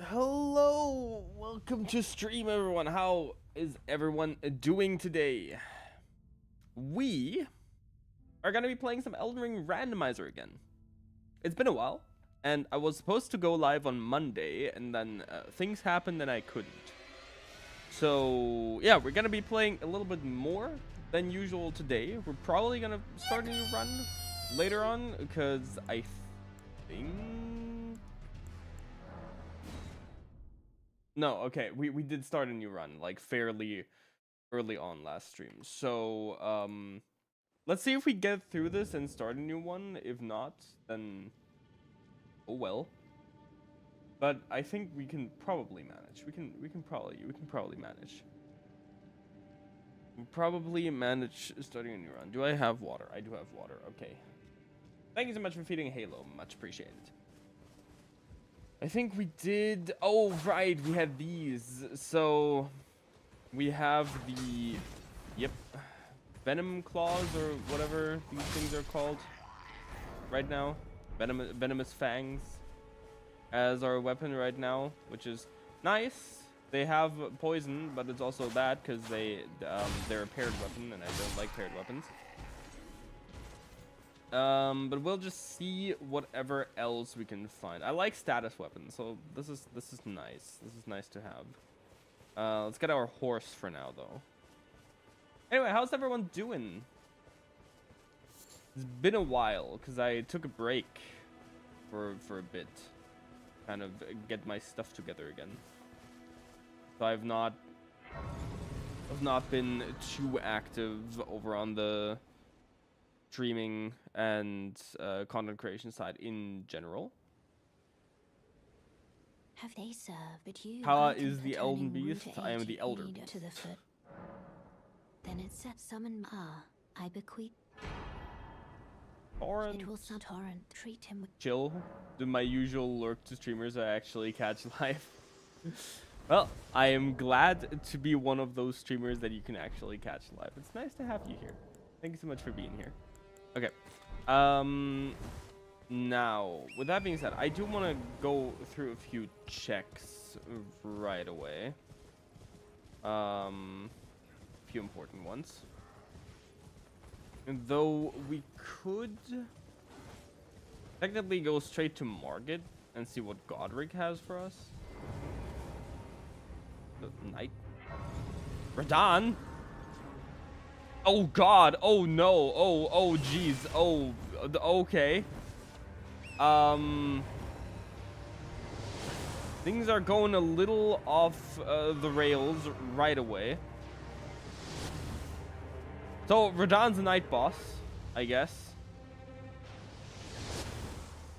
Hello, welcome to stream, everyone. How is everyone doing today? We are gonna be playing some Elden Ring Randomizer again. It's been a while, and I was supposed to go live on Monday, and then things happened and I couldn't. So yeah, we're gonna be playing a little bit more than usual today. We're probably gonna start a new run later on, because I think... No, okay, we did start a new run, like, fairly early on last stream. So, let's see if we get through this and start a new one. If not, then, oh well. But I think we can probably manage. We can probably manage. We probably manage starting a new run. Do I have water? I do have water, okay. Thank you so much for feeding Halo, much appreciated. I think we did... Oh, right, we had these. So, we have the... Yep. Venom claws, or whatever these things are called right now. Venomous fangs as our weapon right now, which is nice. They have poison, but it's also bad because they're a paired weapon, and I don't like paired weapons. But we'll just see whatever else we can find. I like status weapons, so this is nice. This is nice to have. Let's get our horse for now, though. Anyway, how's everyone doing? It's been a while because I took a break for a bit, kind of get my stuff together again. So I've not been too active over on the streaming and content creation side in general. Have they served, but you How is the Elden Beast? I am the Elder Beast. To the foot. Then it set summon I bequeath. Torrent. It will torrent. Treat him with Chill. Do my usual lurk to streamers I actually catch live. Well, I am glad to be one of those streamers that you can actually catch live. It's nice to have you here. Thank you so much for being here. Okay. Now, with that being said, I do want to go through a few checks right away. A few important ones. And though we could technically go straight to Margit and see what Godric has for us. The Knight. Radahn? Oh god, oh no, oh jeez, oh, okay. Things are going a little off the rails right away. So, Radahn's a night boss, I guess.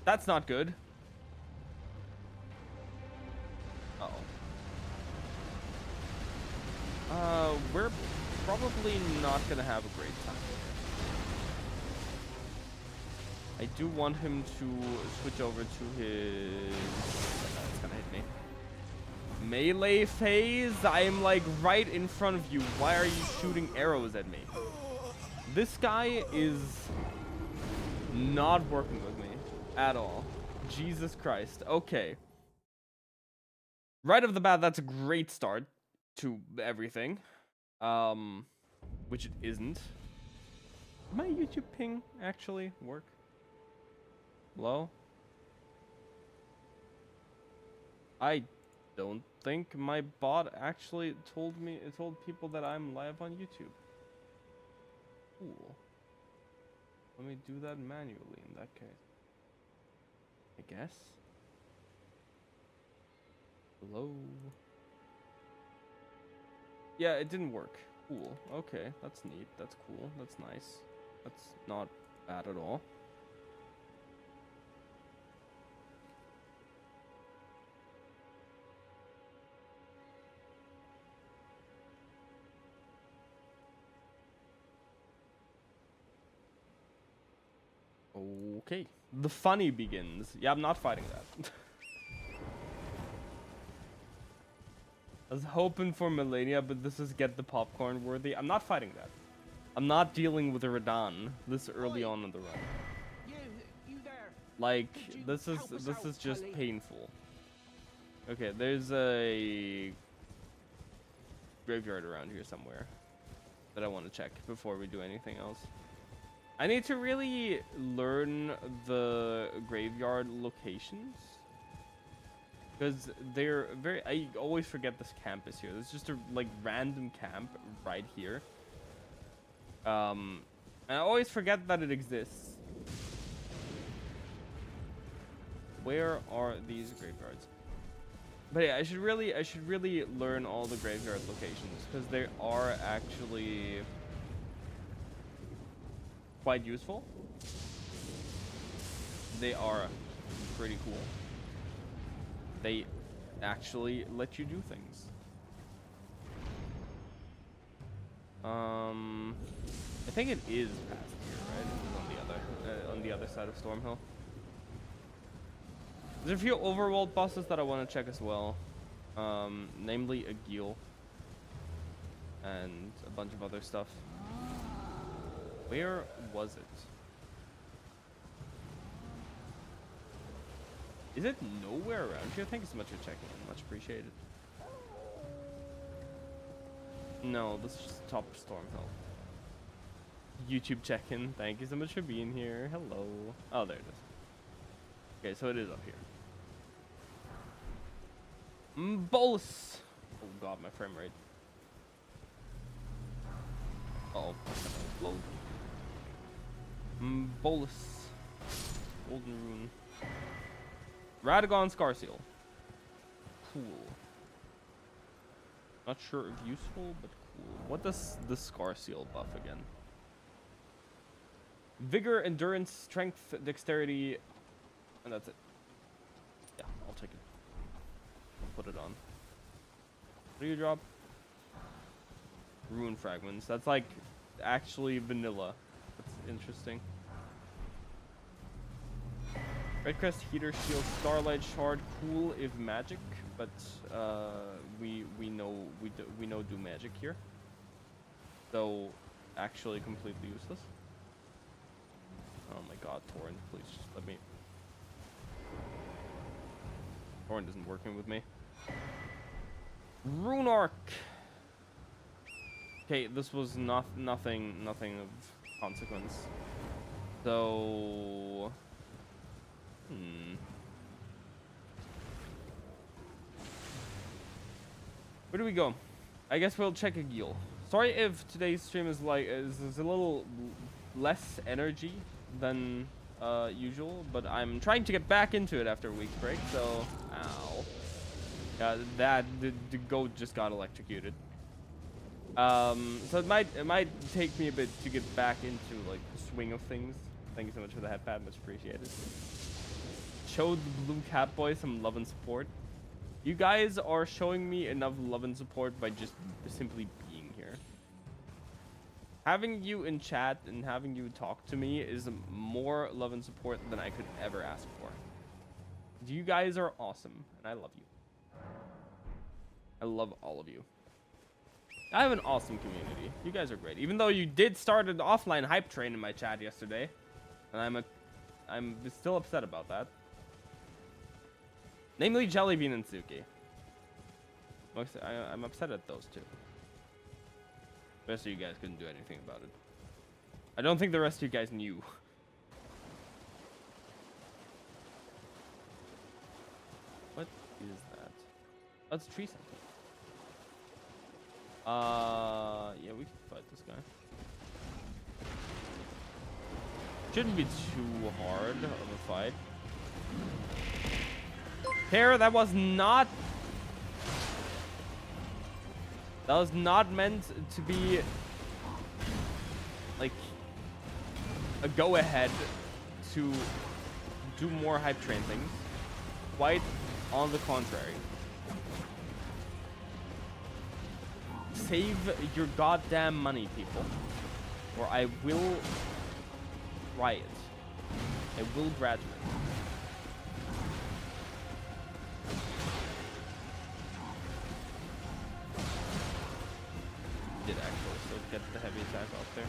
That's not good. Uh-oh. We're probably not gonna have a great time. I do want him to switch over to his... it's gonna hit me. Melee phase? I'm like right in front of you. Why are you shooting arrows at me? This guy is not working with me at all. Jesus Christ. Okay. right off the bat, that's a great start to everything. Which it isn't. Did my YouTube ping actually work? Hello? I don't think my bot actually told people that I'm live on YouTube. Cool. Let me do that manually in that case. I guess. Hello? Yeah, it didn't work. Cool. Okay, that's neat. That's cool. That's nice. That's not bad at all. Okay. The funny begins. Yeah, I'm not fighting that. I was hoping for Melania, but this is get the popcorn worthy. I'm not fighting that. I'm not dealing with a Radahn this early on in the run. You there. Like, this is just Tully? painful. Okay, there's a graveyard around here somewhere that I want to check before we do anything else. I need to really learn the graveyard locations, because they're very... I always forget this camp is here. There's just a, like, random camp right here. And I always forget that it exists. Where are these graveyards? But yeah, I should really learn all the graveyard locations, because they are actually quite useful. They are pretty cool. They actually let you do things. I think it is past here, right? It is on the other side of Stormhill. There's a few overworld bosses that I want to check as well, namely a Gil and a bunch of other stuff. Where was it? Is it nowhere around here? Thank you so much for checking in. Much appreciated. No, this is just top Stormhill. YouTube check-in. Thank you so much for being here. Hello. Oh, there it is. Okay, so it is up here. Bolus. Oh god, my frame rate. Uh-oh. Low. Bolus. Golden Rune. Radagon Scarseal. Cool. Not sure if useful, but cool. What does the Scarseal buff again? Vigor, endurance, strength, dexterity, and that's it. Yeah, I'll take it. I'll put it on. What do you drop? Rune fragments. That's like actually vanilla. That's interesting. Red Crest, Heater, Shield, Starlight, Shard, cool if magic, but we know do magic here, so actually completely useless. Oh my god, Torrent, please just let me. Torrent isn't working with me. Rune Arc. Okay, this was nothing of consequence. So. Where do we go? I guess we'll check a Gil. Sorry if today's stream is a little less energy than usual, but I'm trying to get back into it after a week's break. So, ow. Yeah, the goat just got electrocuted. So it might take me a bit to get back into like the swing of things. Thank you so much for the headpad, much appreciated. Showed the Blue Cat Boy some love and support. You guys are showing me enough love and support by just simply being here. Having you in chat and having you talk to me is more love and support than I could ever ask for. You guys are awesome, and I love you. I love all of you. I have an awesome community. You guys are great. Even though you did start an offline hype train in my chat yesterday, and I'm still upset about that. Namely Jellybean and Suki. I'm upset at those two. The rest of you guys couldn't do anything about it. I don't think the rest of you guys knew. What is that? Oh, it's a tree center. Yeah, we can fight this guy. Shouldn't be too hard of a fight. Pear, that was not meant to be like a go-ahead to do more hype train things. Quite on the contrary. Save your goddamn money, people, or I will riot. I will graduate. Did actually, so get the heavy attack off there.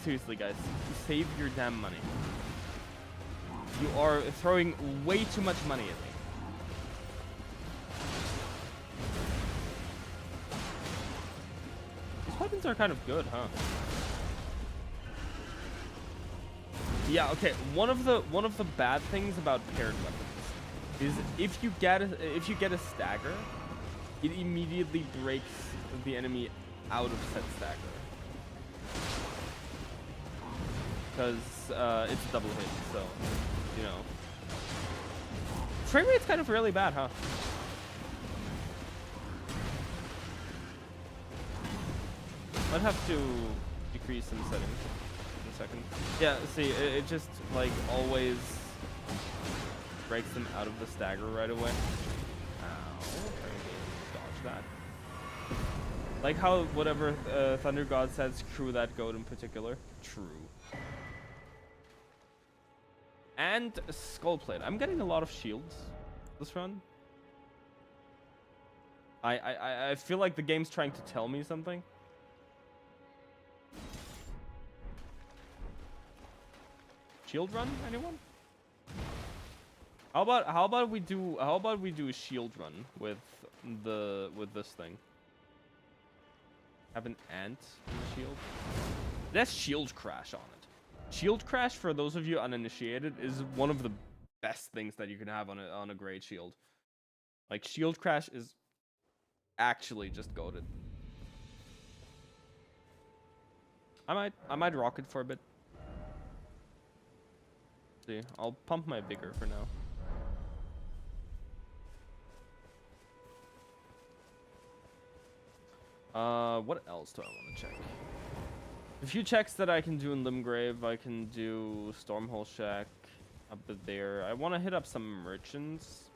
Seriously guys, save your damn money. You are throwing way too much money at me. These weapons are kind of good, huh? Yeah, okay. One of the bad things about paired weapons is if you get a stagger, it immediately breaks the enemy out of said stagger. Because it's a double hit, so you know. Frame rate's kind of really bad, huh? I'd have to decrease some settings in a second. Yeah, see, it just like always breaks them out of the stagger right away. Ow, dodge that. Like how whatever Thunder God said, screw that goat in particular. True. And Skullplate. I'm getting a lot of shields this run. I feel like the game's trying to tell me something. Shield run, anyone? How about we do a shield run with this thing? Have an ant in the shield. That's shield crash on it. Shield crash, for those of you uninitiated, is one of the best things that you can have on a great shield. Like, shield crash is actually just goated. I might rock it for a bit. See, I'll pump my vigor for now. What else do I want to check? A few checks that I can do in Limgrave. I can do Stormhole Shack up there. I want to hit up some merchants.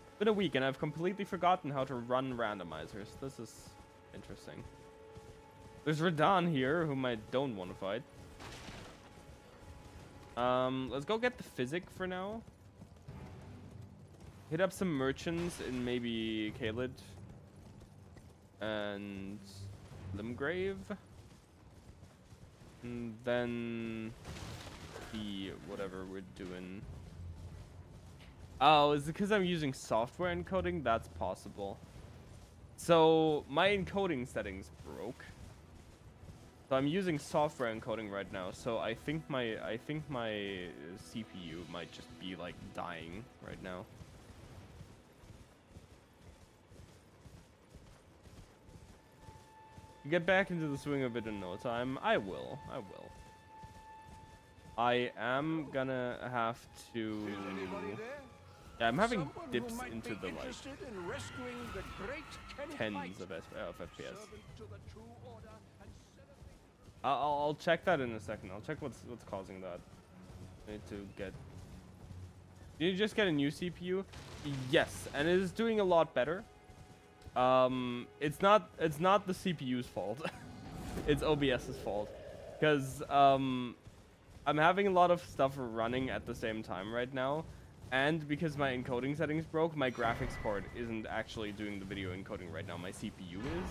It's been a week and I've completely forgotten how to run randomizers. This is interesting. There's Radon here, whom I don't want to fight. Let's go get the Physic for now. Hit up some merchants in maybe Caelid and Limgrave. And then see whatever we're doing. Oh, is it because I'm using software encoding? That's possible. So my encoding settings broke. So I'm using software encoding right now. So I think my CPU might just be like dying right now. Get back into the swing of it in no time. I will. I am gonna have to. Yeah, I'm having dips into the like tens of FPS. I'll check that in a second. I'll check what's causing that. I need to get. Did you just get a new CPU? Yes, and it is doing a lot better. It's not the CPU's fault. It's OBS's fault, because I'm having a lot of stuff running at the same time right now, and because my encoding settings broke, my graphics card isn't actually doing the video encoding right now. My CPU is,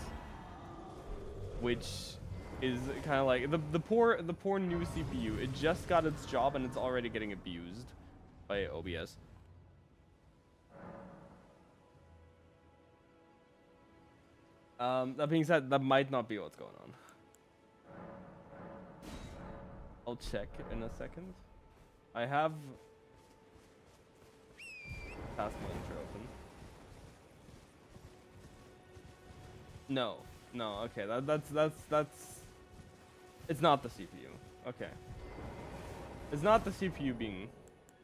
which is kind of like the poor new CPU. It just got its job and it's already getting abused by OBS. That being said, that might not be what's going on. I'll check in a second. I have Task Manager open. No, okay, that's it's not the CPU. Okay. It's not the CPU being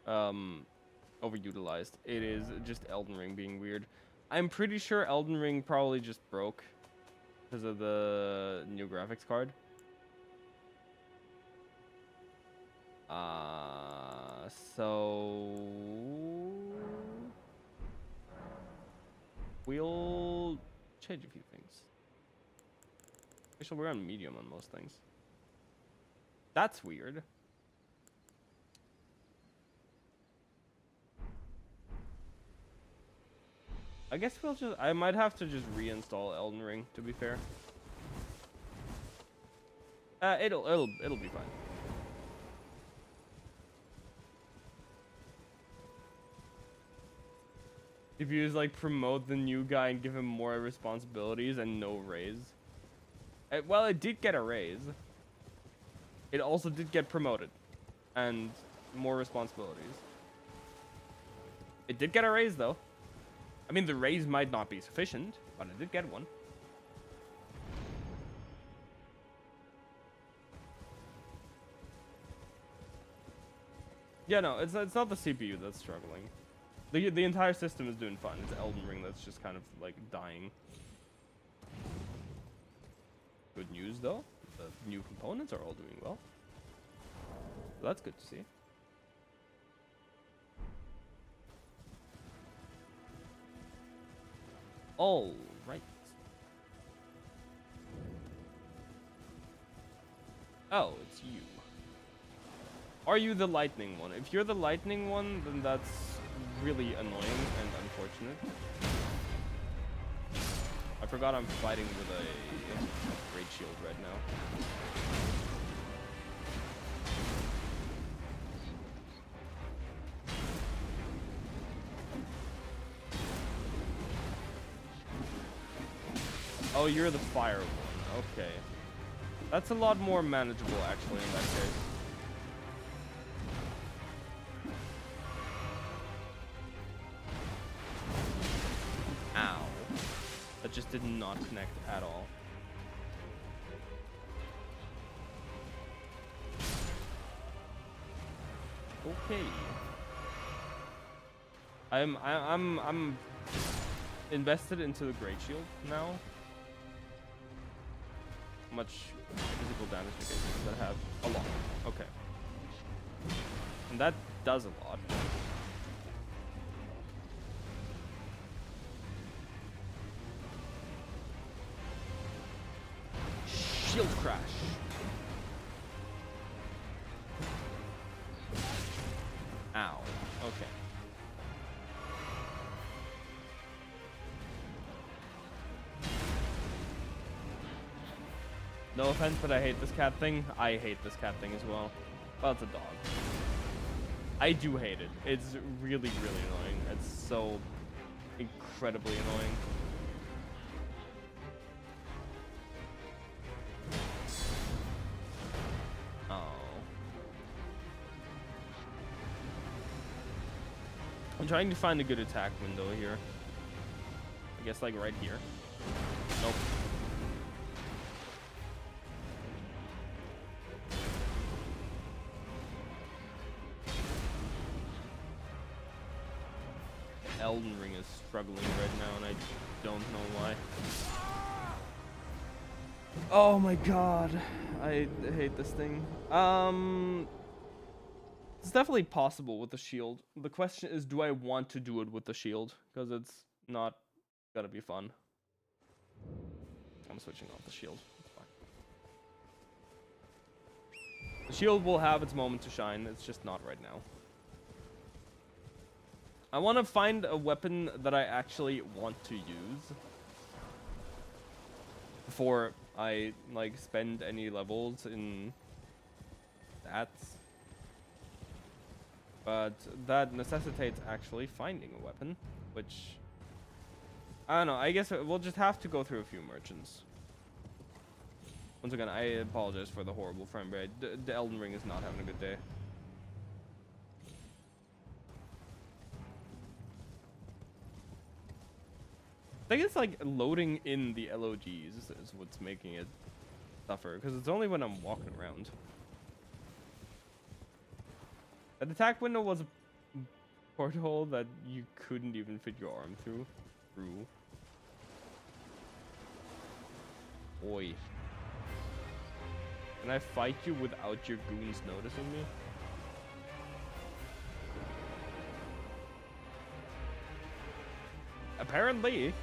overutilized. It is just Elden Ring being weird. I'm pretty sure Elden Ring probably just broke because of the new graphics card. So we'll change a few things. Actually, we're on medium on most things. That's weird. I guess I might have to just reinstall Elden Ring, to be fair. It'll be fine. If you just like promote the new guy and give him more responsibilities and no raise. Well, it did get a raise. It also did get promoted and more responsibilities. It did get a raise though. I mean, the raise might not be sufficient, but it did get one. Yeah, no, it's not the CPU that's struggling. The entire system is doing fine. It's Elden Ring that's just kind of like dying. Good news though, the new components are all doing well. So that's good to see. All right. Oh, it's you. Are you the lightning one? If you're the lightning one, then that's really annoying and unfortunate. I forgot I'm fighting with a great shield right now. Oh, you're the fire one. Okay. That's a lot more manageable, actually, in that case. Ow. That just did not connect at all. Okay. I'm invested into the Great Shield now. How much physical damage does that have? A lot. Okay. And that does a lot. Shield crash. Ow. Okay. No offense, but I hate this cat thing. I hate this cat thing as well. Well, it's a dog. I do hate it. It's really, really annoying. It's so incredibly annoying. Oh. I'm trying to find a good attack window here. I guess like right here. Nope. Elden Ring is struggling right now, and I don't know why. Oh my god, I hate this thing. It's definitely possible with the shield. The question is, do I want to do it with the shield? Because it's not gonna be fun. I'm switching off the shield. It's fine. The shield will have its moment to shine. It's just not right now. I want to find a weapon that I actually want to use before I like spend any levels in that, but that necessitates actually finding a weapon, which I don't know. I guess we'll just have to go through a few merchants. Once again, I apologize for the horrible frame rate. The Elden Ring is not having a good day. I think it's like loading in the LOGs is what's making it suffer, because it's only when I'm walking around. That attack window was a porthole that you couldn't even fit your arm through. Oi. Can I fight you without your goons noticing me? Apparently.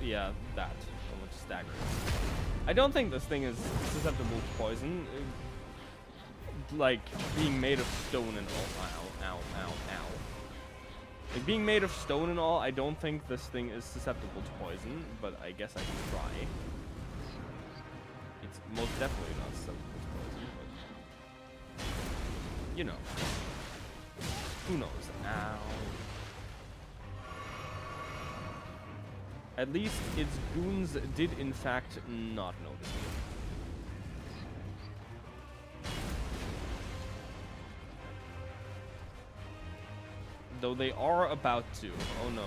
Yeah, that. I want to stagger. I don't think this thing is susceptible to poison. Like, being made of stone and all. Ow, ow, ow, ow. Like, being made of stone and all, I don't think this thing is susceptible to poison, but I guess I can try. It's most definitely not susceptible to poison, but... You know. Who knows? Ow. At least its goons did in fact not notice me. Though they are about to. Oh no.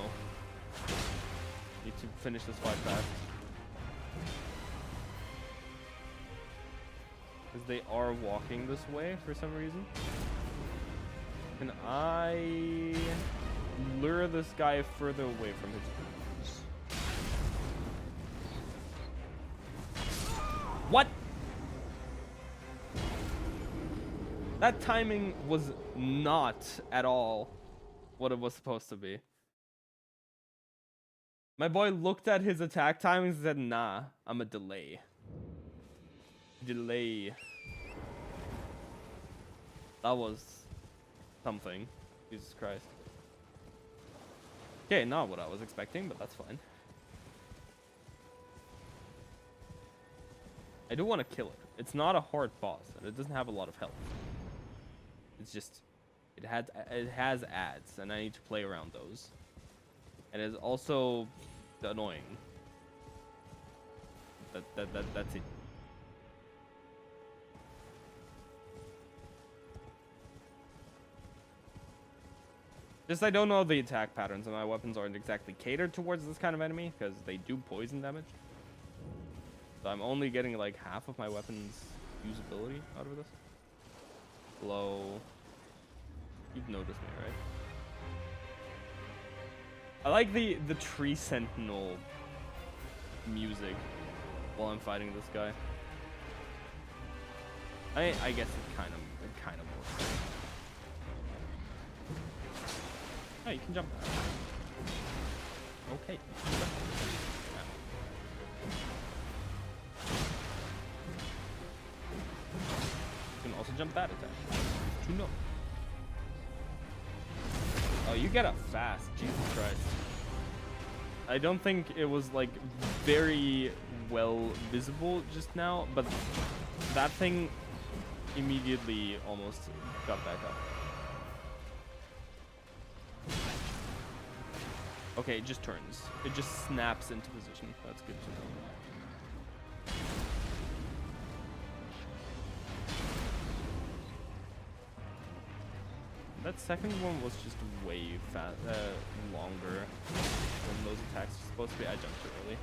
Need to finish this fight fast. Because they are walking this way for some reason. Can I lure this guy further away from his goons? What? That timing was not at all what it was supposed to be. My boy looked at his attack timings and said, nah, I'm a delay. Delay. That was something. Jesus Christ. Okay, not what I was expecting, but that's fine. I do want to kill it. It's not a hard boss, and it doesn't have a lot of health. It's just, it has ads, and I need to play around those. And it's also annoying. That's it. Just I don't know the attack patterns, and my weapons aren't exactly catered towards this kind of enemy, because they do poison damage. So I'm only getting like half of my weapon's usability out of this. Blow. You've noticed me, right? I like the tree sentinel music while I'm fighting this guy. I guess it kind of works. Oh, you can jump. Okay. Also jump that attack. To know. Oh, you get up fast. Jesus Christ. I don't think it was like very well visible just now, but that thing immediately almost got back up. Okay, it just turns. It just snaps into position. That's good to know. That second one was just way longer than those attacks are supposed to be. I jumped too early.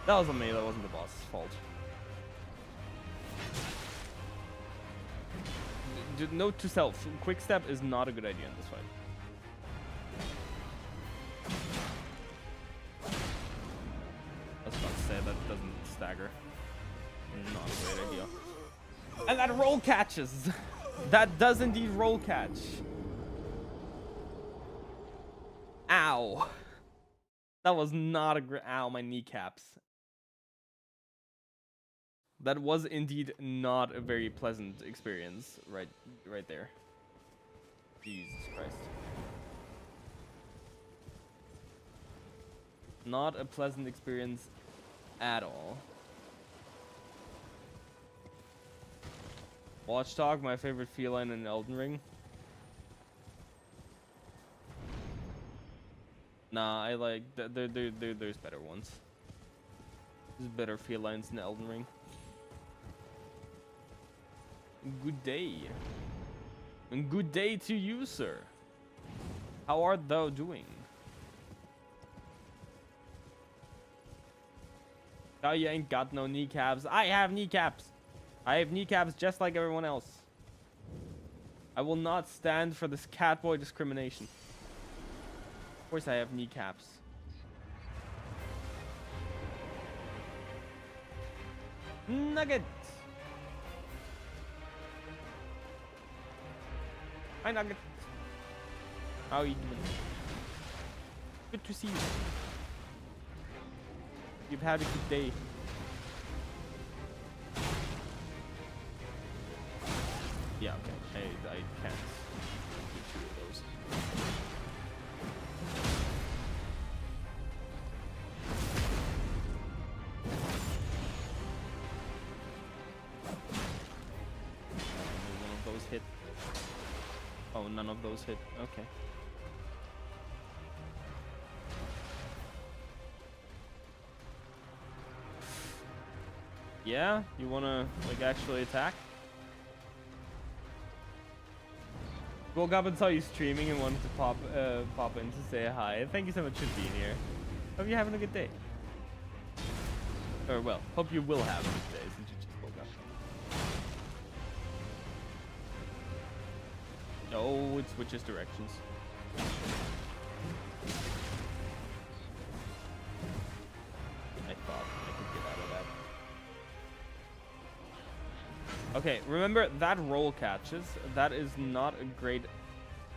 That was on me. That wasn't the boss's fault. Note to self: quick step is not a good idea in this fight. I was about to say that doesn't stagger. Not a great idea. And that roll catches. That does indeed roll catch. Ow. That was not a great. Ow, my kneecaps. That was indeed not a very pleasant experience, right there. Jesus Christ. Not a pleasant experience at all. Watchdog, my favorite feline in Elden Ring. Nah, I like there's better ones. There's better felines in Elden Ring. Good day. And good day to you, sir. How art thou doing? Oh, you ain't got no kneecaps. I have kneecaps. I have kneecaps just like everyone else. I will not stand for this catboy discrimination. Of course I have kneecaps. Nugget! Hi, Nugget. How are you doing? Good to see you. You've had a good day. Yeah, okay. I can't do two of those. One of those hit. Oh, none of those hit. Okay. Yeah? You wanna, like, actually attack? Woke up and saw you streaming and wanted to pop in to say hi. Thank you so much for being here. Hope you're having a good day. Or, well, hope you will have a good day since you just woke up. No, it switches directions. I thought I could get out of that. Okay, remember that roll catches. That is not a great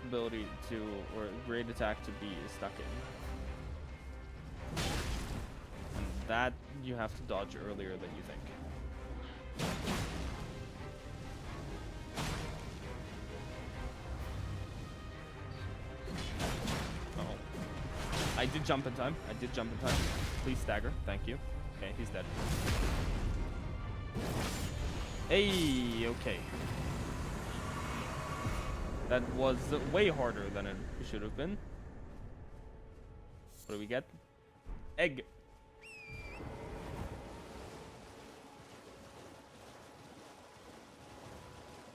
ability to, or a great attack to be stuck in. And that you have to dodge earlier than you think. Oh. I did jump in time. Please stagger. Thank you. Okay, he's dead. Hey, okay. That was way harder than it should have been. What do we get? Egg.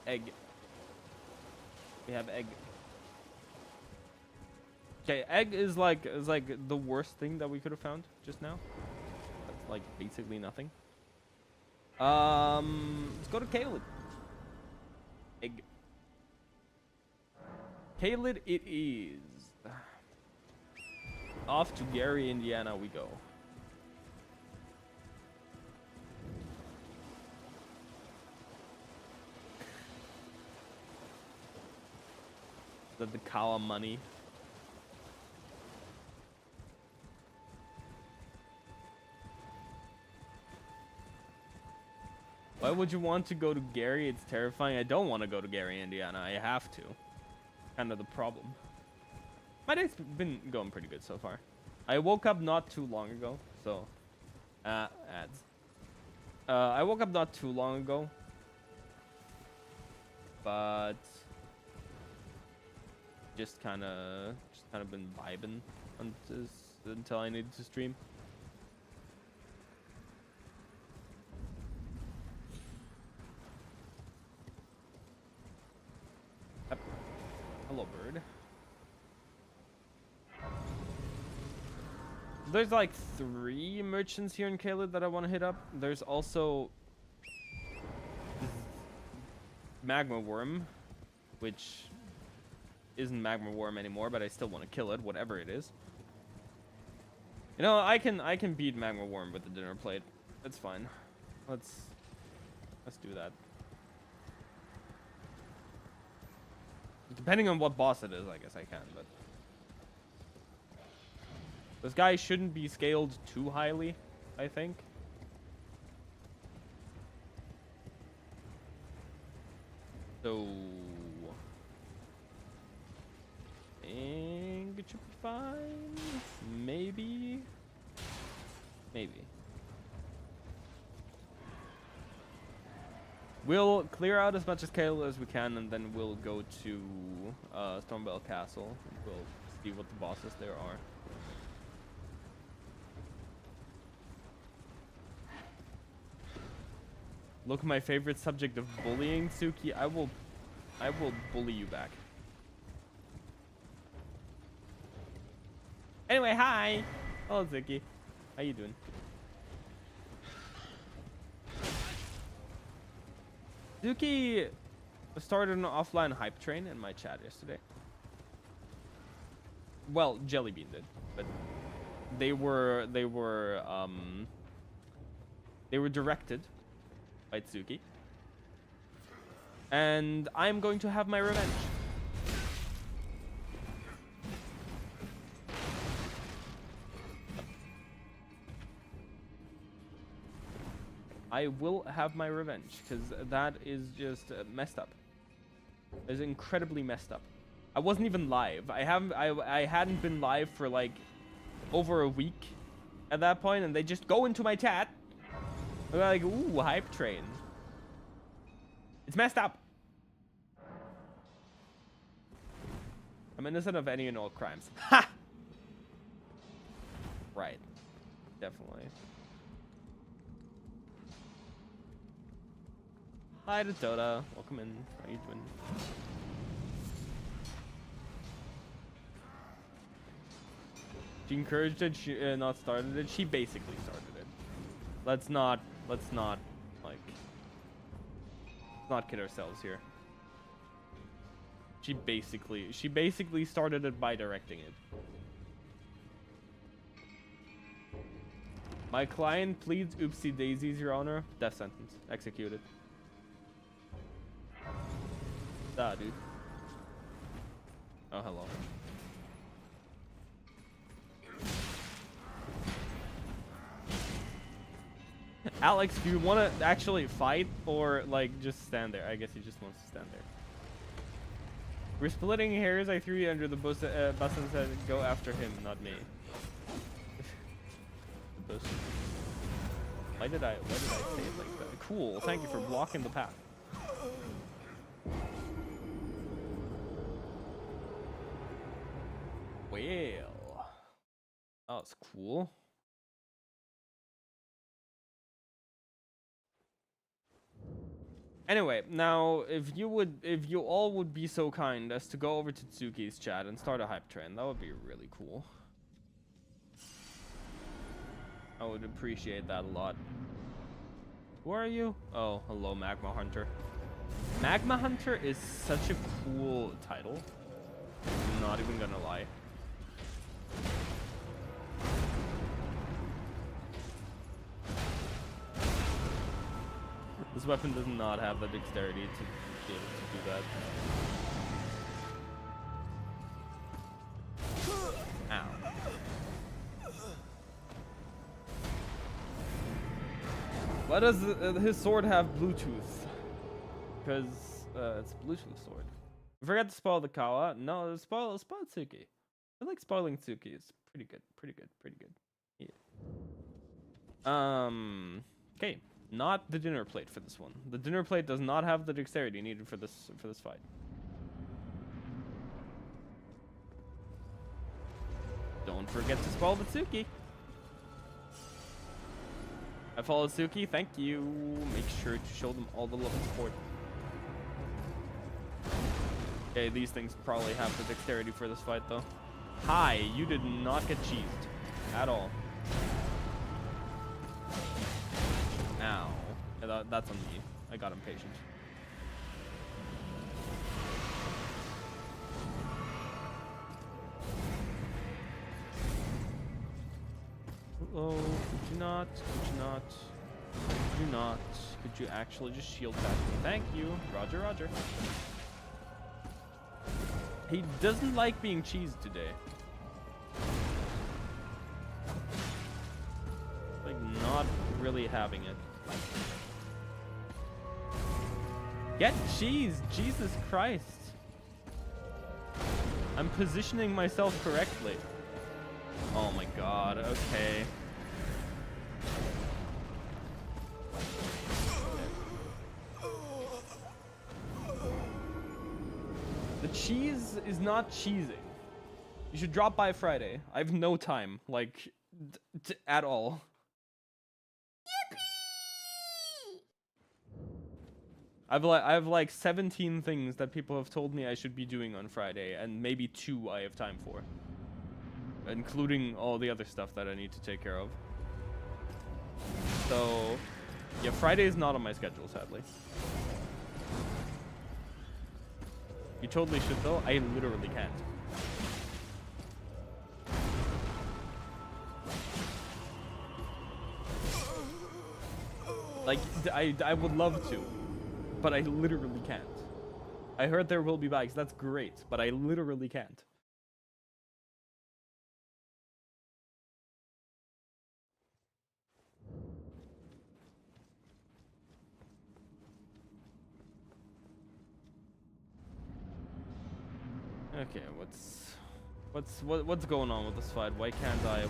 Egg. We have egg. Okay, egg is like the worst thing that we could have found just now. That's like basically nothing. Let's go to Caelid. Egg. Caelid it is. Off to Gary, Indiana we go. The Kawa money. Why would you want to go to Gary? It's terrifying. I don't want to go to Gary, Indiana. I have to. Kind of the problem. My day's been going pretty good so far. I woke up not too long ago, so ads. I woke up not too long ago, but just kind of been vibing until I needed to stream. Yep. Hello, bird. There's like 3 merchants here in Caelid that I want to hit up. There's also Magma Worm, which isn't Magma Worm anymore, but I still want to kill it, whatever it is. You know, I can beat Magma Worm with the dinner plate. That's fine. Let's do that. Depending on what boss it is, I guess I can, but This guy shouldn't be scaled too highly, I think. So, I think it should be fine. Maybe. We'll clear out as much as Kale as we can, and then we'll go to Stormbell Castle. We'll see what the bosses there are. Look, my favorite subject of bullying, Suki. I will bully you back. Anyway, hi. Hello, Suki. How you doing? Suki started an offline hype train in my chat yesterday. Well, Jellybean did, but they were directed by Tsuki. And I'm going to have my revenge. I will have my revenge, because that is just messed up. It's incredibly messed up. I wasn't even live. I hadn't been live for like over a week at that point, and they just go into my chat. They're like, ooh, hype train. It's messed up. I'm innocent of any and all crimes. Ha! Right. Definitely. Hi to Dota. Welcome in. How you doing? She encouraged it, she not started it. She basically started it. Let's not like, let's not kid ourselves here. She basically started it by directing it. My client pleads oopsie daisies, Your Honor. Death sentence. Executed. Ah, dude. Oh, hello. Alex, do you want to actually fight or like just stand there? I guess he just wants to stand there. We're splitting hairs. I threw you under the bus and said go after him, not me. Why did I say it like that? Cool. Thank you for blocking the path. Well, that was cool. Anyway, now if you all would be so kind as to go over to Tsuki's chat and start a hype train, that would be really cool. I would appreciate that a lot. Who are you? Oh, hello, Magma Hunter. Magma Hunter is such a cool title. I'm not even gonna lie. This weapon does not have the dexterity to be able to do that. Ow. Why does his sword have Bluetooth? Because it's a Bluetooth sword. I forgot to spoil the Kawa. No, spoil Tsuki. I like spoiling Tsuki. It's pretty good. Yeah. Okay. Not the dinner plate for this one. The dinner plate does not have the dexterity needed for this fight. Don't forget to spoil the Tsuki. I followed Tsuki. Thank you. Make sure to show them all the love and support. Okay, these things probably have the dexterity for this fight, though. Hi, you did not get cheesed at all. Ow. Yeah, that's on me. I got impatient. Oh, could you not? Could you not? Could you not? Could you actually just shield back me? Thank you. Roger, roger. He doesn't like being cheesed today. really having it. Get cheese! Jesus Christ! I'm positioning myself correctly. Oh my god, okay. The cheese is not cheesing. You should drop by Friday. I have no time, like, at all. I have like 17 things that people have told me I should be doing on Friday, and maybe 2 I have time for. Including all the other stuff that I need to take care of. So, yeah, Friday is not on my schedule, sadly. You totally should, though. I literally can't. Like, I would love to, but I literally can't. I heard there will be bags. That's great, but I literally can't. Okay, what's going on with this fight? Why can't I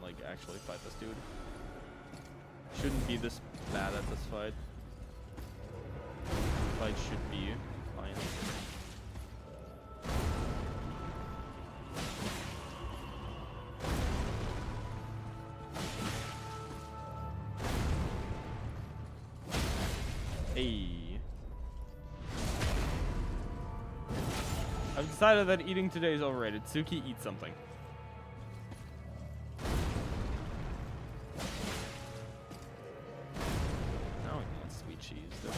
like actually fight this dude? Shouldn't be this bad at this fight. Fight should be fine. Hey. I've decided that eating today is overrated. Suki, eat something. Now I want sweet cheese. Okay.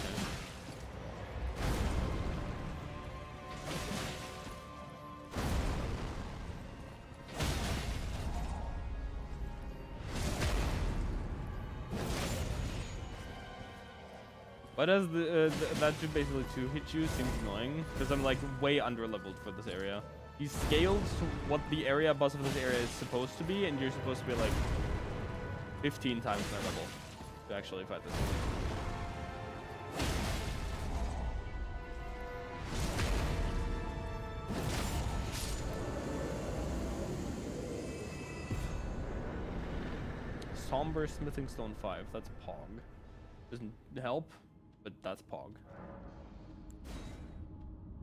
Why does that do basically 2 hit you? Seems annoying because I'm like way under leveled for this area. He's scaled to what the area boss of this area is supposed to be, and you're supposed to be like 15 times my level to actually fight this one. Somber Smithing Stone 5. That's Pog. Doesn't help, but that's Pog.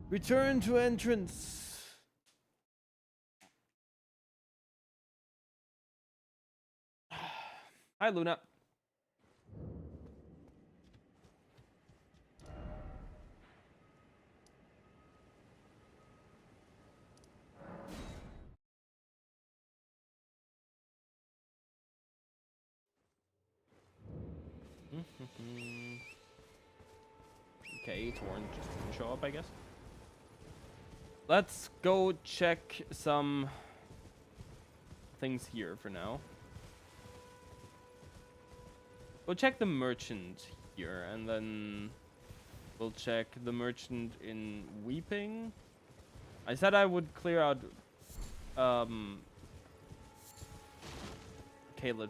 Return to entrance. Hi, Luna. Okay, Torn just didn't show up, I guess. Let's go check some things here for now. We'll check the merchant here, and then we'll check the merchant in Weeping. I said I would clear out Caelid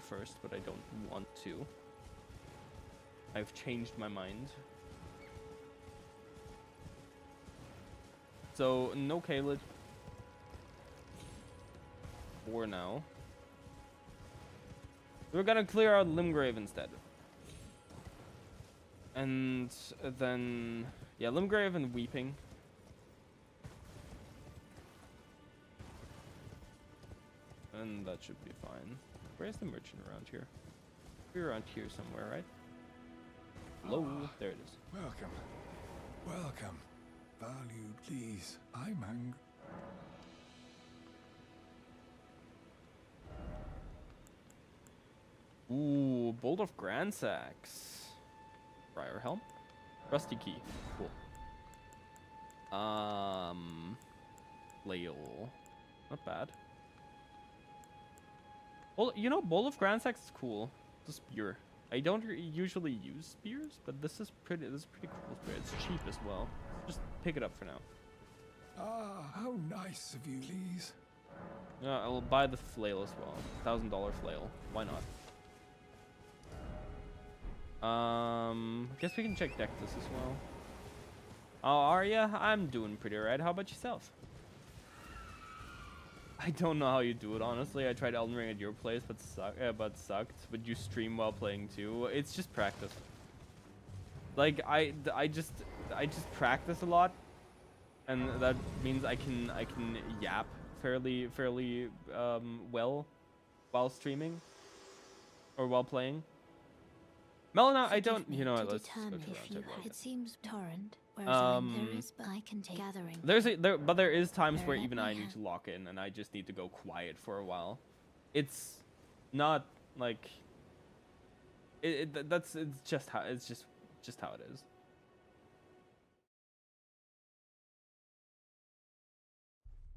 first, but I don't want to. I've changed my mind. So, no Caelid for now. We're gonna clear out Limgrave instead. And then, yeah, Limgrave and Weeping. And that should be fine. Where's the merchant around here? We're around here somewhere, right? Hello, there it is. Welcome. Welcome. Valued, please. I'm angry. Ooh, Bolt of Grandsax. Briar Helm. Rusty Key. Cool. Flail. Not bad. Well, you know, Bolt of Grandsax is cool. It's a spear. I don't usually use spears, but this is pretty cool spear. It's cheap as well. Just pick it up for now. Ah, how nice of you, please. Yeah, I'll buy the flail as well. $1,000 flail. Why not? Guess we can check deck this as well. Oh, Arya, I'm doing pretty right. How about yourself? I don't know how you do it, honestly. I tried Elden Ring at your place, but sucked. But you stream while playing too. It's just practice. Like I just practice a lot, and that means I can yap fairly well while streaming or while playing. Melina, I don't. You know what? Let's just go to round table. It seems torrent. There is, but I can take gathering. There is times where even I need to lock in, and I just need to go quiet for a while. It's not like it's just how it is.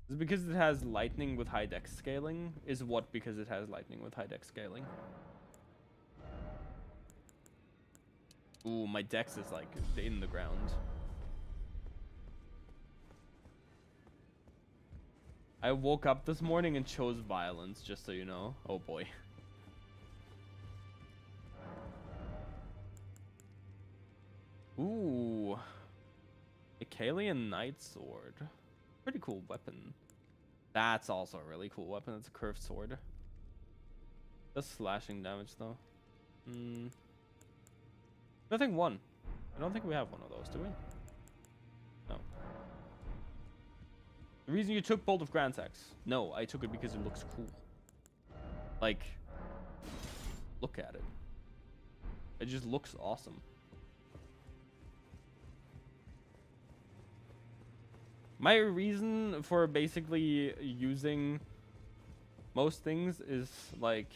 Is it because it has lightning with high dex scaling? Is what because it has lightning with high dex scaling? Ooh, my dex is like in the ground. I woke up this morning and chose violence, just so you know. Oh boy. Ooh. Icalian Knight Sword. Pretty cool weapon. That's also a really cool weapon. It's a curved sword. Does slashing damage though. Nothing one. I don't think we have one of those, do we? No. The reason you took Bolt of Grand Axe. No, I took it because it looks cool. Like, look at it. It just looks awesome. My reason for basically using most things is like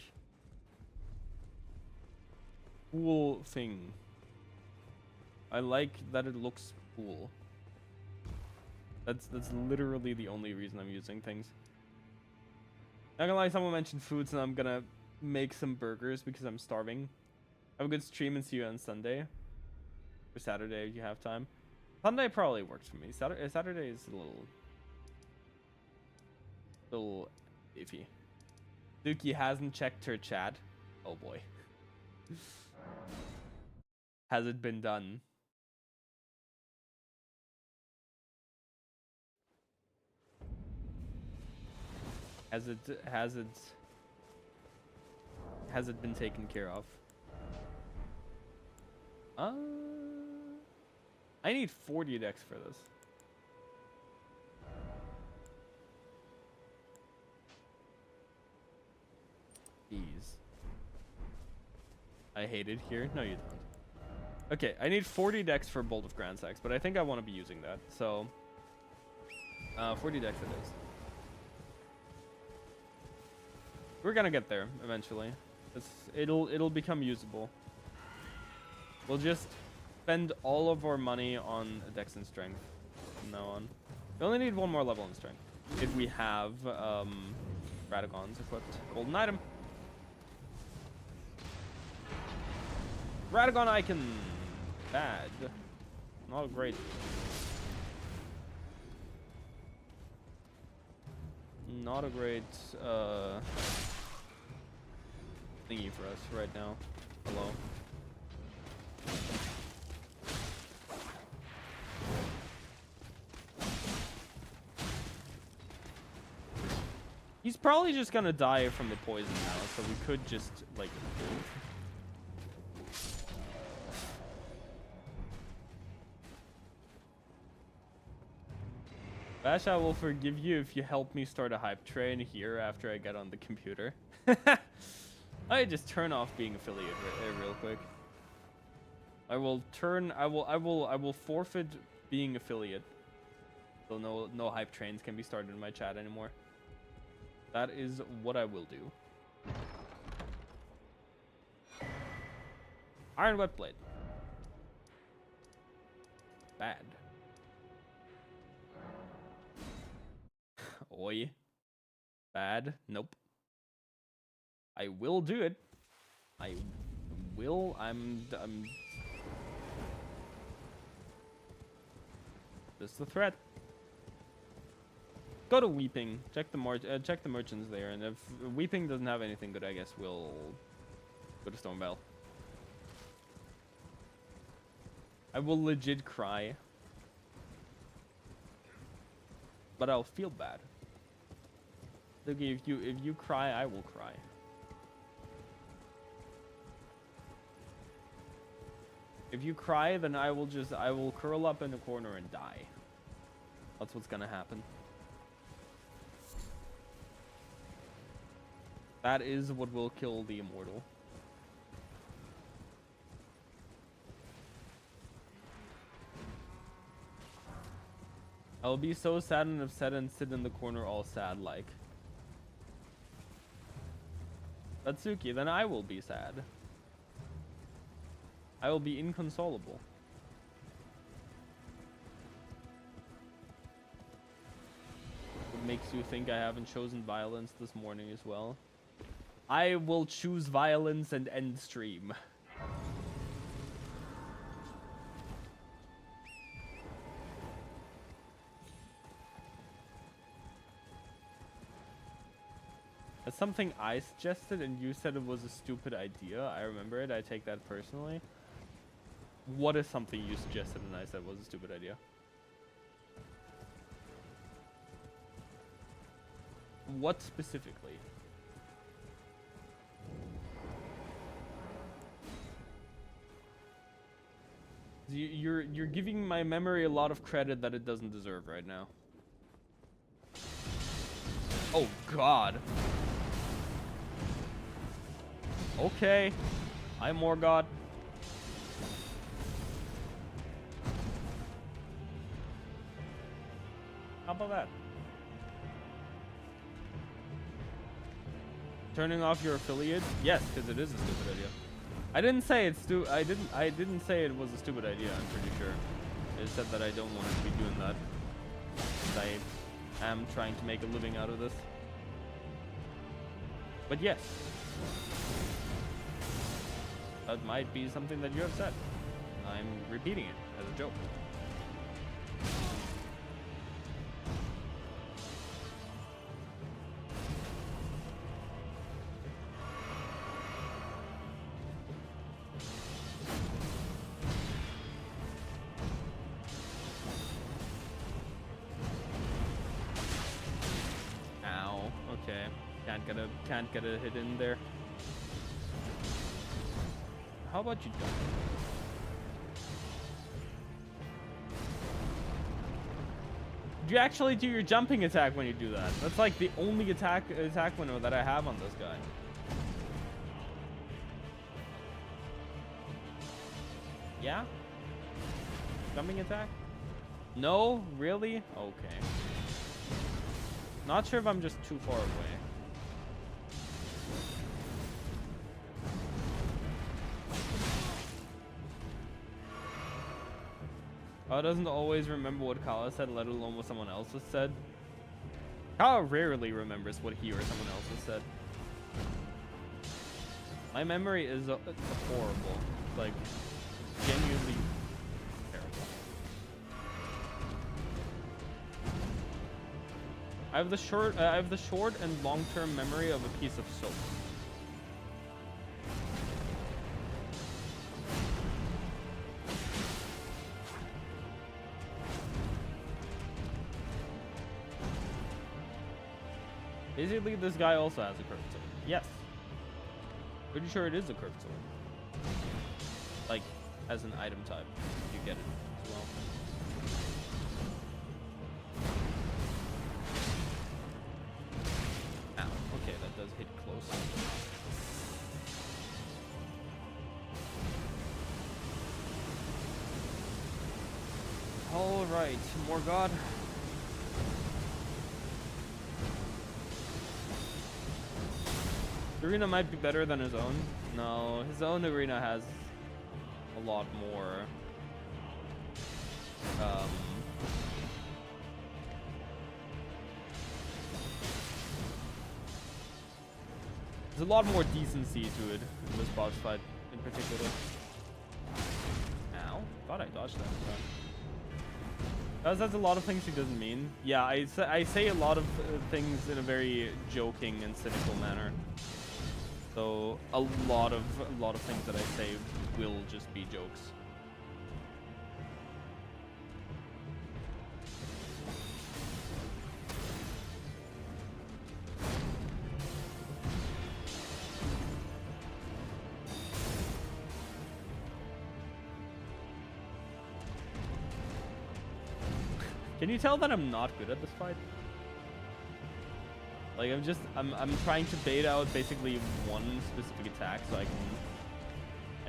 cool thing. I like that it looks cool. That's literally the only reason I'm using things. Not gonna lie, someone mentioned foods and I'm gonna make some burgers because I'm starving. Have a good stream and see you on Sunday. Or Saturday if you have time. Sunday probably works for me. Saturday is a little iffy. Dookie hasn't checked her chat. Oh boy. Has it been done? Has it been taken care of? I need 40 decks for this. Jeez. I hate it here. No, you don't. Okay, I need 40 decks for Bolt of Grand Axe, but I think I want to be using that. So, 40 decks it is. We're gonna get there eventually. It'll become usable. We'll just spend all of our money on Dex and Strength from now on. We only need one more level in Strength if we have Radagons equipped. Golden item. Radagon icon. Bad. Not great. Not a great thingy for us right now. Hello. He's probably just gonna die from the poison now, so we could just like move. Bash, I will forgive you if you help me start a hype train here after I get on the computer. I just turn off being affiliate real quick. I will forfeit being affiliate. So no hype trains can be started in my chat anymore. That is what I will do. Iron Wet Blade. Bad. Oi. Bad. Nope. I will do it. I will. I'm this is the threat. Go to Weeping. Check the merchants there, and if Weeping doesn't have anything good, I guess we'll go to Stonebell. I will legit cry. But I'll feel bad. Okay, if you cry, I will cry. If you cry, then I will curl up in a corner and die. That's what's gonna happen. That is what will kill the immortal. I'll be so sad and upset and sit in the corner all sad like. Satsuki, then I will be sad. I will be inconsolable. What makes you think I haven't chosen violence this morning as well? I will choose violence and end stream. That's something I suggested and you said it was a stupid idea. I remember it. I take that personally. What is something you suggested and I said was a stupid idea? What specifically? You're giving my memory a lot of credit that it doesn't deserve right now. Oh God. Okay. I'm more God. How about that? Turning off your affiliate? Yes, because it is a stupid idea. I didn't say it's I didn't say it was a stupid idea, I'm pretty sure. I said that I don't want to be doing that. I am trying to make a living out of this. But yes. That might be something that you have said. I'm repeating it as a joke. Ow. Okay. Can't get a hit in there. How about you jump? Do you actually do your jumping attack when you do that? That's like the only attack window that I have on this guy. Yeah? Jumping attack? No? Really? Okay. Not sure if I'm just too far away. Kyle doesn't always remember what Kyle said, let alone what someone else has said. Kyle rarely remembers what he or someone else has said. My memory is horrible. Like, genuinely terrible. I have the short and long-term memory of a piece of soap. Basically, this guy also has a curved sword. Yes. Pretty sure it is a curved sword. Like, as an item type. You get it as well. Ow. Okay, that does hit close. Alright, more God. The arena might be better than his own. No, his own arena has a lot more. There's a lot more decency to it in this boss fight in particular. Ow. Thought I dodged that. That's a lot of things he doesn't mean. Yeah, I say a lot of things in a very joking and cynical manner. So a lot of things that I say will just be jokes. Can you tell that I'm not good at this fight? Like I'm trying to bait out basically one specific attack so I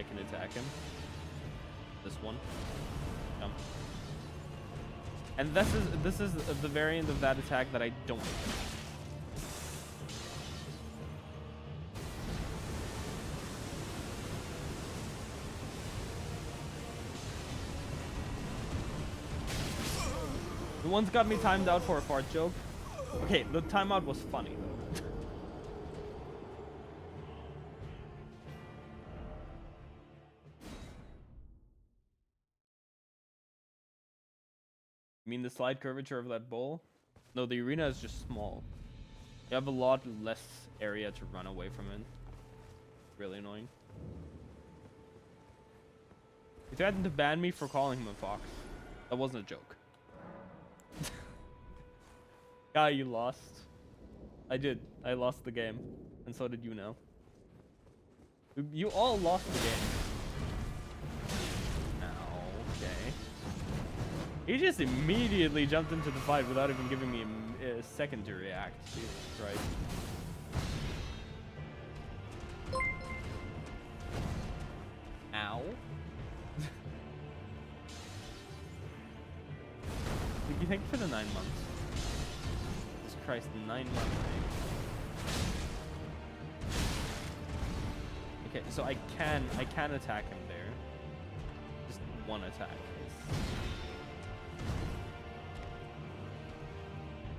can attack him. This one. Jump. And this is the variant of that attack that I don't like. The one's got me timed out for a fart joke. Okay, the timeout was funny though. You mean the slide curvature of that bowl? No, the arena is just small. You have a lot less area to run away from it. Really annoying. He threatened to ban me for calling him a fox. That wasn't a joke. Guy, you lost. I did. I lost the game. And so did you now. You all lost the game. Okay. He just immediately jumped into the fight without even giving me a second to react. Jesus Christ. Ow. Thank you for the 9 months. Jesus Christ, 9 months. Okay, so I can attack him there. Just one attack.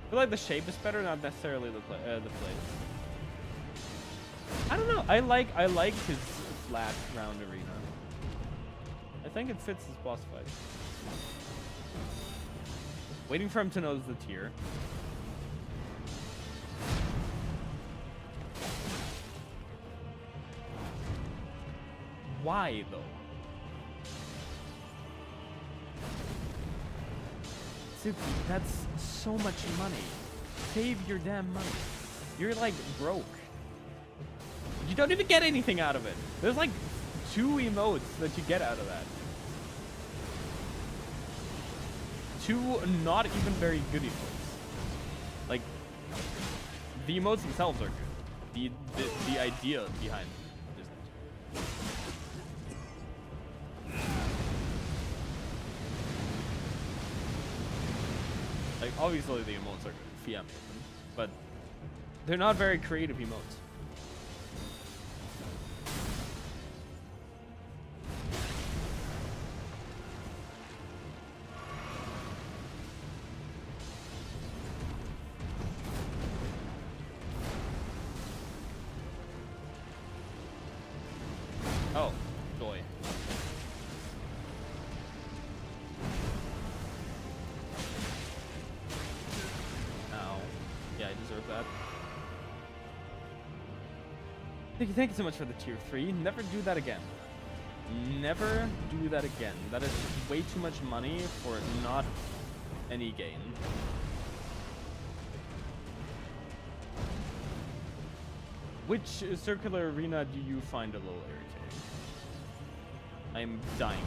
I feel like the shape is better, not necessarily the place. I don't know. I like his flat round arena. I think it fits his boss fight. Waiting for him to nose the tier. Why though? Suki, that's so much money. Save your damn money. You're like broke. You don't even get anything out of it. There's like 2 emotes that you get out of that. 2 not even very good emotes. Like, the emotes themselves are good. The idea behind them isn't. Like, obviously the emotes are good. Fia made them, but they're not very creative emotes. Oh, joy. Ow. Yeah, I deserve that. Thank you so much for the tier 3. Never do that again. Never do that again. That is way too much money for not any gain. Which circular arena do you find a little irritating? I'm dying.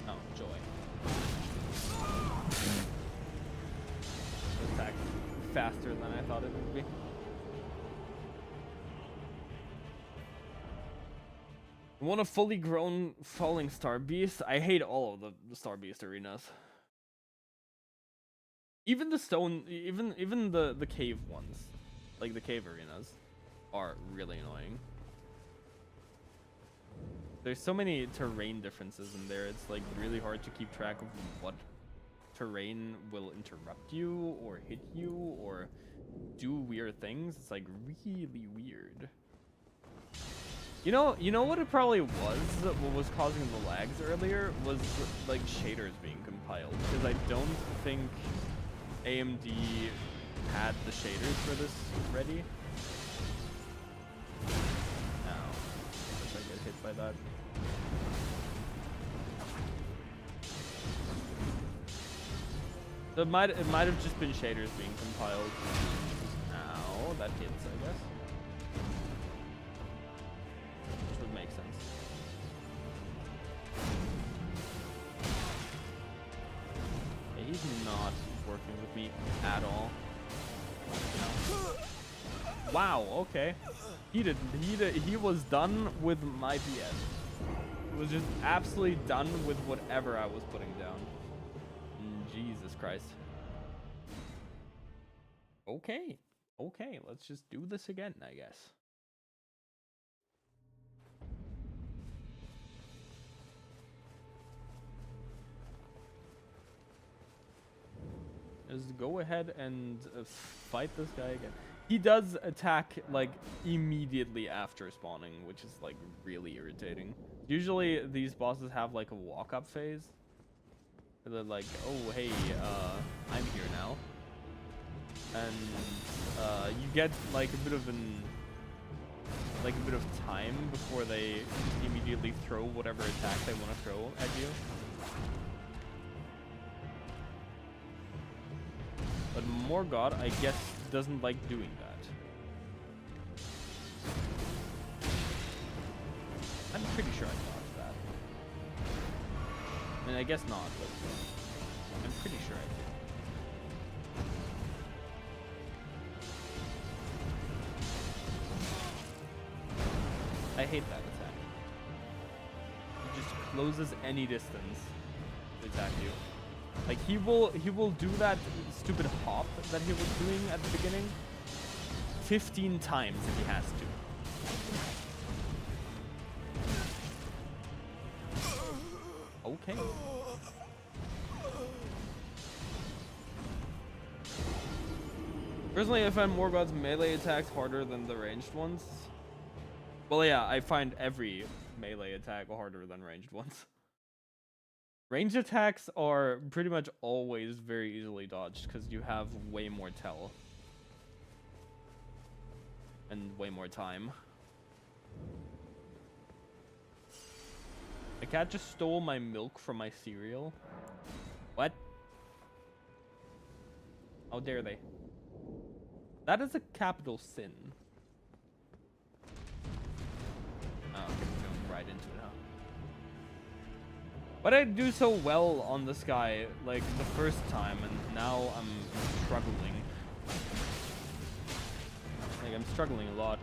Oh, joy. Attack faster than I thought it would be. I want a fully grown falling star beast. I hate all of the star beast arenas. Even the stone, even the cave ones, like the cave arenas, are really annoying. There's so many terrain differences in there. It's like really hard to keep track of what terrain will interrupt you or hit you or do weird things. It's like really weird. You know what it probably was? What was causing the lags earlier was like shaders being compiled, because I don't think AMD had the shaders for this ready. Ow. If I get hit by that. It might have just been shaders being compiled. Ow, that hits, I guess. Which would make sense. Yeah, he's not working with me at all. Wow, okay. He was done with my BS. He was just absolutely done with whatever I was putting down. Jesus Christ. Okay. Okay, let's just do this again, I guess. Just go ahead and fight this guy again. He does attack like immediately after spawning, which is like really irritating. Usually these bosses have like a walk-up phase. They're like, oh hey, I'm here now. And you get like a bit of time before they just immediately throw whatever attack they want to throw at you. But Morgott, I guess, doesn't like doing that. I'm pretty sure I dodged that. I mean, I guess not, but I'm pretty sure I did. I hate that attack. It just closes any distance to attack you. Like he will do that stupid hop that he was doing at the beginning 15 times if he has to. Okay. Personally, I find Morgoth's melee attacks harder than the ranged ones. Well, yeah, I find every melee attack harder than ranged ones. Ranged attacks are pretty much always very easily dodged because you have way more tell. And way more time. The cat just stole my milk from my cereal. What? How dare they? That is a capital sin. Oh, okay, we're going right into it, huh? But I do so well on this guy, like, the first time, and now I'm struggling. Like, I'm struggling a lot.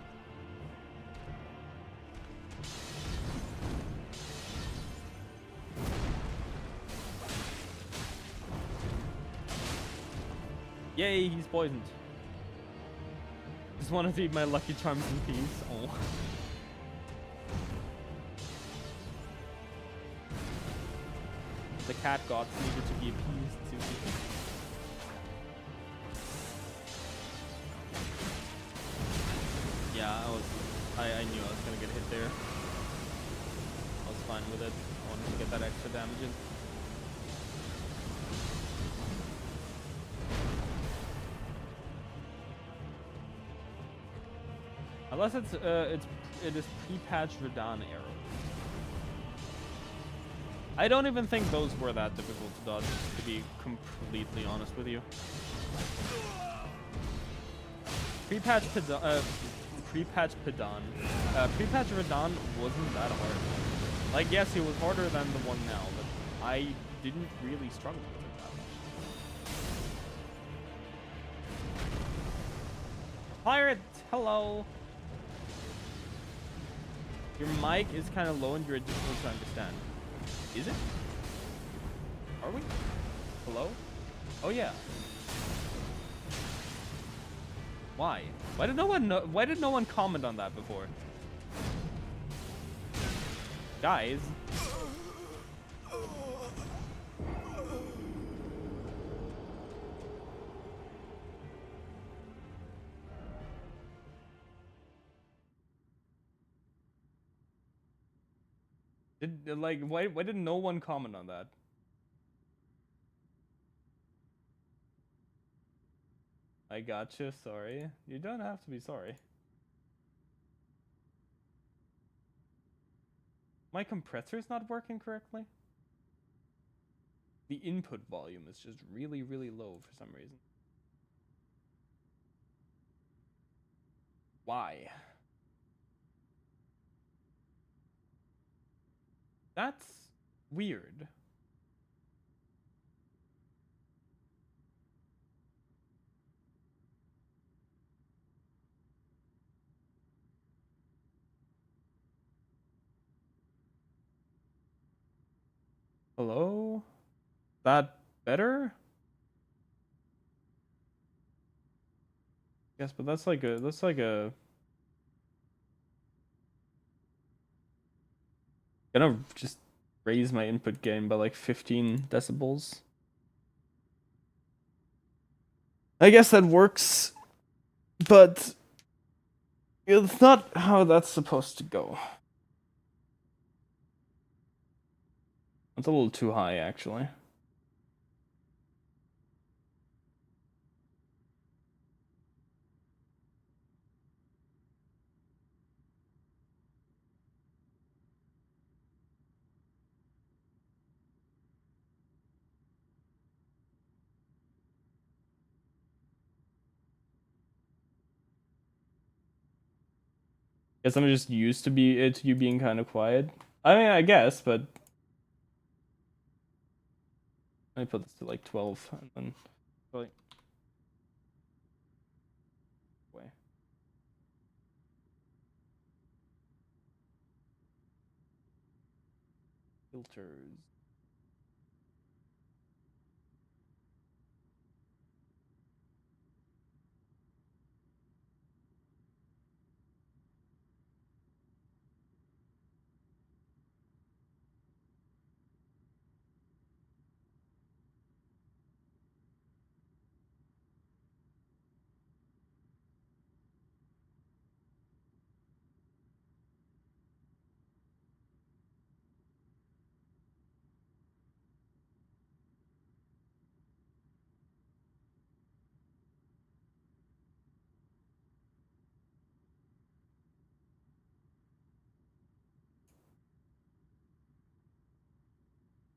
Yay, he's poisoned. Just want to eat my Lucky Charms in peace. Oh. The cat gods needed to be appeased too. Yeah, I knew I was gonna get hit there. I was fine with it. I wanted to get that extra damage in. Unless it is pre-patched Radon arrows. I don't even think those were that difficult to dodge, to be completely honest with you. Pre-patch Radon wasn't that hard. Like, yes, it was harder than the one now, but I didn't really struggle with it that much. Pirate, hello. Your mic is kind of low and you're difficult to understand. Is it? Are we? Hello? Oh yeah. Why? Why did no one comment on that before? Guys. Why did no one comment on that? I gotcha, sorry. You don't have to be sorry. My compressor's not working correctly? the input volume is just really, really low for some reason. Why? That's weird. Hello? That better? Yes, but that's like a gonna just raise my input gain by like 15 decibels. I guess that works, but it's not how that's supposed to go. It's a little too high, actually. Guess I'm just used to you being kind of quiet. I mean, I guess, but let me put this to like 12 and then like way. Filters.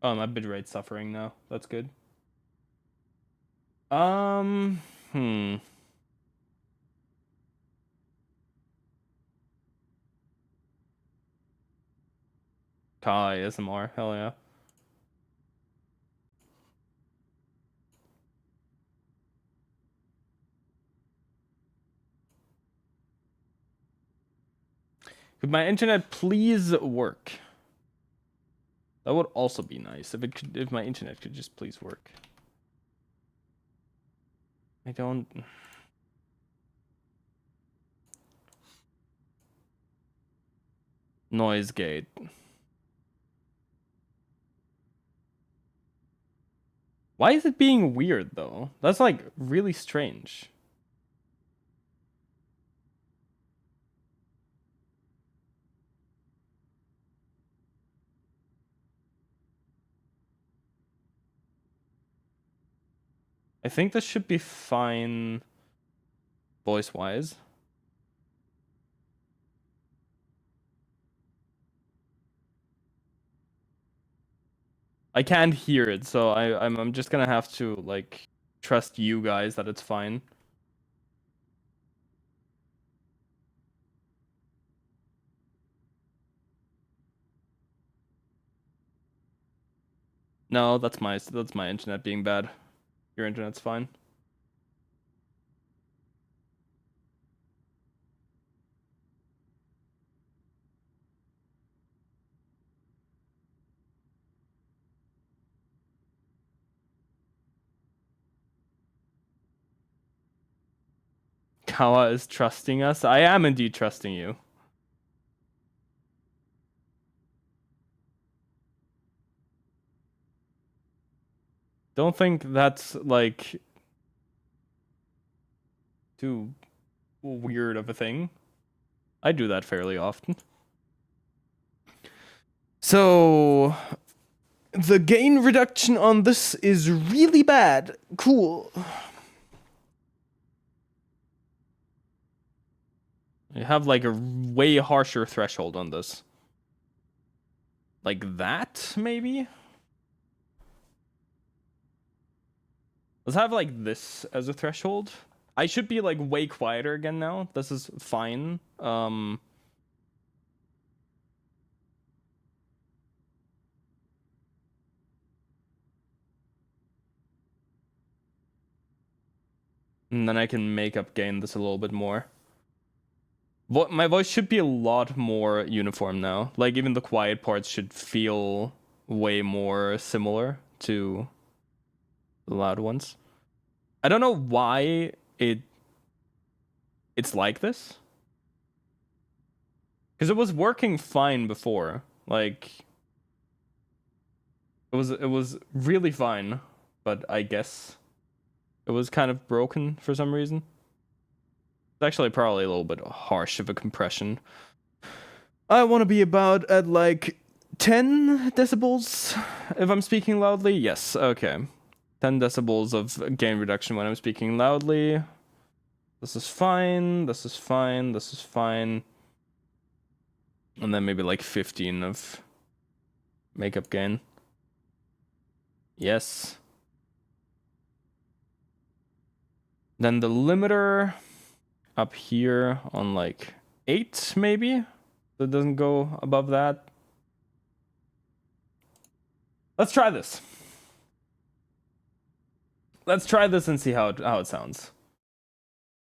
Oh, my bitrate's suffering now. That's good. Hmm. Kai ASMR. Hell yeah. Could my internet please work? That would also be nice if my internet could just please work. I don't. Noise gate. Why is it being weird though? That's like really strange. I think this should be fine voice wise. I can't hear it, so I'm just gonna have to like trust you guys that it's fine. No, that's my internet being bad. Your internet's fine. Kawa is trusting us. I am indeed trusting you. Don't think that's like too weird of a thing. I do that fairly often. So the gain reduction on this is really bad. Cool. You have like a way harsher threshold on this. Like that, maybe? Let's have like this as a threshold. I should be like way quieter again now. This is fine. And then I can make up gain this a little bit more. My voice should be a lot more uniform now. Like even the quiet parts should feel way more similar to the loud ones. I don't know why it's like this. Because it was working fine before. Like it was really fine, but I guess it was kind of broken for some reason. It's actually probably a little bit harsh of a compression. I want to be about at like 10 decibels if I'm speaking loudly. Yes, okay. 10 decibels of gain reduction when I'm speaking loudly. This is fine, this is fine, this is fine. And then maybe like 15 of makeup gain. Yes. Then the limiter up here on like 8 maybe. So it doesn't go above that. Let's try this. Let's try this and see how it sounds.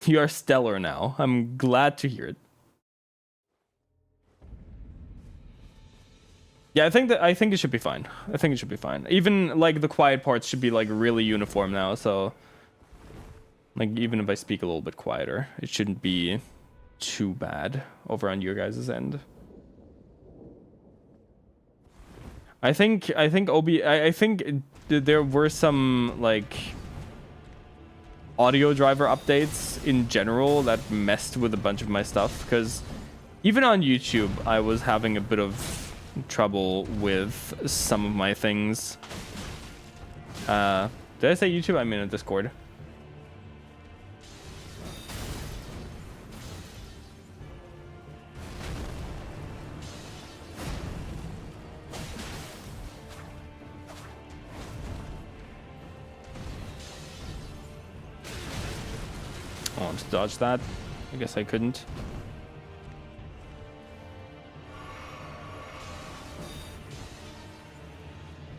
You are stellar now. I'm glad to hear it. Yeah, I think it should be fine. I think it should be fine. Even like the quiet parts should be like really uniform now, so like even if I speak a little bit quieter, it shouldn't be too bad over on your guys' end. I think there were some like audio driver updates in general that messed with a bunch of my stuff, because even on YouTube I was having a bit of trouble with some of my things. Did I say YouTube? I mean a Discord. I want to dodge that. I guess I couldn't.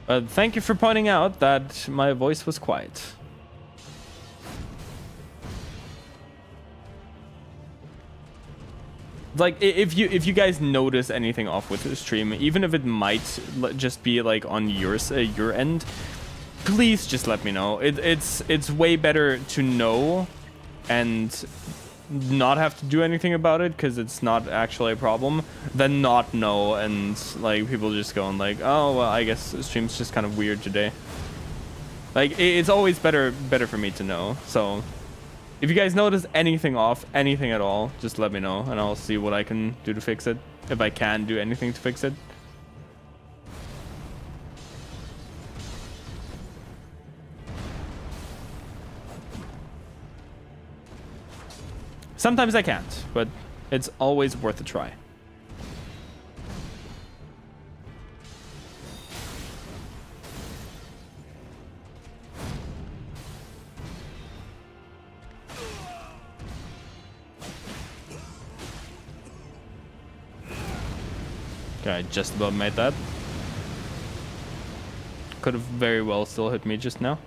But thank you for pointing out that my voice was quiet. Like if you guys notice anything off with the stream, even if it might just be like on your end, please just let me know. It's way better to know and not have to do anything about it, because it's not actually a problem, than not know and like people just going like, oh well, I guess the stream's just kind of weird today. Like it's always better for me to know. So if you guys notice anything off, anything at all, just let me know and I'll see what I can do to fix it, if I can do anything to fix it. Sometimes I can't, but it's always worth a try. Okay, I just about made that. Could have very well still hit me just now.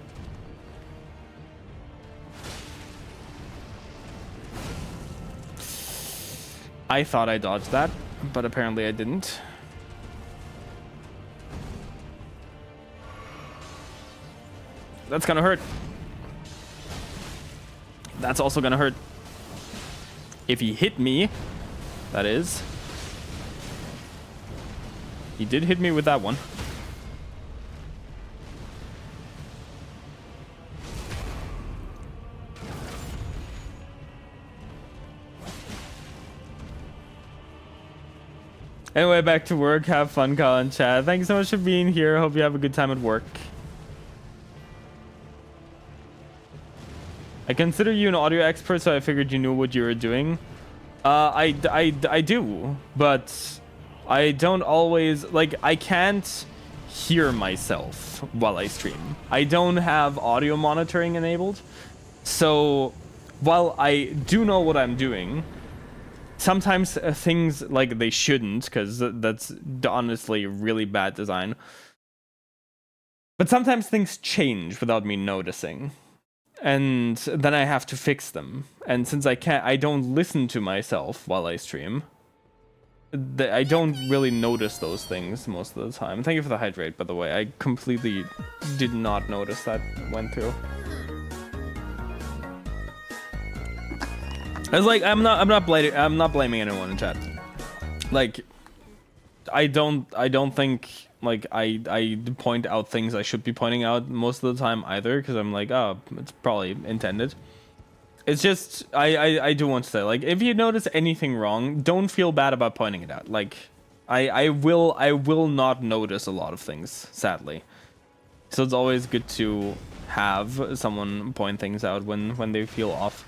I thought I dodged that, but apparently I didn't. That's gonna hurt. That's also gonna hurt. If he hit me, that is. He did hit me with that one. Anyway, back to work. Have fun, Colin. Chad, thanks so much for being here. Hope you have a good time at work. I consider you an audio expert, so I figured you knew what you were doing. I do, but I don't always, like, I can't hear myself while I stream. I don't have audio monitoring enabled. So while I do know what I'm doing, sometimes things like they shouldn't, because that's honestly really bad design. But sometimes things change without me noticing. And then I have to fix them. And since I don't listen to myself while I stream, I don't really notice those things most of the time. Thank you for the hydrate, by the way. I completely did not notice that went through. It's like I'm not blaming anyone in chat. Like I don't think like I point out things I should be pointing out most of the time either, because I'm like, oh, it's probably intended. It's just I do want to say, like, if you notice anything wrong, don't feel bad about pointing it out. Like I will not notice a lot of things, sadly. So it's always good to have someone point things out when they feel off.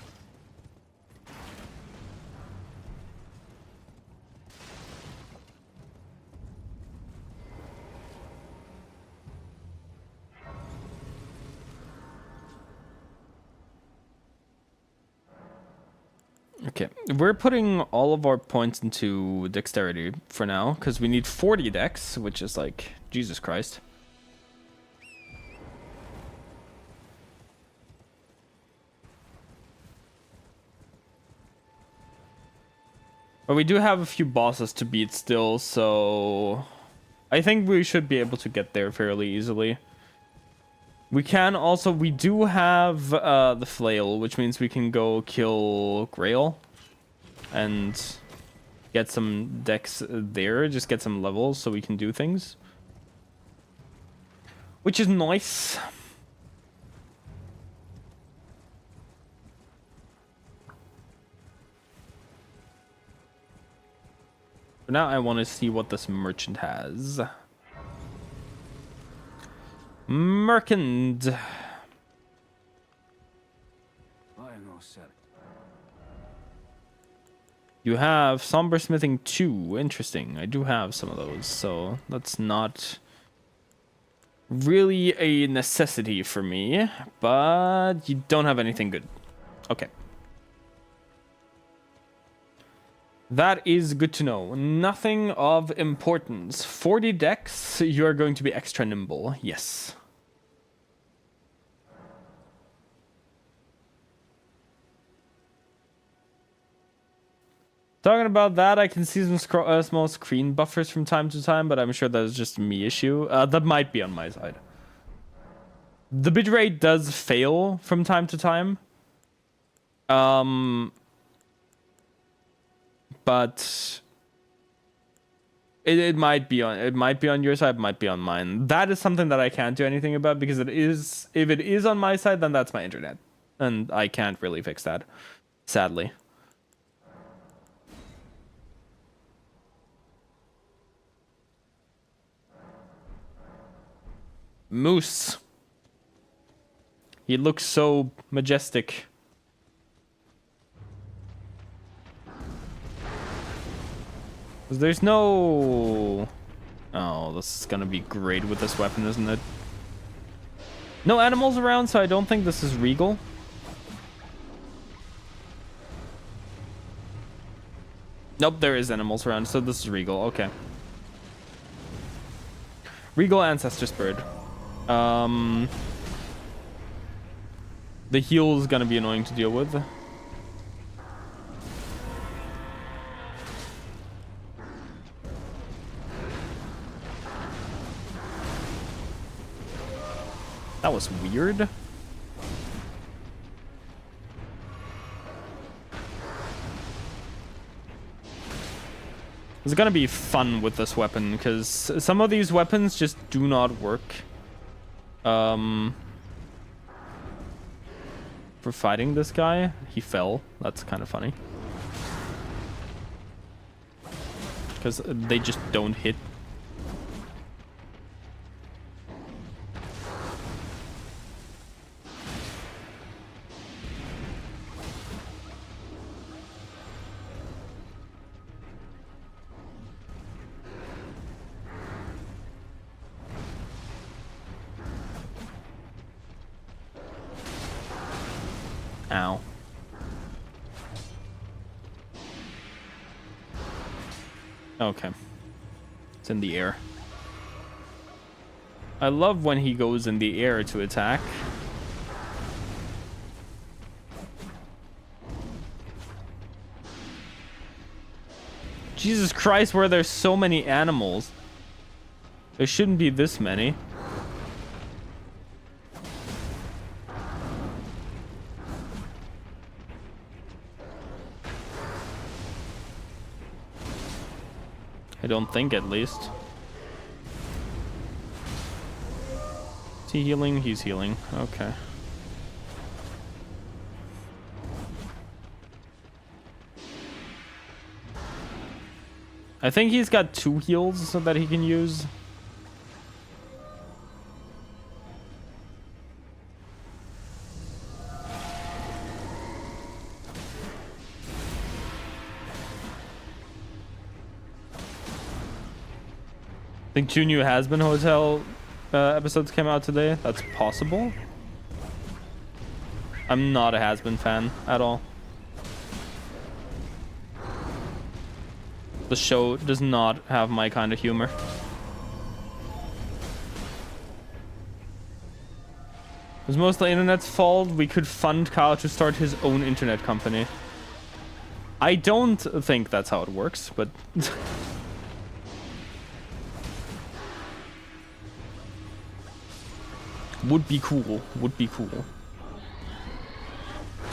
Okay, we're putting all of our points into dexterity for now, because we need 40 dex, which is like, Jesus Christ. But we do have a few bosses to beat still, so I think we should be able to get there fairly easily. We can also, we do have the flail, which means we can go kill Grail and get some dex there, just get some levels so we can do things, which is nice. For now, I want to see what this merchant has. Merchant. You have Somber Smithing 2. Interesting. I do have some of those, so that's not really a necessity for me, but you don't have anything good. Okay. That is good to know. Nothing of importance. 40 dex, you are going to be extra nimble. Yes. Talking about that, I can see some small screen buffers from time to time, but I'm sure that is just a me issue. That might be on my side. The bitrate does fail from time to time. But it might be on your side, might be on mine. That is something that I can't do anything about, because if it is on my side, then that's my internet, and I can't really fix that, sadly. Moose. He looks so majestic. There's no... Oh, this is gonna be great with this weapon, isn't it? No animals around, so I don't think this is regal. Nope, there is animals around, so this is regal. Okay. Regal Ancestor's Bird. The heal is gonna be annoying to deal with. That was weird. It's gonna be fun with this weapon, because some of these weapons just do not work. For fighting this guy, he fell. That's kind of funny. Because they just don't hit. Ow. Okay. It's in the air. I love when he goes in the air to attack. Jesus Christ, where there's so many animals. There shouldn't be this many. I don't think, at least. Is he healing? He's healing. Okay. I think he's got 2 heals so that he can use. I think 2 new Has-Been Hotel episodes came out today. That's possible. I'm not a Has-Been fan at all. The show does not have my kind of humor. It was mostly internet's fault. We could fund Kyle to start his own internet company. I don't think that's how it works, but... Would be cool. Would be cool.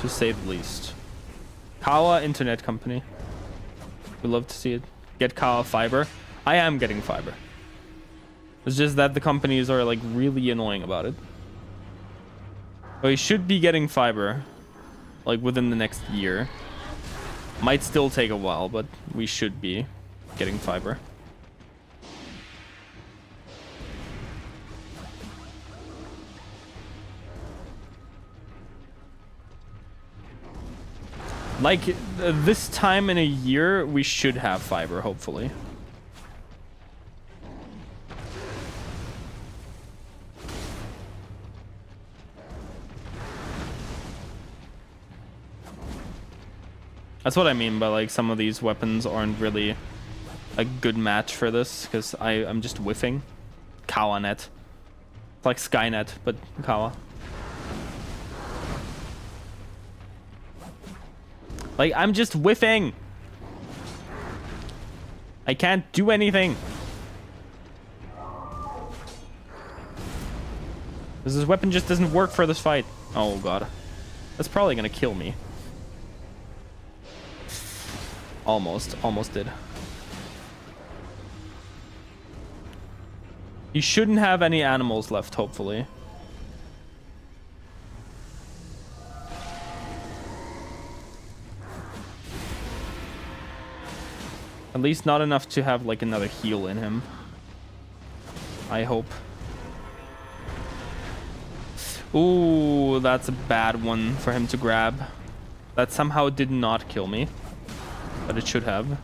To say the least. Kawa Internet Company. We'd love to see it. Get Kawa fiber. I am getting fiber. It's just that the companies are like really annoying about it. But we should be getting fiber. Like within the next year. Might still take a while, but we should be getting fiber. Like, this time in a year, we should have fiber, hopefully. That's what I mean by, like, some of these weapons aren't really a good match for this, because I'm just whiffing. Kawanet. It's like Skynet, but Kawa. Like, I'm just whiffing. I can't do anything. This weapon just doesn't work for this fight. Oh, God. That's probably gonna kill me. Almost did. You shouldn't have any animals left, hopefully. At least not enough to have like another heal in him. I hope. Ooh, that's a bad one for him to grab. That somehow did not kill me, but it should have.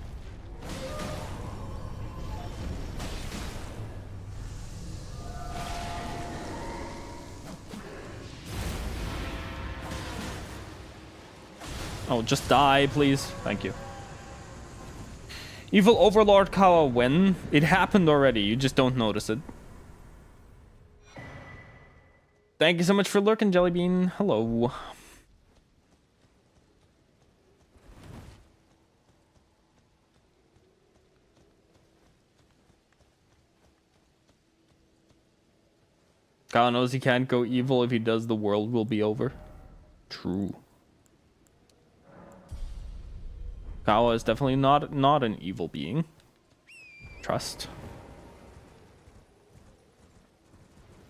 Oh, just die, please. Thank you. Evil Overlord Kawa when? It happened already, you just don't notice it. Thank you so much for lurking, Jellybean. Hello. Kawa knows he can't go evil. If he does, the world will be over. True. Kawa is definitely not an evil being. Trust.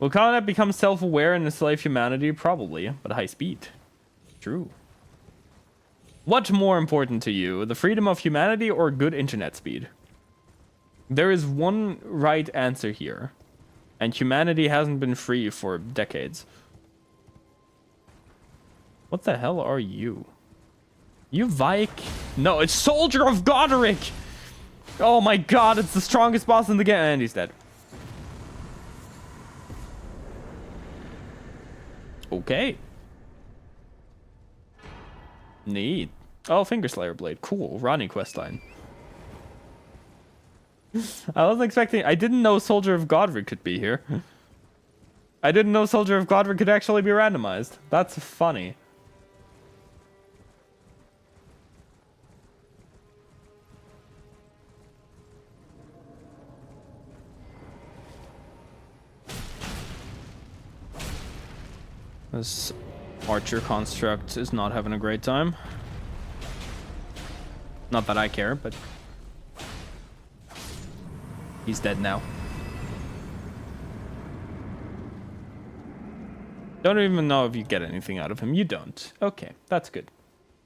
Will Kawanet become self-aware and enslave humanity? Probably, but high speed. True. What's more important to you, the freedom of humanity or good internet speed? There is one right answer here, and humanity hasn't been free for decades. What the hell are you? You Vike? No, it's Soldier of Godric! Oh my god, it's the strongest boss in the game. And he's dead. Okay. Neat. Oh, Fingerslayer Blade. Cool. Ronnie questline. I wasn't expecting... I didn't know Soldier of Godric could be here. I didn't know Soldier of Godric could actually be randomized. That's funny. This Archer construct is not having a great time. Not that I care, but he's dead now. Don't even know if you get anything out of him. You don't. Okay, that's good.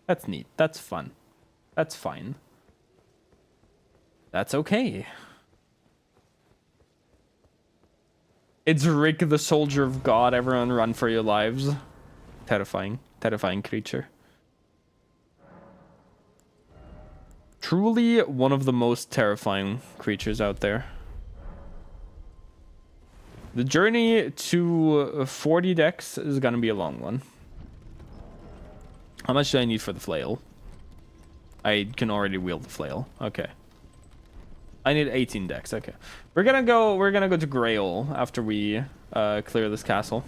That's neat. That's fun. That's fine. That's okay. It's Rick, the Soldier of God. Everyone run for your lives. Terrifying. Terrifying creature. Truly one of the most terrifying creatures out there. The journey to 40 decks is gonna be a long one. How much do I need for the flail? I can already wield the flail. Okay. I need 18 decks. Okay. We're gonna go to Grail after we clear this castle.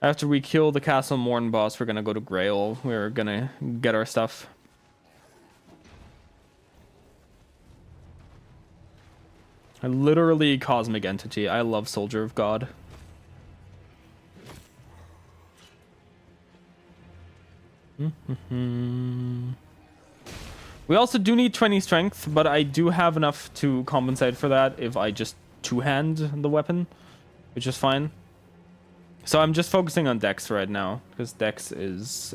After we kill the Castle Morn boss, we're gonna go to Grail. We're gonna get our stuff. I literally cosmic entity. I love Soldier of God. We also do need 20 strength, but I do have enough to compensate for that if I just two-hand the weapon, which is fine. So I'm just focusing on Dex right now, because Dex is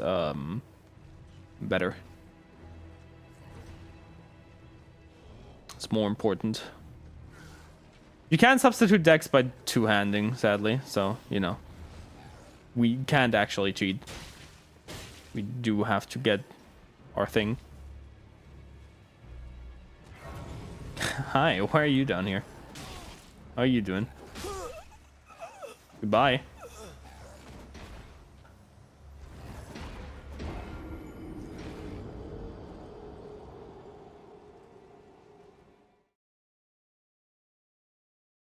better. It's more important. You can't substitute Dex by two-handing, sadly, so, you know. We can't actually cheat. We do have to get our thing. Hi, why are you down here? How are you doing? Goodbye.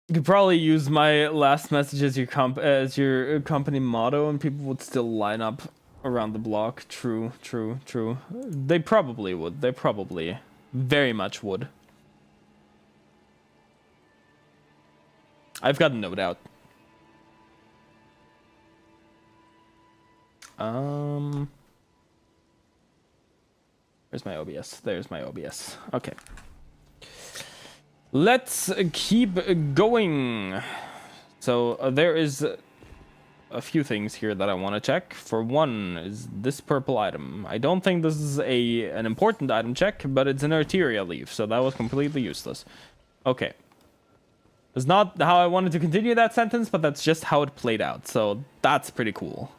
You could probably use my last message as your company motto, and people would still line up around the block. True, true, true. They probably would. They probably very much would. I've got no doubt. Where's my OBS? There's my OBS. Okay. Let's keep going. So there is a few things here that I want to check. For one is this purple item. I don't think this is an important item check, but it's an arteria leaf, so that was completely useless. Okay. It's not how I wanted to continue that sentence, but that's just how it played out, so that's pretty cool.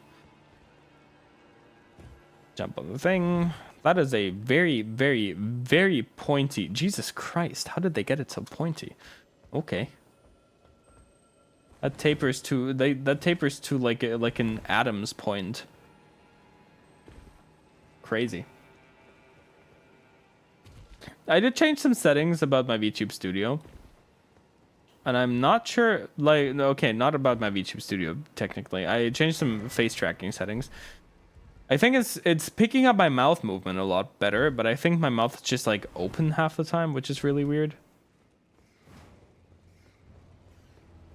Jump on the thing. That is a very, very, very pointy... Jesus Christ, how did they get it so pointy? Okay. That tapers to... That tapers to like an Adam's point. Crazy. I did change some settings about my VTube Studio. And I'm not sure... Like, okay, not about my VTube Studio, technically. I changed some face tracking settings. I think it's picking up my mouth movement a lot better, but I think my mouth is just like open half the time, which is really weird.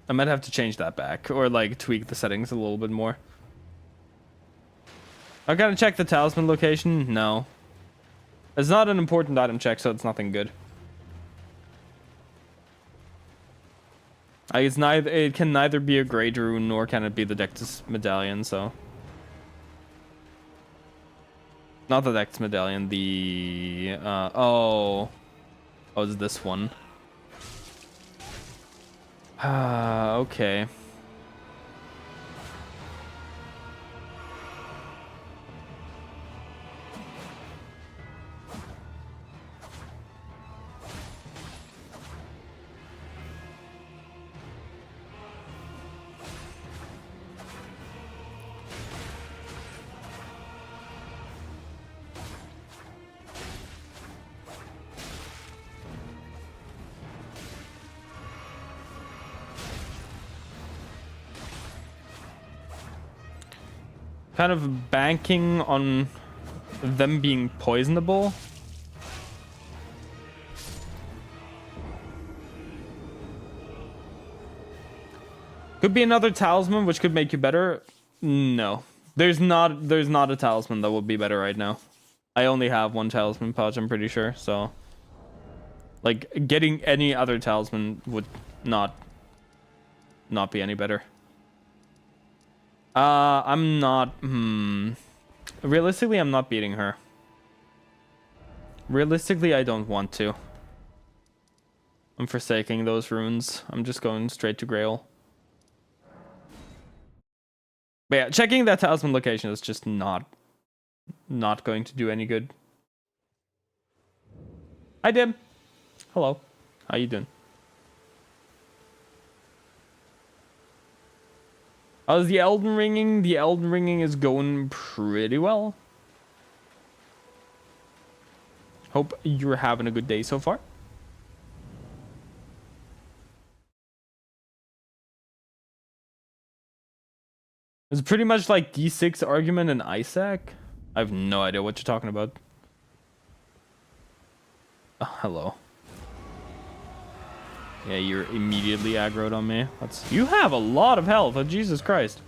I might have to change that back or like tweak the settings a little bit more. I'm gonna check the talisman location. No, it's not an important item check, so it's nothing good. It's neither. It can neither be a Grey Rune nor can it be the Dectus medallion. So. Not the Dex medallion, the oh, it's this one. Okay. kind of banking on them being poisonable. Could be another talisman which could make you better. No. There's not a talisman that would be better right now. I only have one talisman pouch, I'm pretty sure, so like getting any other talisman would not be any better. I'm not realistically I'm not beating her. Realistically, I don't want to. I'm forsaking those runes. I'm just going straight to Grail. But yeah, checking that talisman location is just not going to do any good. Hi, Dim. Hello. How you doing? How's the Elden Ringing? The Elden Ringing is going pretty well. Hope you're having a good day so far. It's pretty much like D6 argument and Isaac. I have no idea what you're talking about. Oh, hello. Yeah, you're immediately aggroed on me. You have a lot of health. Oh, Jesus Christ.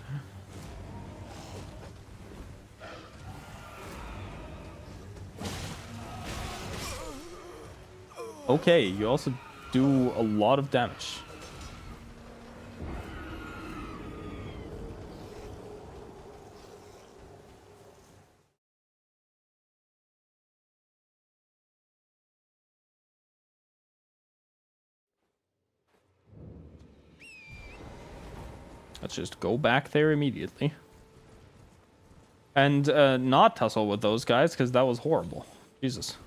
Okay, you also do a lot of damage. Let's just go back there immediately. And not tussle with those guys, because that was horrible. Jesus.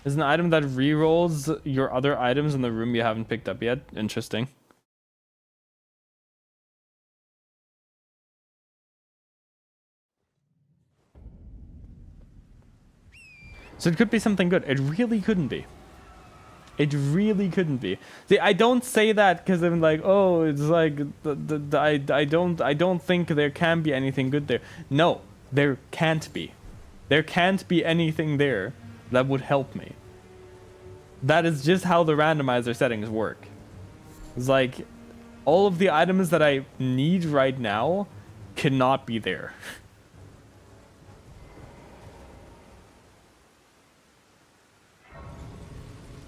Is an item that rerolls your other items in the room you haven't picked up yet. Interesting. So it could be something good. It really couldn't be. It really couldn't be. See, I don't say that because I'm like, oh, it's like I don't think there can be anything good there. No, there can't be. There can't be anything there that would help me. That is just how the randomizer settings work. It's like all of the items that I need right now cannot be there.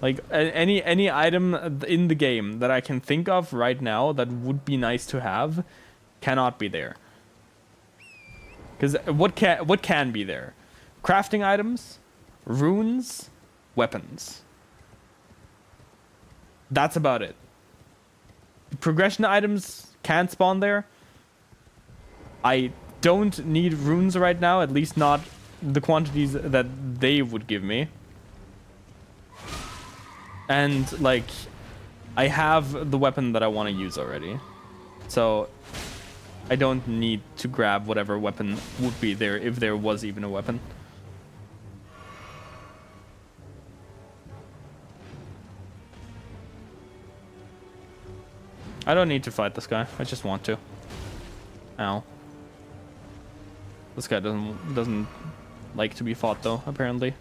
Like any item in the game that I can think of right now that would be nice to have cannot be there. Because what can be there? Crafting items, runes, weapons. That's about it. Progression items can't spawn there. I don't need runes right now, at least not the quantities that they would give me. And like I have the weapon that I want to use already, so I don't need to grab whatever weapon would be there if there was even a weapon. I don't need to fight this guy. I just want to. Ow. This guy doesn't like to be fought though, apparently.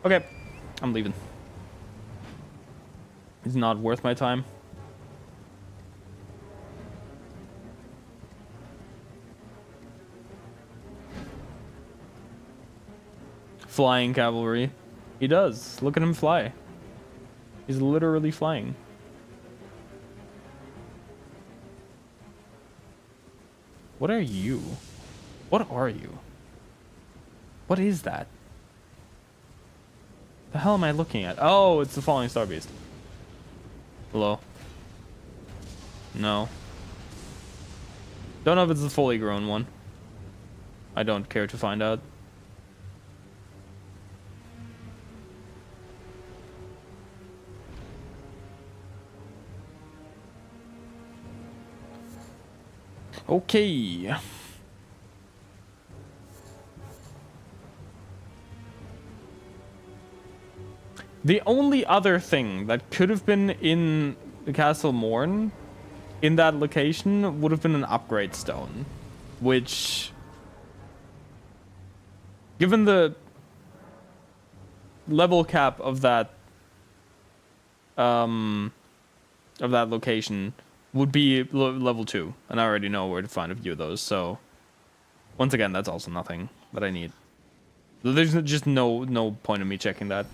Okay, I'm leaving. It's not worth my time. Flying cavalry. He does. Look at him fly. He's literally flying. What are you? What are you? What is that? The hell am I looking at? Oh, it's the falling star beast. Hello? No. Don't know if it's the fully grown one. I don't care to find out. Okay. The only other thing that could have been in the Castle Morn in that location would have been an upgrade stone, which, given the level cap of that location, would be level 2, and I already know where to find a few of those. So once again, that's also nothing that I need. There's just no point in me checking that.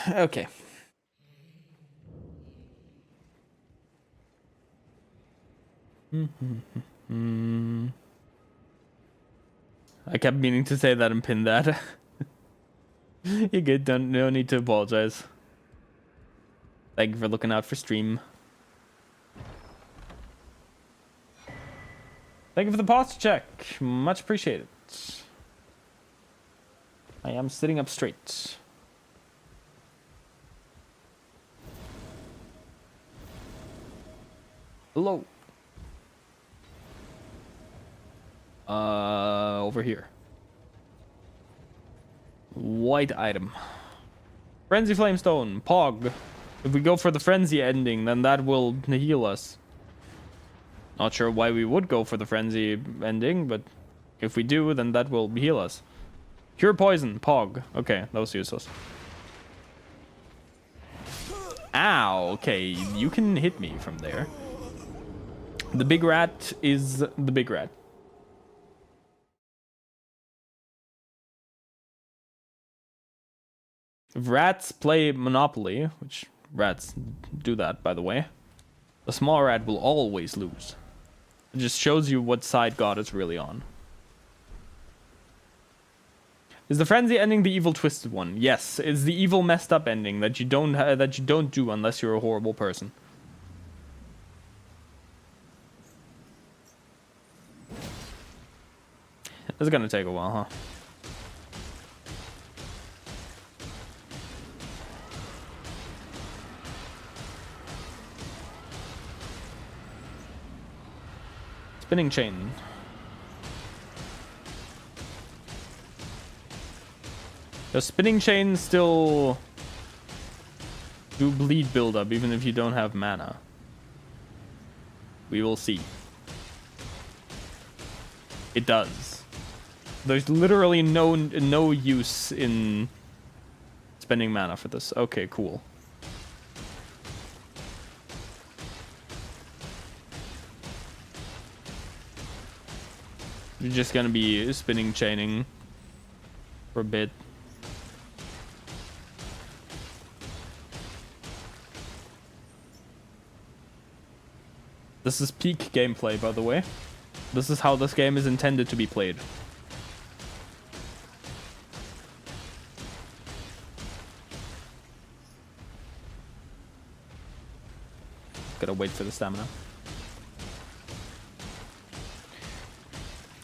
Okay. I kept meaning to say that and pin that. You're good. No need to apologize. Thank you for looking out for stream. Thank you for the posture check. Much appreciated. I am sitting up straight. Hello. Over here. White item. Frenzy Flamestone. Pog. If we go for the Frenzy ending, then that will heal us. Not sure why we would go for the Frenzy ending, but if we do, then that will heal us. Cure Poison. Pog. Okay, that was useless. Ow. Okay, you can hit me from there. The big rat is the big rat. If rats play Monopoly, which rats do that, by the way, the small rat will always lose. It just shows you what side God is really on. Is the frenzy ending the evil twisted one? Yes, it's the evil messed up ending that you don't do unless you're a horrible person. This is gonna take a while, huh? Spinning chain. Does spinning chain still do bleed buildup even if you don't have mana? We will see. It does. There's literally no use in spending mana for this. Okay, cool. You're just gonna be spinning chaining for a bit. This is peak gameplay, by the way. This is how this game is intended to be played. Gotta wait for the stamina.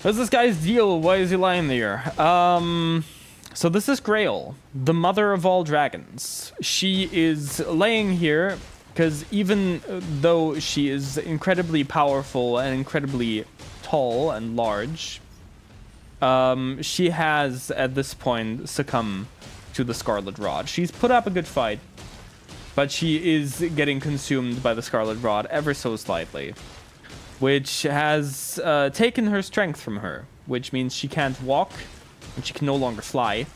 What's this guy's deal? Why is he lying there? So this is Grail, the mother of all dragons. She is laying here because even though she is incredibly powerful and incredibly tall and large, she has at this point succumbed to the Scarlet Rot. She's put up a good fight, but she is getting consumed by the Scarlet Rot ever so slightly, which has taken her strength from her, which means she can't walk and she can no longer fly,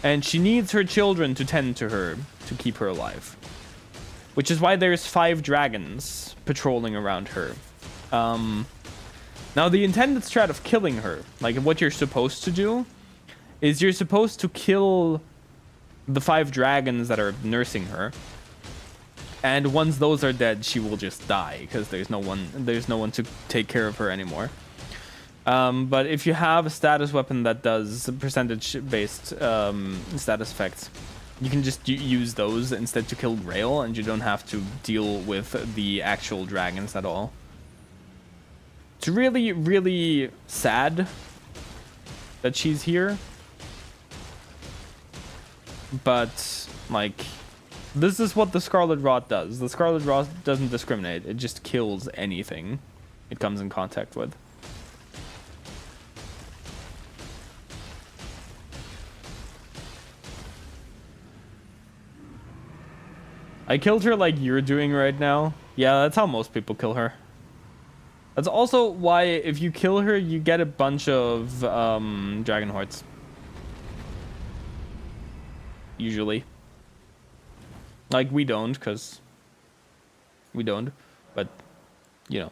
and she needs her children to tend to her to keep her alive, which is why there's 5 dragons patrolling around her. Now the intended strat of killing her, like what you're supposed to do, is you're supposed to kill the 5 dragons that are nursing her, and once those are dead, she will just die because there's no one to take care of her anymore. But if you have a status weapon that does percentage-based status effects, you can just use those instead to kill Grail, and you don't have to deal with the actual dragons at all. It's really, really sad that she's here. but like this is what the Scarlet Rot does. The Scarlet Rot doesn't discriminate. It just kills anything it comes in contact with. I killed her like you're doing right now. Yeah, that's how most people kill her. That's also why if you kill her, you get a bunch of dragon hearts. Usually. Like, we don't, because we don't, but, you know.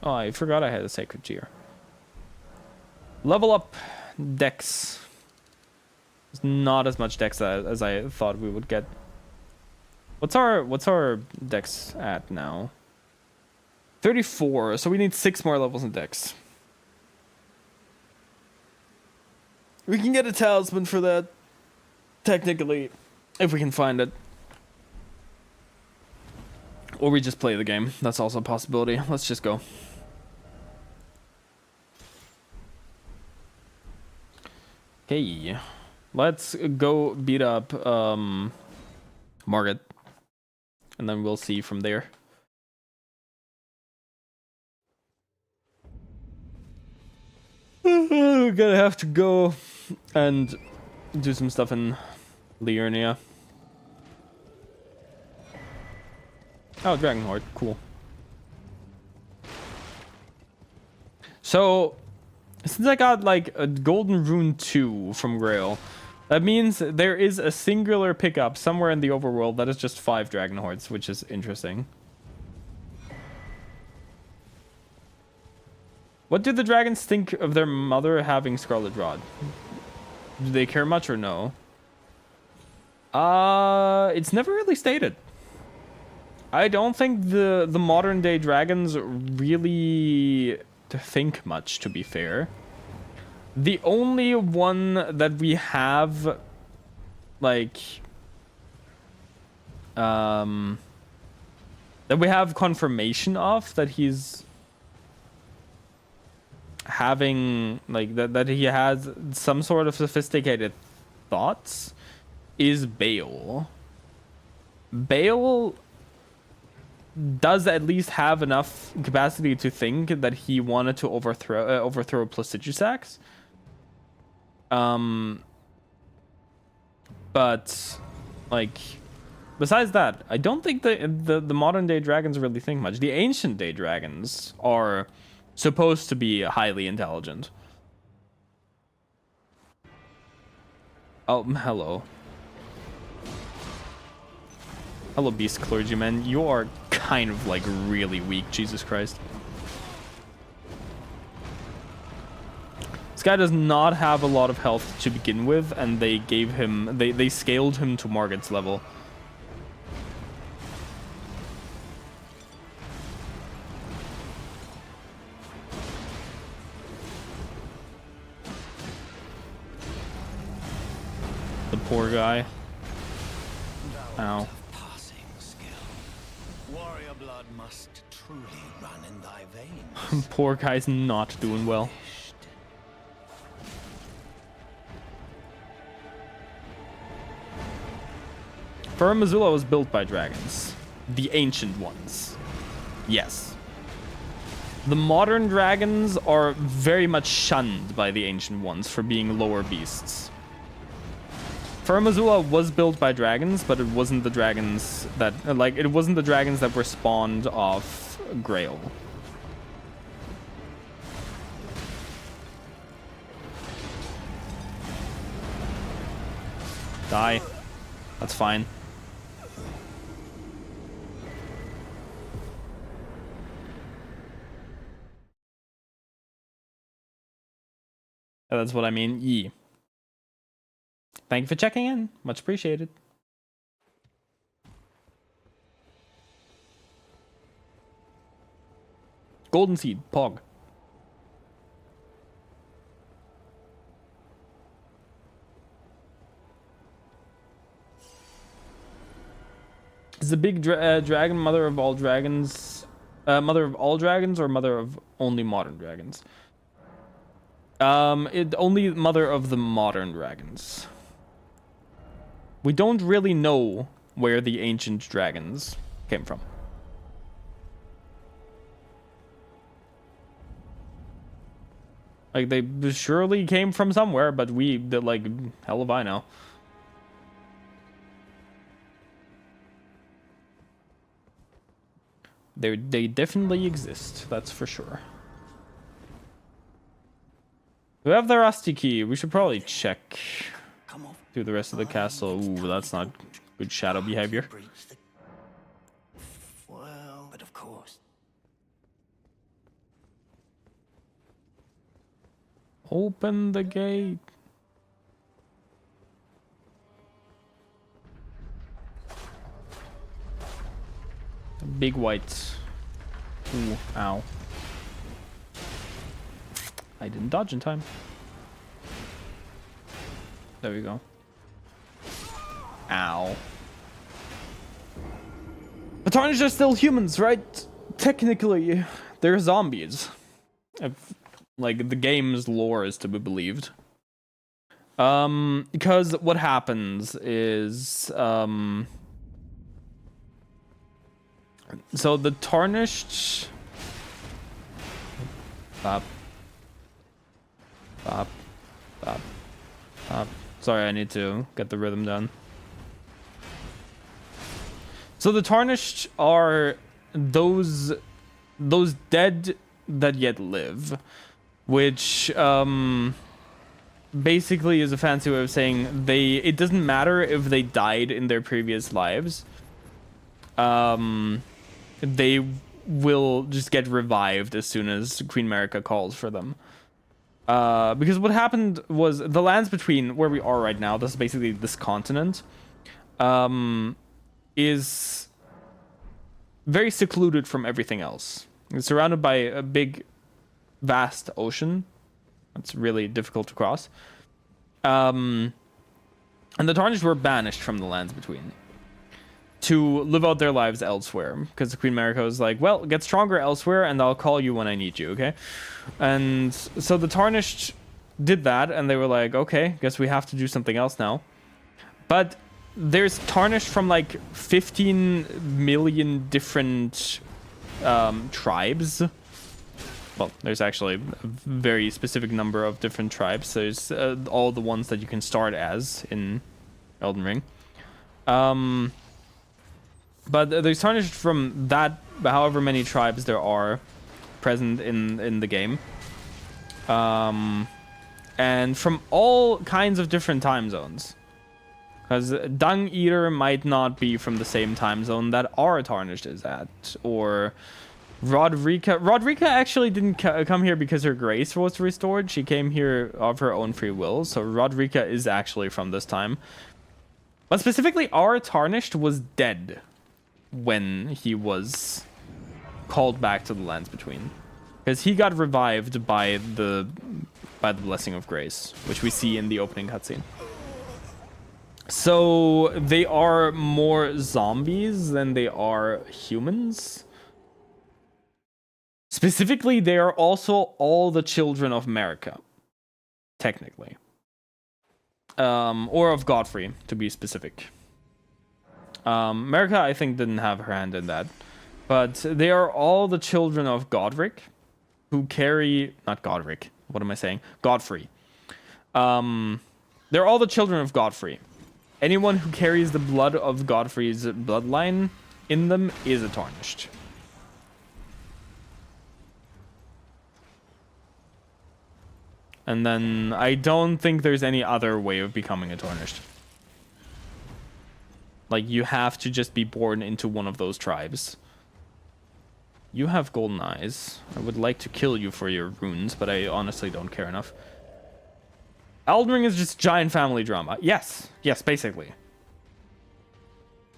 Oh, I forgot I had a sacred gear. Level up dex. It's not as much dex as I thought we would get. What's our dex at now? 34, so we need 6 more levels in dex. We can get a talisman for that. Technically, if we can find it. Or we just play the game. That's also a possibility. Let's just go. Okay. Let's go beat up Margaret. And then we'll see from there. We're gonna have to go and do some stuff in Liurnia. Oh, Dragon Horde, cool. So, since I got like a Golden Rune 2 from Grail, that means there is a singular pickup somewhere in the overworld that is just 5 Dragon Hordes, which is interesting. What do the dragons think of their mother having Scarlet Rod? Do they care much or no? It's never really stated. I don't think the modern day dragons really think much, to be fair. The only one that we have, like, that we have confirmation of that he's having, like, that he has some sort of sophisticated thoughts is Bale. Bale does at least have enough capacity to think that he wanted to overthrow Plastigisax. But like, besides that, I don't think the modern day dragons really think much. The ancient day dragons are supposed to be highly intelligent. Oh, hello. Hello, Beast Clergyman. You are kind of like really weak, Jesus Christ. This guy does not have a lot of health to begin with, and they gave him, they scaled him to Margit's level. The poor guy. Ow. Warrior blood must truly run in thy veins. Poor guy's not doing well. Firm Missoula was built by dragons. The ancient ones. Yes. The modern dragons are very much shunned by the ancient ones for being lower beasts. Firm Missoula was built by dragons, but it wasn't the dragons that, like, it wasn't the dragons that were spawned off Grail. Die. That's fine. That's what I mean. Yee. Thank you for checking in. Much appreciated. Golden Seed. Pog. Is the big dragon mother of all dragons? Mother of all dragons or mother of only modern dragons? Only mother of the modern dragons. We don't really know where the ancient dragons came from. Like, they surely came from somewhere, but like, hell if I know. They definitely exist, that's for sure. We have the rusty key. We should probably check through the rest of the castle. Ooh, that's not good shadow behavior. Well, but of course. Open the gate. Big white. Ooh, ow. I didn't dodge in time. There we go. Ow. The Tarnished are still humans, right? Technically, they're zombies. If, like, the game's lore is to be believed. Because what happens is, so the Tarnished... Bop. Bop. Bop. Bop. Sorry, I need to get the rhythm done. So the Tarnished are those dead that yet live, which basically is a fancy way of saying it doesn't matter if they died in their previous lives. They will just get revived as soon as Queen America calls for them. Because what happened was the lands between where we are right now, this is basically this continent, is very secluded from everything else. It's surrounded by a big, vast ocean. It's really difficult to cross. And the Tarnished were banished from the lands between to live out their lives elsewhere, because the Queen America was like, well, get stronger elsewhere and I'll call you when I need you, okay? And so the Tarnished did that, and they were like, okay, guess we have to do something else now. But there's Tarnished from like 15 million different tribes. Well, there's actually a very specific number of different tribes. There's all the ones that you can start as in Elden Ring. But there's Tarnished from that, however many tribes there are present in the game. And from all kinds of different time zones. Because Dung Eater might not be from the same time zone that our Tarnished is at. Or Rodrika. Rodrika actually didn't come here because her grace was restored. She came here of her own free will. So Rodrika is actually from this time. But specifically, our Tarnished was dead when he was called back to the lands between, because he got revived by the blessing of grace, which we see in the opening cutscene. So they are more zombies than they are humans. Specifically, they are also all the children of America, technically, or of Godfrey, to be specific. America, I think, didn't have her hand in that. But they are all the children of Godric, who carry... Not Godric. What am I saying? Godfrey. They're all the children of Godfrey. Anyone who carries the blood of Godfrey's bloodline in them is a Tarnished. And then I don't think there's any other way of becoming a Tarnished. Like, you have to just be born into one of those tribes. You have golden eyes. I would like to kill you for your runes, but I honestly don't care enough. Elden Ring is just giant family drama. Yes. Yes, basically.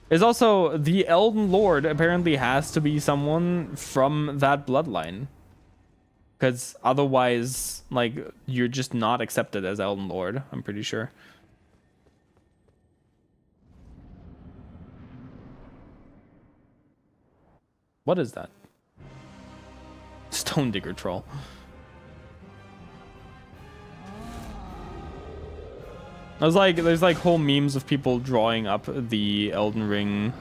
There's also the Elden Lord apparently has to be someone from that bloodline. Because otherwise, like, you're just not accepted as Elden Lord, I'm pretty sure. What is that? Stone Digger Troll. There's like whole memes of people drawing up the Elden Ring,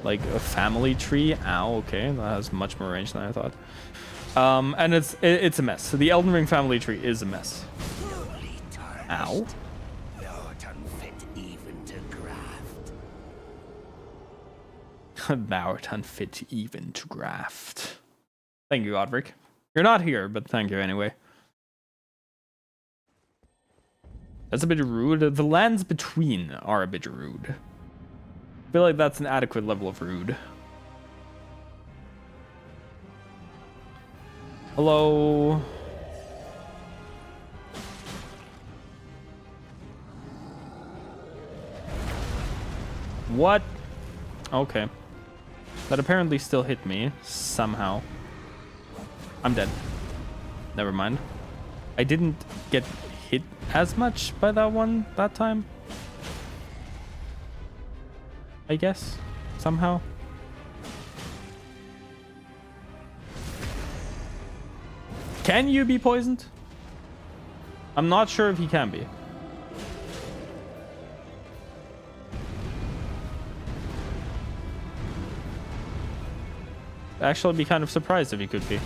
like a family tree. Ow, okay, that has much more range than I thought. And it's a mess. So the Elden Ring family tree is a mess. Ow. Not unfit even to graft. Thou art unfit even to graft. Thank you, Godric. You're not here, but thank you anyway. That's a bit rude. The lands between are a bit rude. I feel like that's an adequate level of rude. Hello. What? Okay. That apparently still hit me somehow. I'm dead. Never mind. I didn't get hit as much by that one that time. I guess. Somehow. Can you be poisoned? I'm not sure if he can be. Actually, I'd be kind of surprised if he could be.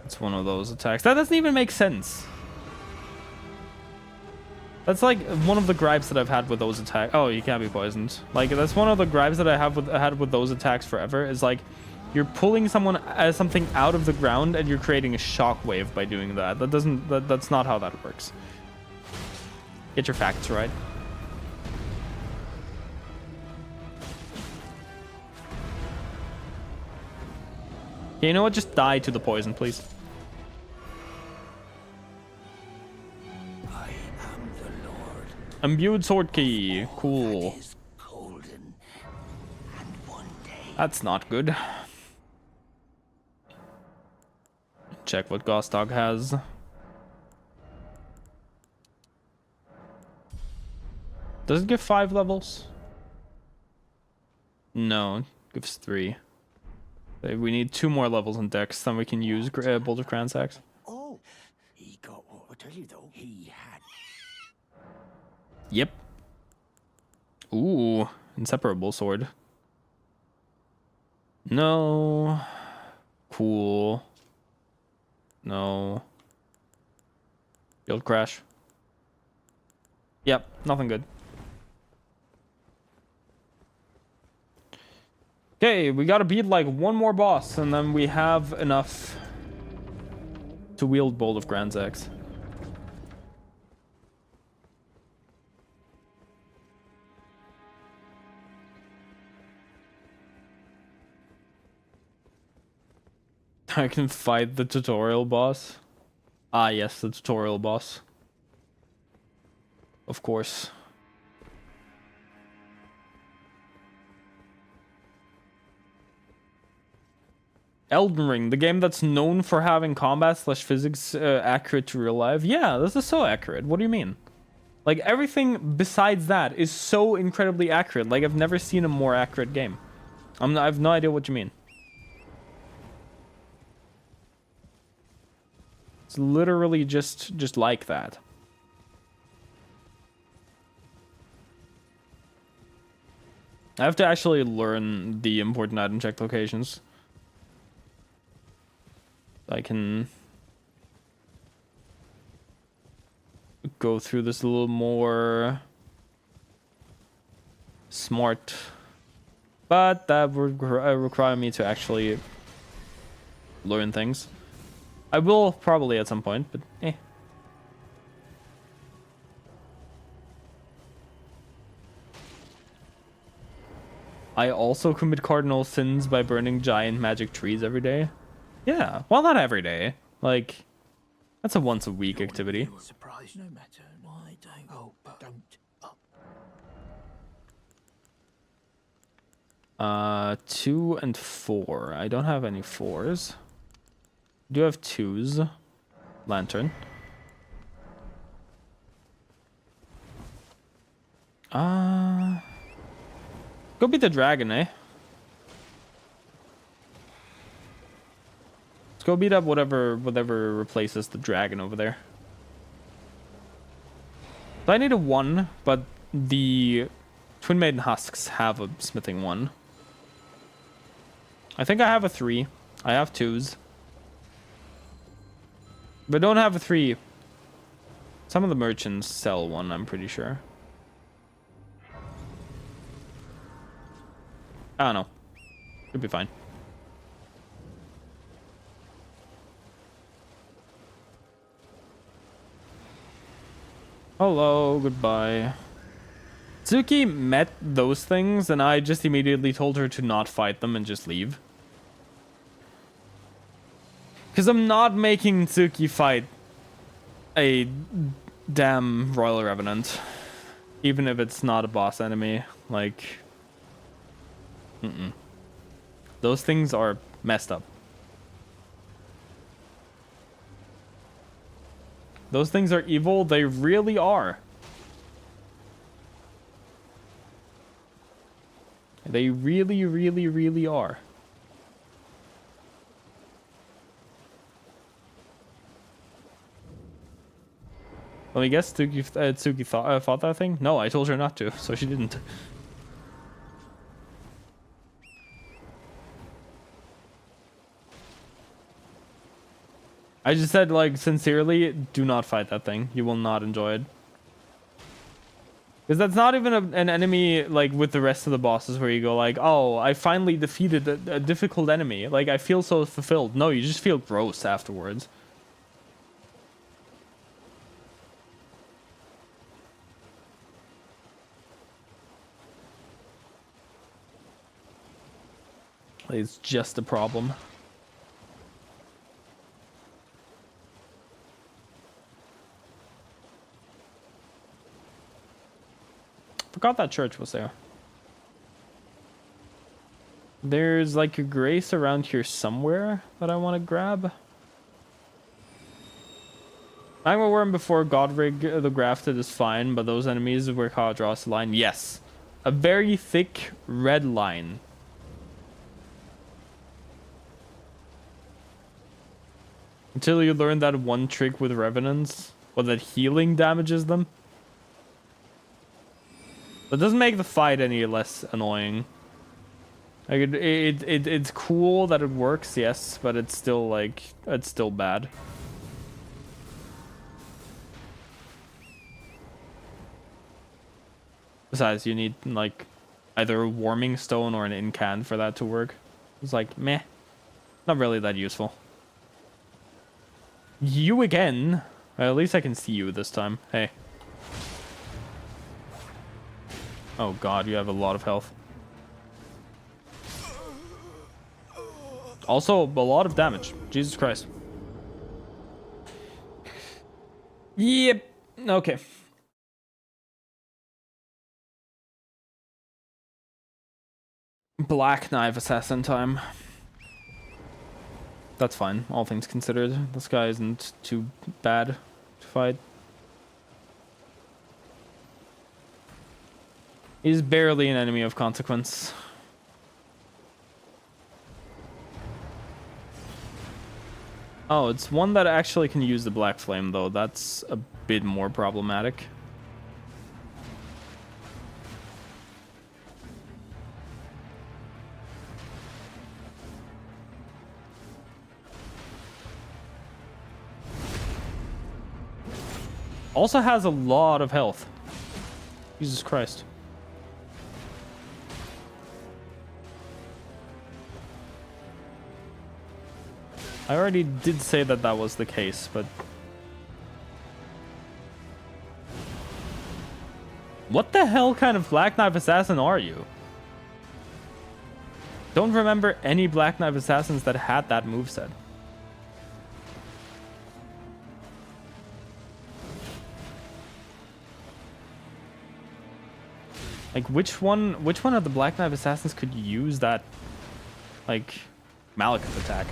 It's one of those attacks. That doesn't even make sense. That's like one of the gripes that I've had with those attacks. Oh, you can't be poisoned. Like, that's one of the gripes that I had with those attacks forever. Is like, you're pulling something out of the ground and you're creating a shockwave by doing that. That's not how that works. Get your facts right. Okay, you know what? Just die to the poison, please. I am the Lord. Imbued sword key. Cool. Is golden. And one day That's not good. Check what Gostog has. Does it give 5 levels? No, it gives 3. We need 2 more levels in Dex, then we can use Boulder Cransax. Oh, he got what I tell you though. He had. Yep. Ooh, inseparable sword. No. Cool. No. Guild crash. Yep, nothing good. Okay, we gotta beat like one more boss, and then we have enough to wield Bolt of Granzax. I can fight the tutorial boss. Ah, yes, the tutorial boss. Of course. Elden Ring, the game that's known for having combat / physics accurate to real life. Yeah, this is so accurate. What do you mean? Like, everything besides that is so incredibly accurate. Like, I've never seen a more accurate game. I have no idea what you mean. It's literally just like that. I have to actually learn the important item check locations. I can go through this a little more smart, but that would require me to actually learn things. I will probably at some point, but eh. I also commit cardinal sins by burning giant magic trees every day. Yeah, well, not every day. Like, that's a once a week activity. Surprise, no matter why don't. Oh, but don't. Oh. 2 and 4. I don't have any 4s. I do have 2s. Lantern. Go beat the dragon, eh? Let's go beat up whatever replaces the dragon over there. So I need a 1, but the Twin Maiden Husks have a smithing 1. I think I have a 3. I have 2s. But don't have a 3. Some of the merchants sell 1, I'm pretty sure. I don't know. Should be fine. Hello, goodbye. Tsuki met those things, and I just immediately told her to not fight them and just leave. Because I'm not making Tsuki fight a damn Royal Revenant. Even if it's not a boss enemy. Like... Those things are messed up. Those things are evil. They really are. They really, really, really are. Let me guess, Tsuki fought that thing? No, I told her not to, so she didn't. I just said, like, sincerely, do not fight that thing. You will not enjoy it. Because that's not even an enemy, like, with the rest of the bosses where you go, like, oh, I finally defeated a difficult enemy. Like, I feel so fulfilled. No, you just feel gross afterwards. It's just a problem. Forgot that church was there. There's like a grace around here somewhere that I want to grab. Magma Worm before Godrig the Grafted is fine, but those enemies where Kawa draws the line. Yes. A very thick red line. Until you learn that one trick with Revenants, or that healing damages them. That doesn't make the fight any less annoying. Like it's cool that it works, yes, but it's still like it's still bad. Besides, you need like either a warming stone or an incant for that to work. It's like meh, not really that useful. You again? Well, at least I can see you this time. Hey. Oh god, you have a lot of health. Also, a lot of damage. Jesus Christ. Yep. Okay. Black Knife Assassin time. That's fine, all things considered. This guy isn't too bad to fight. He's barely an enemy of consequence. Oh, it's one that actually can use the Black Flame, though. That's a bit more problematic. Also has a lot of health. Jesus Christ. I already did say that that was the case, but... What the hell kind of Black Knife Assassin are you? Don't remember any Black Knife Assassins that had that moveset. Like, which one of the Black Knife Assassins could use that, like, Malekith attack?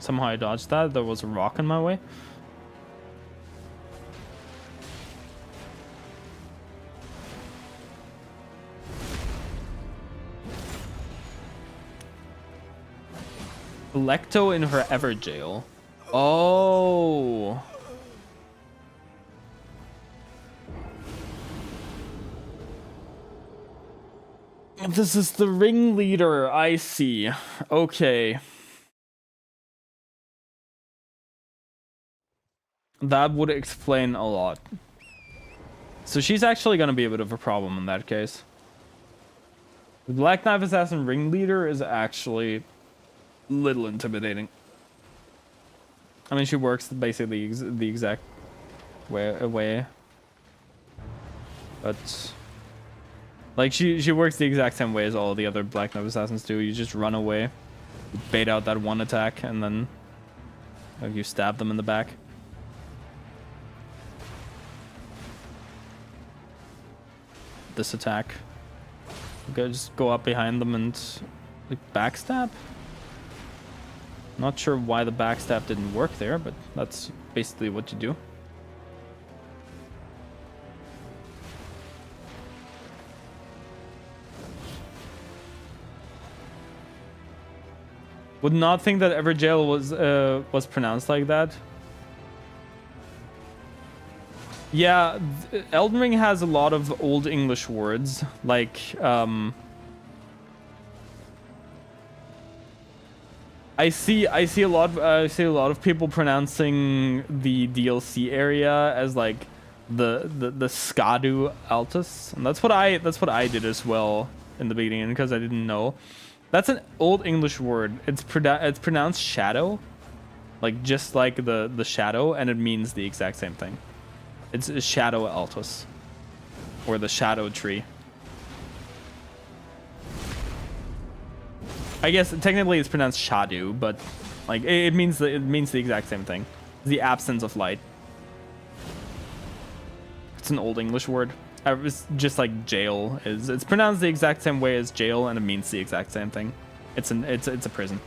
Somehow I dodged that. There was a rock in my way. Electo in her ever jail. Oh. This is the ringleader. I see. Okay. That would explain a lot. So she's actually going to be a bit of a problem in that case. The Black Knife Assassin ringleader is actually a little intimidating. I mean, she works basically the exact way. But like she works the exact same way as all the other Black Knife Assassins do. You just run away, bait out that one attack, and then you stab them in the back. This attack. Okay, just go up behind them and like backstab. Not sure why the backstab didn't work there, but that's basically what you do. Would not think that Everjail was pronounced like that. Yeah, Elden Ring has a lot of old English words, like I see a lot of people pronouncing the DLC area as like the Skadu Altus, and that's what I did as well in the beginning because I didn't know. That's an old English word. It's pronounced shadow, like just like the shadow, and it means the exact same thing. It's a Shadow Altus, or the Shadow Tree. I guess technically it's pronounced Shadu, but like it means the exact same thing. The absence of light. It's an old English word. It's just like jail is. It's pronounced the exact same way as jail, and it means the exact same thing. It's a prison.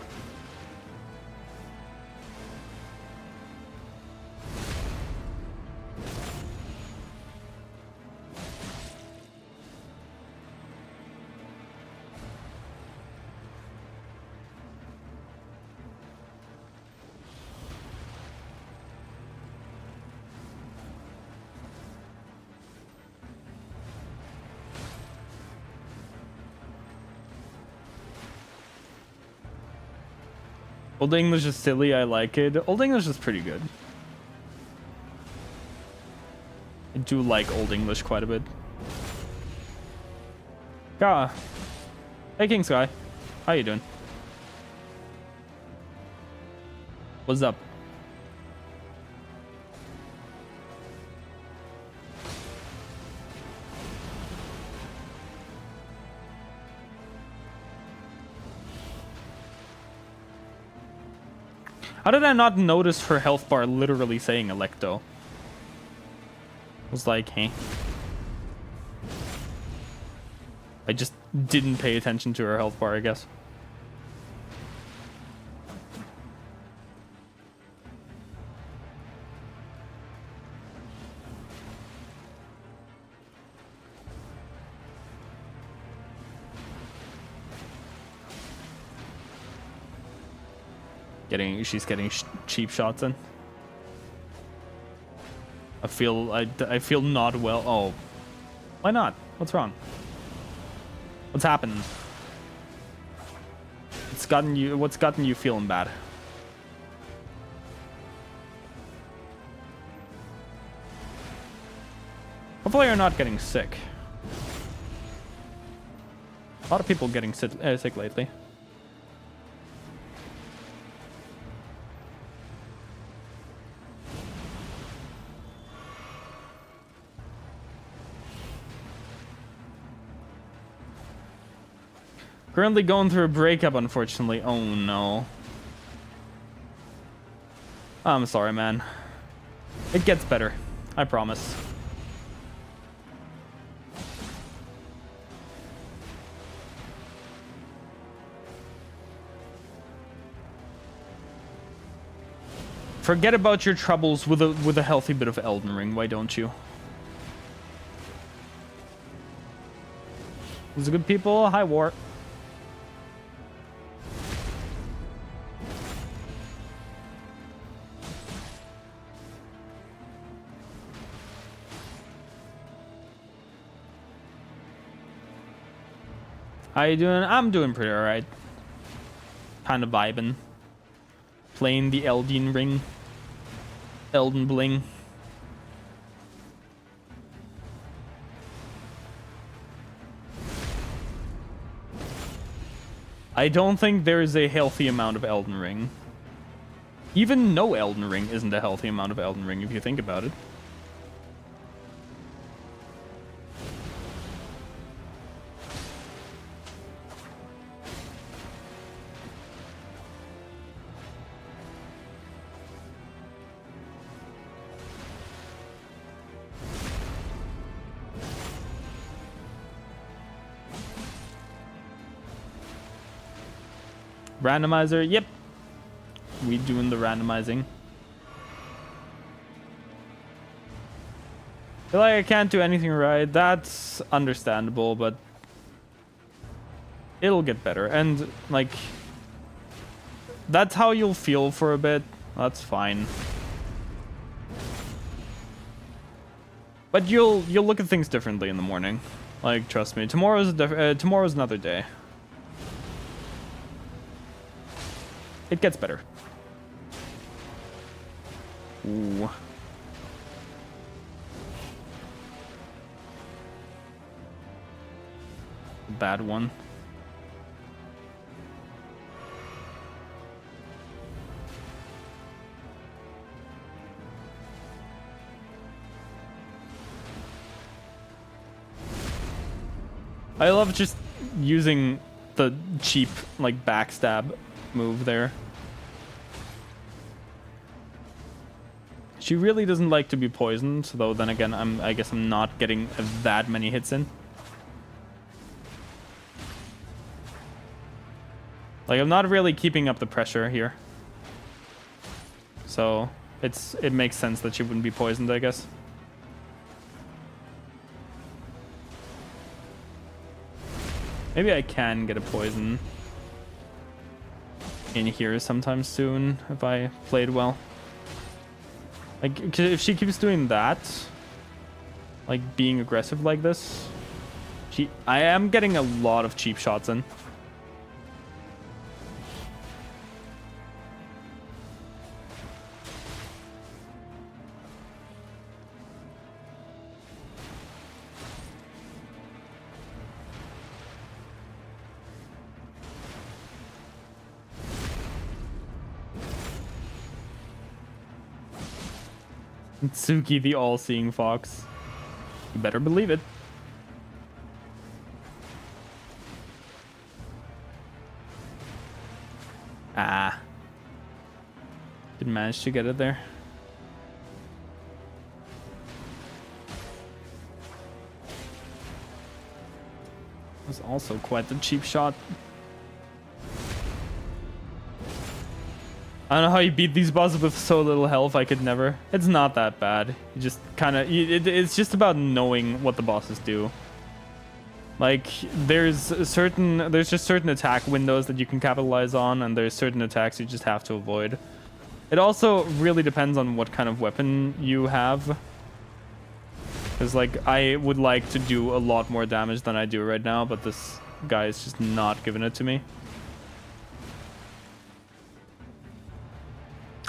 Old English is silly, I like it. Old English is pretty good. I do like Old English quite a bit. Yeah. Hey King Sky. How you doing? What's up? How did I not notice her health bar literally saying Electo? I was like, hey. I just didn't pay attention to her health bar, I guess. She's getting cheap shots in. I feel not well. Oh, why not? What's wrong? What's happening? What's gotten you feeling bad? Hopefully you're not getting sick. A lot of people getting sick lately. Currently going through a breakup, unfortunately. Oh no. I'm sorry, man. It gets better. I promise. Forget about your troubles with a healthy bit of Elden Ring, why don't you? Those are good people. Hi, War. How you doing? I'm doing pretty alright. Kind of vibing. Playing the Elden Ring. Elden Bling. I don't think there is a healthy amount of Elden Ring. Even no Elden Ring isn't a healthy amount of Elden Ring if you think about it. Randomizer, yep. We doing the randomizing. Feel like I can't do anything right. That's understandable, but it'll get better. And like, that's how you'll feel for a bit. That's fine. But you'll look at things differently in the morning. Like, trust me. Tomorrow's another day. It gets better. Ooh. Bad one. I love just using the cheap, like, backstab move there. She really doesn't like to be poisoned, though then again, I guess I'm not getting that many hits in. Like, I'm not really keeping up the pressure here. So, it makes sense that she wouldn't be poisoned, I guess. Maybe I can get a poison in here sometime soon if I played well. Like, if she keeps doing that, like being aggressive like this, I am getting a lot of cheap shots in. Tsuki, the all-seeing fox. You better believe it. Ah. Didn't manage to get it there. Was also quite the cheap shot. I don't know how you beat these bosses with so little health. I could never. It's not that bad. You just kind of... It's just about knowing what the bosses do. Like, there's just certain attack windows that you can capitalize on, and there's certain attacks you just have to avoid. It also really depends on what kind of weapon you have. Because, like, I would like to do a lot more damage than I do right now, but this guy is just not giving it to me.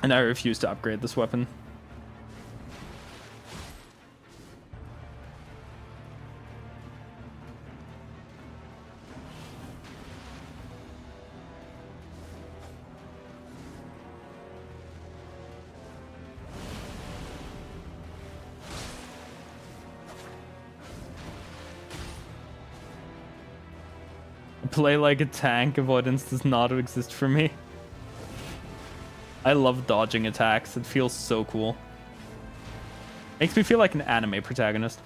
And I refuse to upgrade this weapon. Play like a tank. Avoidance does not exist for me. I love dodging attacks. It feels so cool. Makes me feel like an anime protagonist.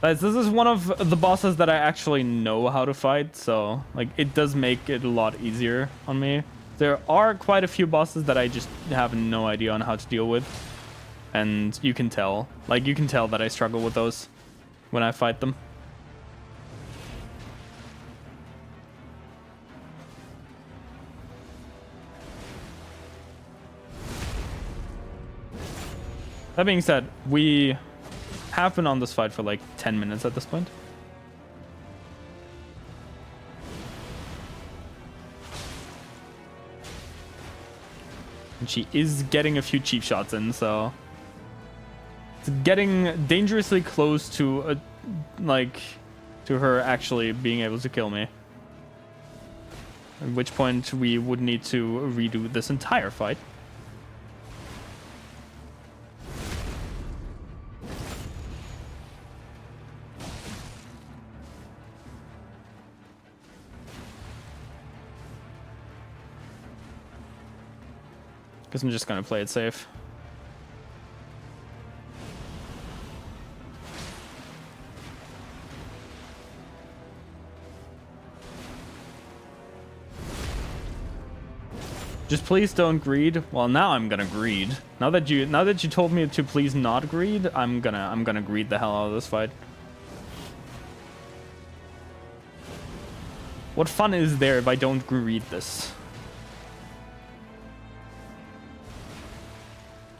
Guys, this is one of the bosses that I actually know how to fight, so like it does make it a lot easier on me. There are quite a few bosses that I just have no idea on how to deal with, and you can tell. Like, you can tell that I struggle with those when I fight them. That being said, we have been on this fight for like 10 minutes at this point. And she is getting a few cheap shots in, so it's getting dangerously close to to her actually being able to kill me. At which point we would need to redo this entire fight. Guess I'm just gonna play it safe. Just please don't greed. Well, now I'm gonna greed. Now that you told me to please not greed, I'm gonna greed the hell out of this fight. What fun is there if I don't greed this?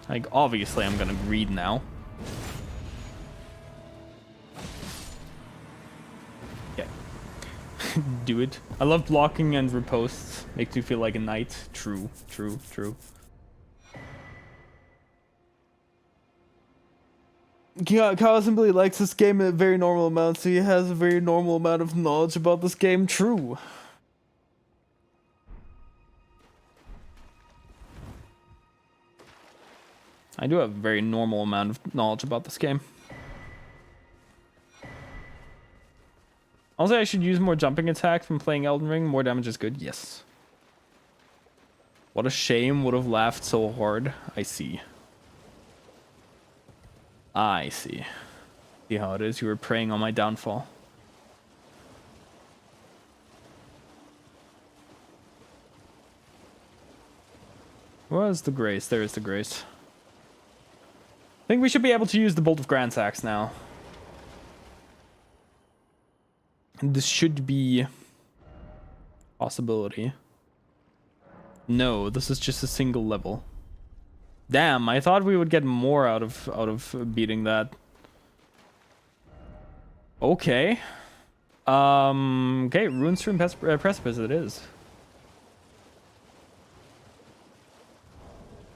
Like, obviously I'm gonna greed now. Yeah. Do it. I love blocking and riposts. Makes you feel like a knight. True, true, true. Kyle simply likes this game in a very normal amount, so he has a very normal amount of knowledge about this game. True. I do have a very normal amount of knowledge about this game. Also, I should use more jumping attacks from playing Elden Ring. More damage is good. Yes. What a shame. Would have laughed so hard. I see. I see. See how it is? You were preying on my downfall. Where is the grace? There is the grace. I think we should be able to use the Bolt of Grand Axe now. And this should be a possibility. No, this is just a single level. Damn, I thought we would get more out of beating that. Okay. Okay, Runestream Precipice it is.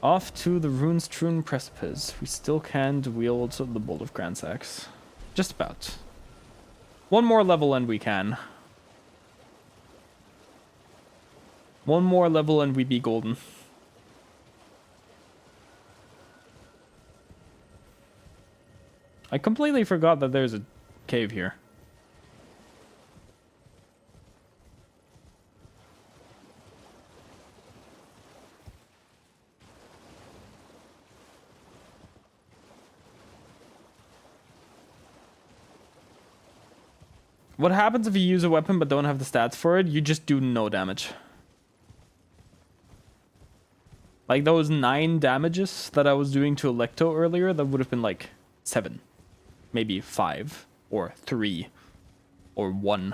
Off to the Runestream Precipice. We still can't wield the Bolt of Grand Axe. Just about. One more level and we can. One more level and we'd be golden. I completely forgot that there's a cave here. What happens if you use a weapon but don't have the stats for it? You just do no damage. Like those 9 damages that I was doing to Electo earlier, that would have been like 7. Maybe 5. Or 3. Or 1.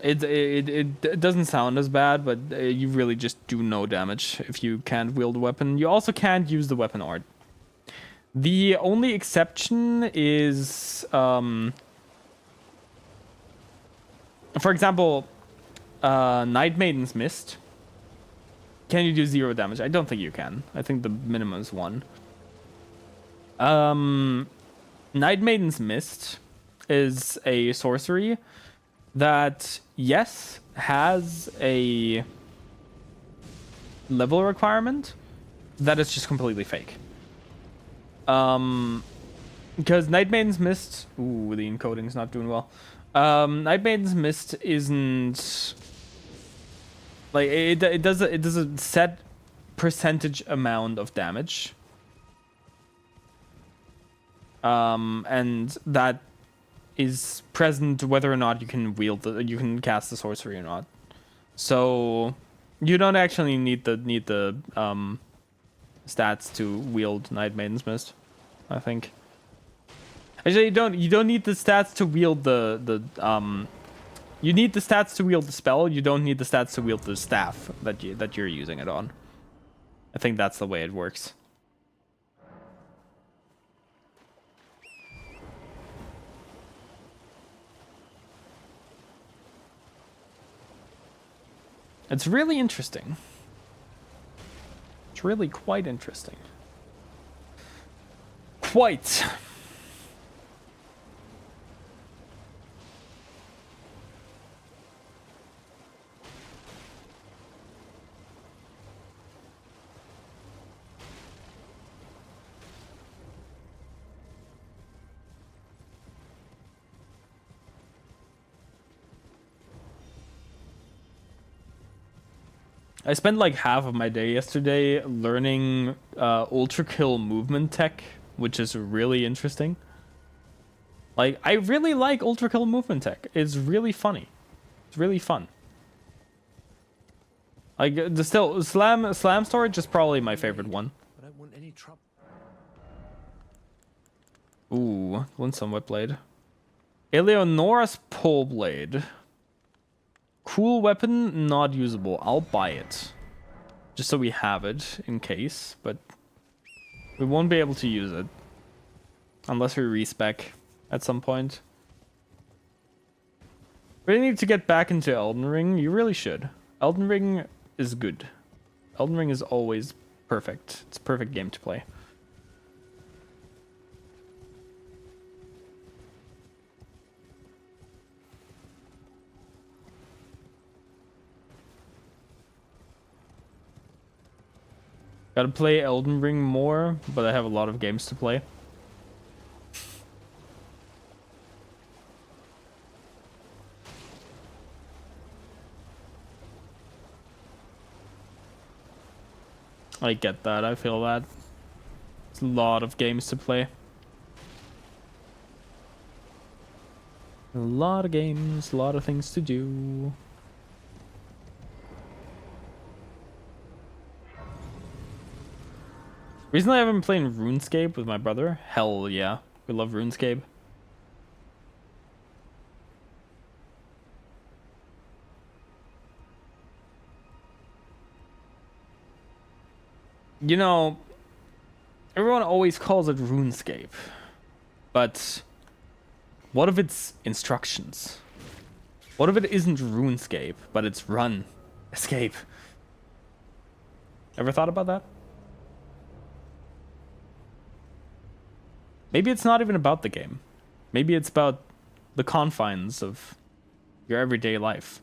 It doesn't sound as bad, but you really just do no damage if you can't wield a weapon. You also can't use the weapon art. The only exception is, for example, Night Maiden's Mist. Can you do 0 damage? I don't think you can. I think the minimum is 1. Night Maiden's Mist is a sorcery that, yes, has a level requirement that is just completely fake. Because Night Maiden's Mist... Ooh, the encoding's not doing well. Night Maiden's Mist isn't... Like, it does a set percentage amount of damage. And that is present whether or not you can you can cast the sorcery or not. So you don't actually need the stats to wield Night Maiden's Mist, I think. Actually, you don't need the stats to wield you need the stats to wield the spell. You don't need the stats to wield the staff that you're using it on. I think that's the way it works. It's really interesting. It's really quite interesting. Quite. I spent like half of my day yesterday learning ultra kill movement tech, which is really interesting. Like, I really like ultra kill movement tech. It's really funny. It's really fun. Like, slam storage is probably my favorite one. I don't want any trouble. Ooh, Winsome Whipblade. Eleonora's Pole Blade. Cool weapon, not usable. I'll buy it. Just so we have it in case, but we won't be able to use it. Unless we respec at some point. Really need to get back into Elden Ring. You really should. Elden Ring is good. Elden Ring is always perfect. It's a perfect game to play. Gotta play Elden Ring more, but I have a lot of games to play. I get that, I feel that. It's a lot of games to play. A lot of games, a lot of things to do. Recently I've been playing RuneScape with my brother. Hell yeah, we love RuneScape. You know, everyone always calls it RuneScape, but what if it's instructions? What if it isn't RuneScape, but it's run, escape? Ever thought about that? Maybe it's not even about the game. Maybe it's about the confines of your everyday life.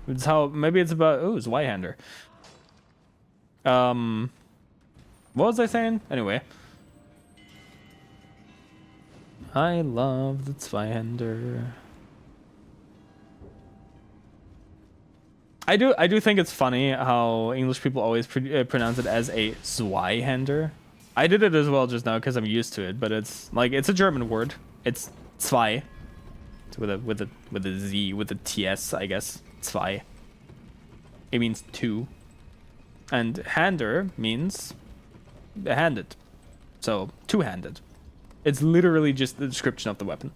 It's how, maybe it's about, oh, it's Zweihander. What was I saying? Anyway. I love the Zweihander. I do think it's funny how English people always pronounce it as a Zweihander. I did it as well just now because I'm used to it, but it's like, it's a German word. It's zwei. It's with a Z, with a TS, I guess. Zwei. It means two. And hander means handed. So, two-handed. It's literally just the description of the weapon.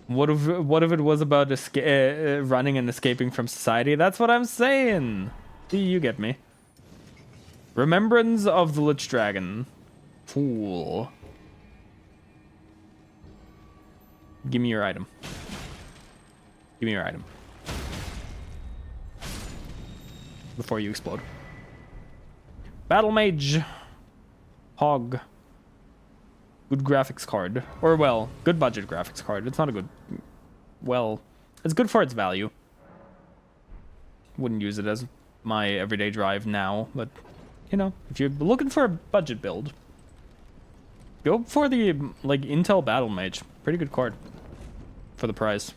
What if it was about running and escaping from society? That's what I'm saying. You get me. Remembrance of the Lich Dragon. Fool. Give me your item. Give me your item. Before you explode. Battle Mage. Hog. Good graphics card. Or, well, good budget graphics card. It's not a good... Well, it's good for its value. Wouldn't use it as my everyday drive now, but... You know, if you're looking for a budget build, go for the, like, Intel Battle Mage. Pretty good card for the price.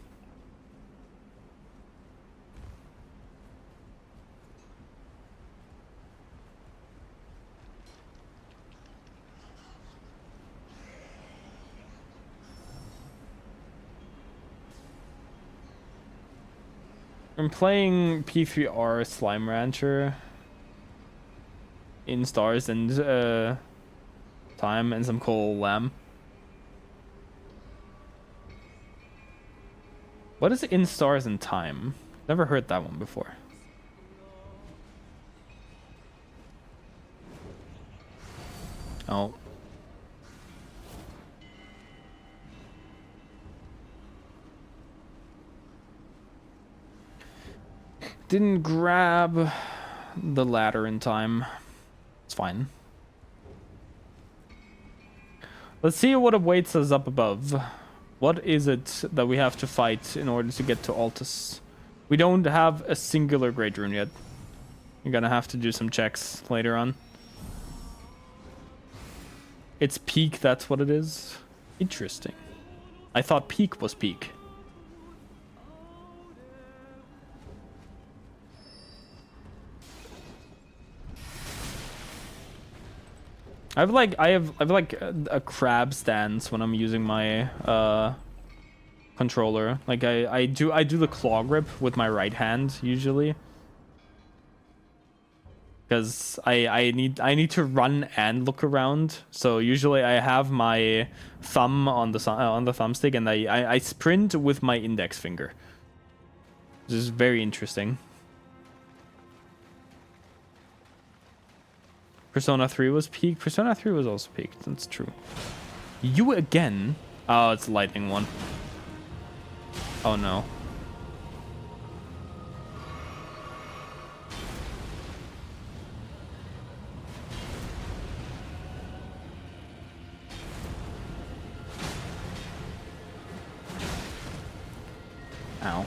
I'm playing P3R Slime Rancher in Stars and Time and some Coal Lamb. What is in Stars and Time? Never heard that one before. Oh. Didn't grab the ladder in time. It's fine. Let's see what awaits us up above. What is it that we have to fight in order to get to Altus? We don't have a singular Great Rune yet. You're gonna have to do some checks later on. It's Peak, that's what it is. Interesting. I thought Peak was Peak. I have like a crab stance when I'm using my controller. Like I do the claw grip with my right hand usually. Because I need to run and look around. So usually I have my thumb on the thumbstick and I sprint with my index finger. This is very interesting. Persona 3 was peaked. Persona 3 was also peaked. That's true. You again? Oh, it's lightning one. Oh no. Ow.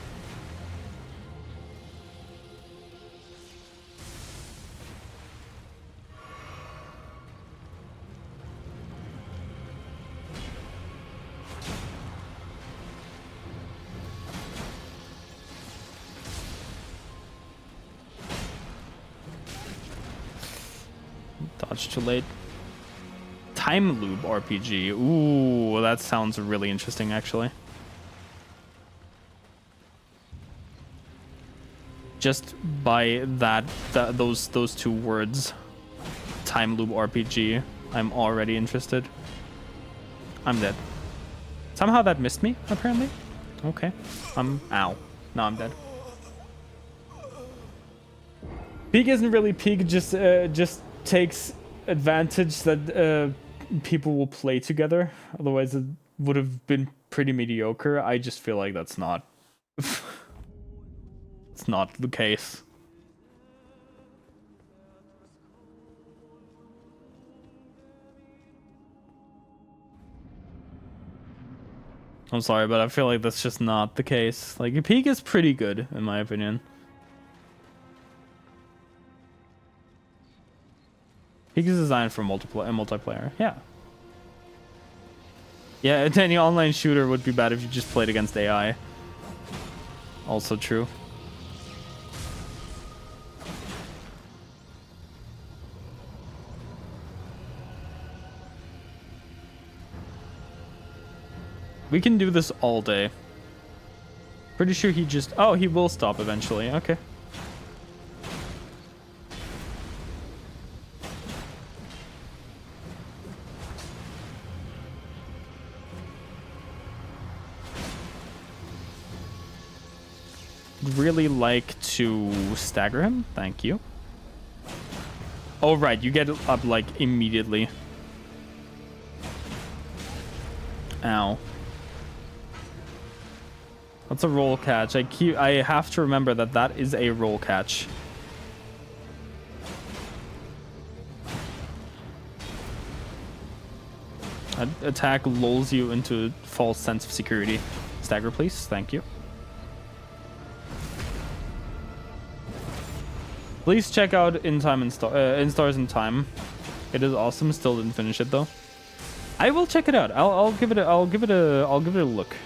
Dodge too late. Time loop RPG. Ooh, that sounds really interesting actually. Just by those two words, time loop RPG, I'm already interested. I'm dead. Somehow that missed me, apparently. Okay. Ow. Now I'm dead. Peak isn't really peak, just takes advantage that people will play together. Otherwise it would have been pretty mediocre. I just feel like that's not it's not the case. I'm sorry, but I feel like that's just not the case. Like, Peak is pretty good, in my opinion. Peak is designed for multiplayer. Yeah. Yeah, any online shooter would be bad if you just played against AI. Also true. We can do this all day. Pretty sure he just... Oh, he will stop eventually. Okay. Really like to stagger him. Thank you. Oh, right. You get up, like, immediately. Ow. That's a roll catch. I have to remember that that is a roll catch. Attack lulls you into a false sense of security. Stagger, please. Thank you. Please check out In Stars in Time. It is awesome. Still didn't finish it though. I will check it out. I'll give it a look.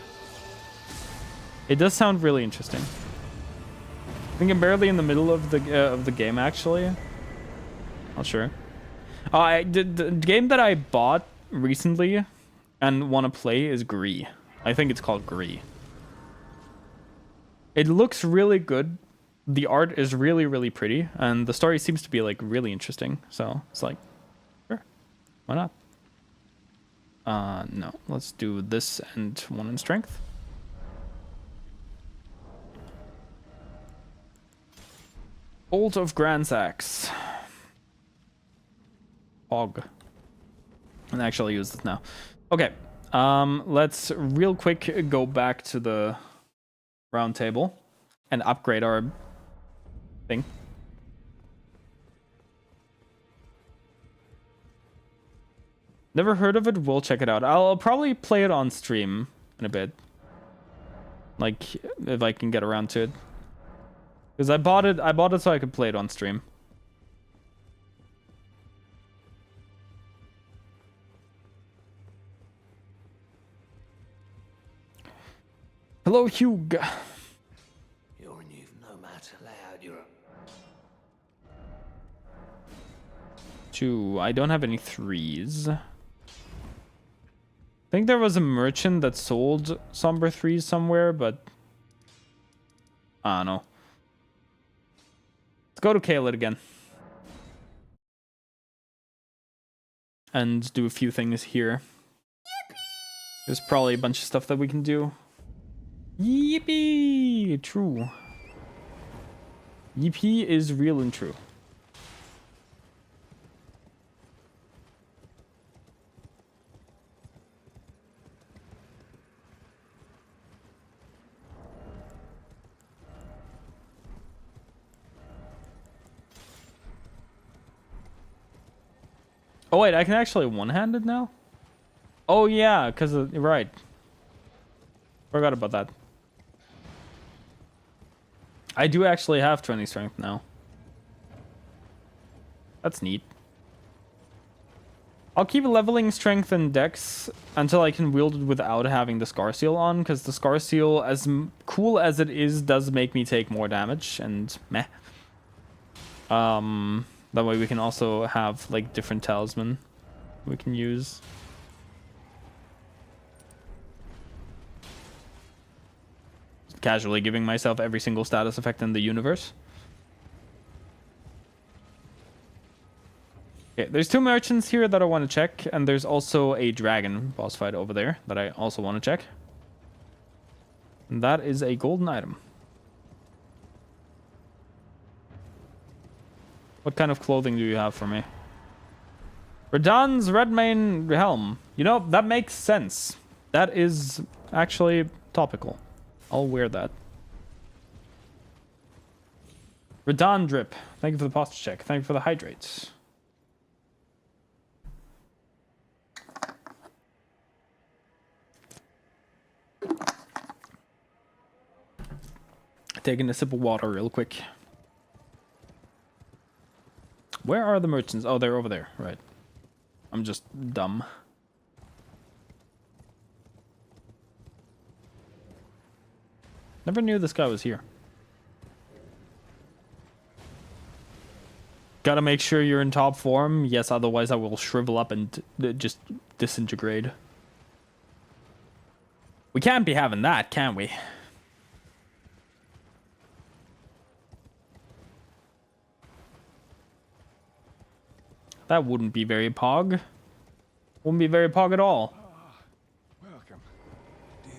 It does sound really interesting. I think I'm barely in the middle of the game actually. Not sure. The game that I bought recently and want to play is Gree. I think it's called Gree. It looks really good. The art is really, really pretty, and the story seems to be like really interesting. So it's like, sure, why not? No, let's do this and one in strength. Bolt of Grandsax. Og. And actually use this now. Okay. Let's real quick go back to the round table and upgrade our thing. Never heard of it. We'll check it out. I'll probably play it on stream in a bit. Like, if I can get around to it. Because I bought it so I could play it on stream. Hello, Hugh. You're you've no matter loud, you're Two. I don't have any threes. I think there was a merchant that sold Somber threes somewhere, but I don't know. Let's go to Caelid again. And do a few things here. There's probably a bunch of stuff that we can do. Yippee! True. Yippee is real and true. Oh wait, I can actually one-handed now? Oh yeah, because right. Forgot about that. I do actually have 20 strength now. That's neat. I'll keep leveling strength and dex until I can wield it without having the Scar Seal on, because the Scar Seal, as cool as it is, does make me take more damage, and meh. That way we can also have like different talisman we can use. Casually giving myself every single status effect in the universe. Okay, there's two merchants here that I want to check, and there's also a dragon boss fight over there that I also want to check. And that is a golden item. What kind of clothing do you have for me? Radan's Redmane helm. You know, that makes sense. That is actually topical. I'll wear that. Radan drip. Thank you for the posture check. Thank you for the hydrates. Taking a sip of water real quick. Where are the merchants? Oh, they're over there. Right. I'm just dumb. Never knew this guy was here. Gotta make sure you're in top form. Yes, otherwise I will shrivel up and just disintegrate. We can't be having that, can we? That wouldn't be very pog. Wouldn't be very pog at all. Welcome, dear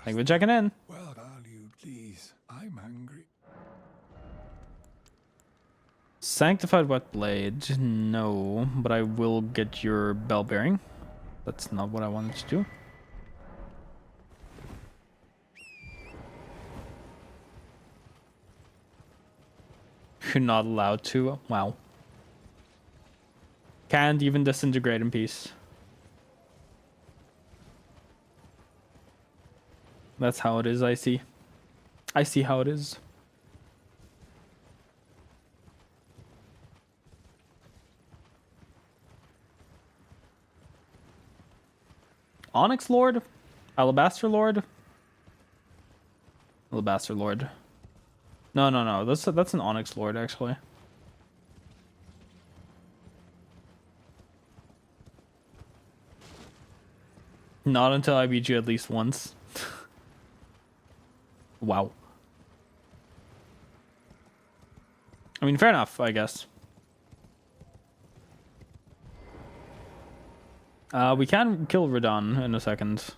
Thank you for checking in. Well, valued, please. I'm hungry. Sanctified wet blade. No, but I will get your bell bearing. That's not what I wanted to do. You're not allowed to. Wow. Can't even disintegrate in peace. That's how it is, I see. I see how it is. Onyx Lord? Alabaster Lord? Alabaster Lord. No. That's an Onyx Lord, actually. Not until I beat you at least once. Wow. I mean, fair enough, I guess. We can kill Radon in a second.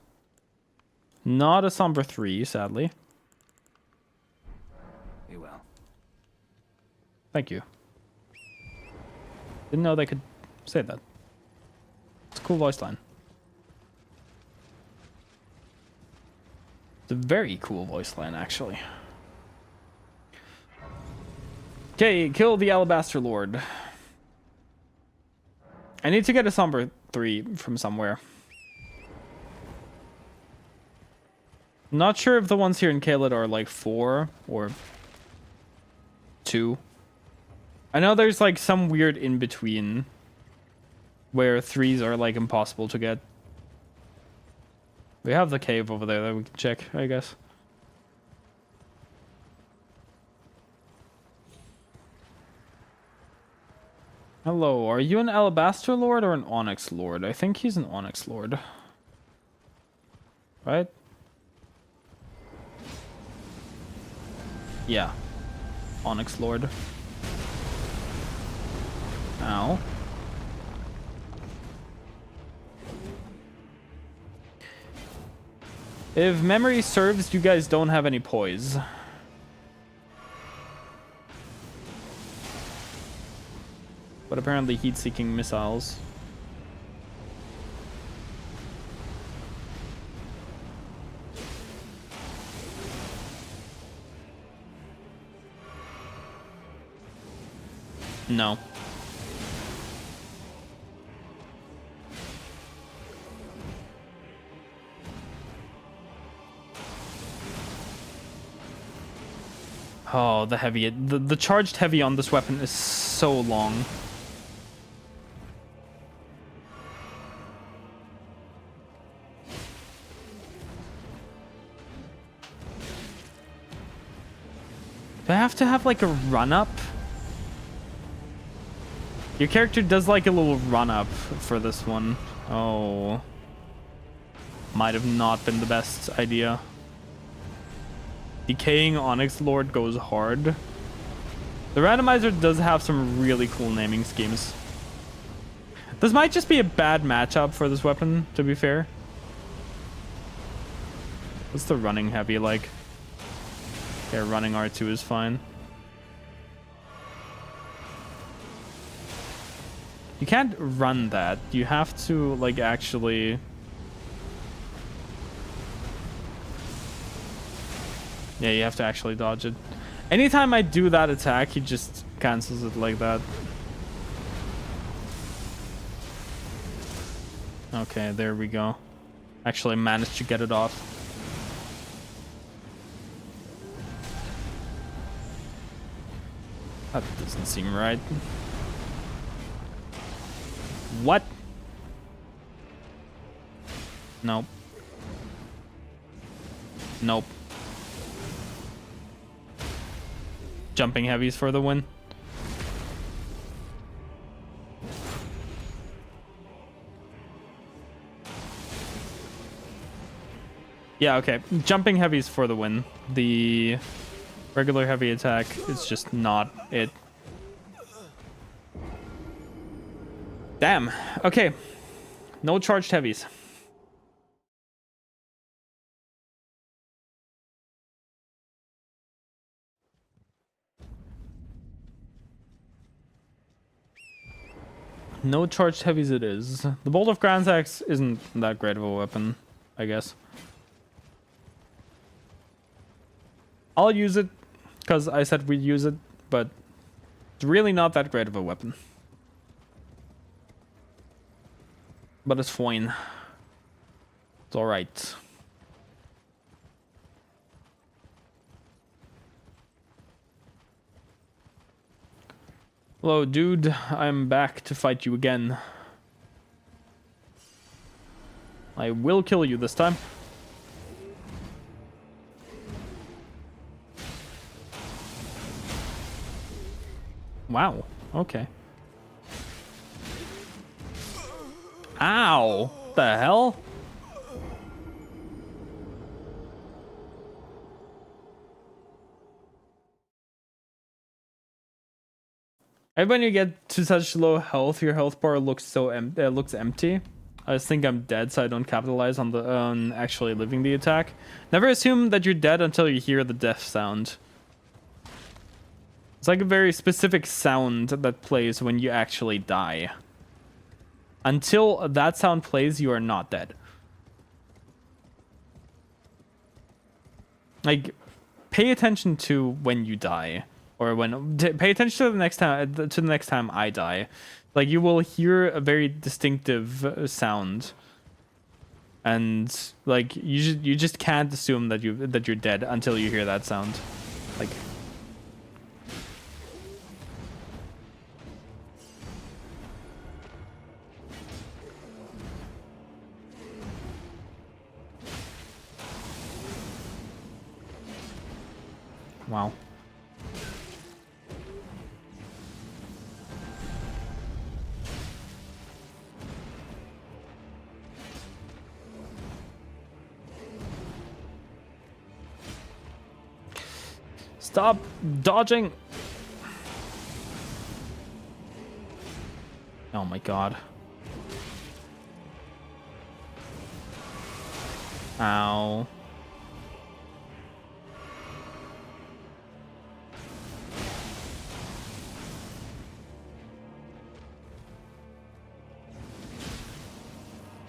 Not a Somber 3, sadly. You will. Thank you. Didn't know they could say that. It's a cool voice line. It's a very cool voice line, actually. Okay, kill the Alabaster Lord. I need to get a Somber 3 from somewhere. Not sure if the ones here in Kaled are like 4 or 2. I know there's like some weird in between where 3s are like impossible to get. We have the cave over there that we can check, I guess. Hello, are you an Alabaster Lord or an Onyx Lord? I think he's an Onyx Lord. Right? Yeah. Onyx Lord. Ow. If memory serves, you guys don't have any poise. But apparently heat-seeking missiles. No. Oh, the heavy. The charged heavy on this weapon is so long. Do I have to have like a run-up? Your character does like a little run-up for this one. Oh. Might have not been the best idea. Decaying Onyx Lord goes hard. The randomizer does have some really cool naming schemes. This might just be a bad matchup for this weapon, to be fair. What's the running heavy like? Yeah, running R2 is fine. You can't run that. You have to, like, actually... Yeah, you have to actually dodge it. Anytime I do that attack, he just cancels it like that. Okay, there we go. Actually managed to get it off. That doesn't seem right. What? Nope. Nope. Jumping heavies for the win. Yeah, okay. Jumping heavies for the win. The regular heavy attack is just not it. Damn. Okay. No charged heavies. No charged heavies it is. The Bolt of Grand Axe isn't that great of a weapon, I guess. I'll use it because I said we'd use it, but it's really not that great of a weapon. But it's fine. It's alright. Hello, dude. I'm back to fight you again. I will kill you this time. Wow. Okay. Ow. The hell? And when you get to such low health, your health bar looks so looks empty. I just think I'm dead, so I don't capitalize on the actually living the attack. Never assume that you're dead until you hear the death sound. It's like a very specific sound that plays when you actually die. Until that sound plays, you are not dead. Like, pay attention to when you die, or pay attention to the next time I die. Like, you will hear a very distinctive sound, and like you just can't assume that you're dead until you hear that sound. Like, wow. Stop dodging. Oh my god. Ow.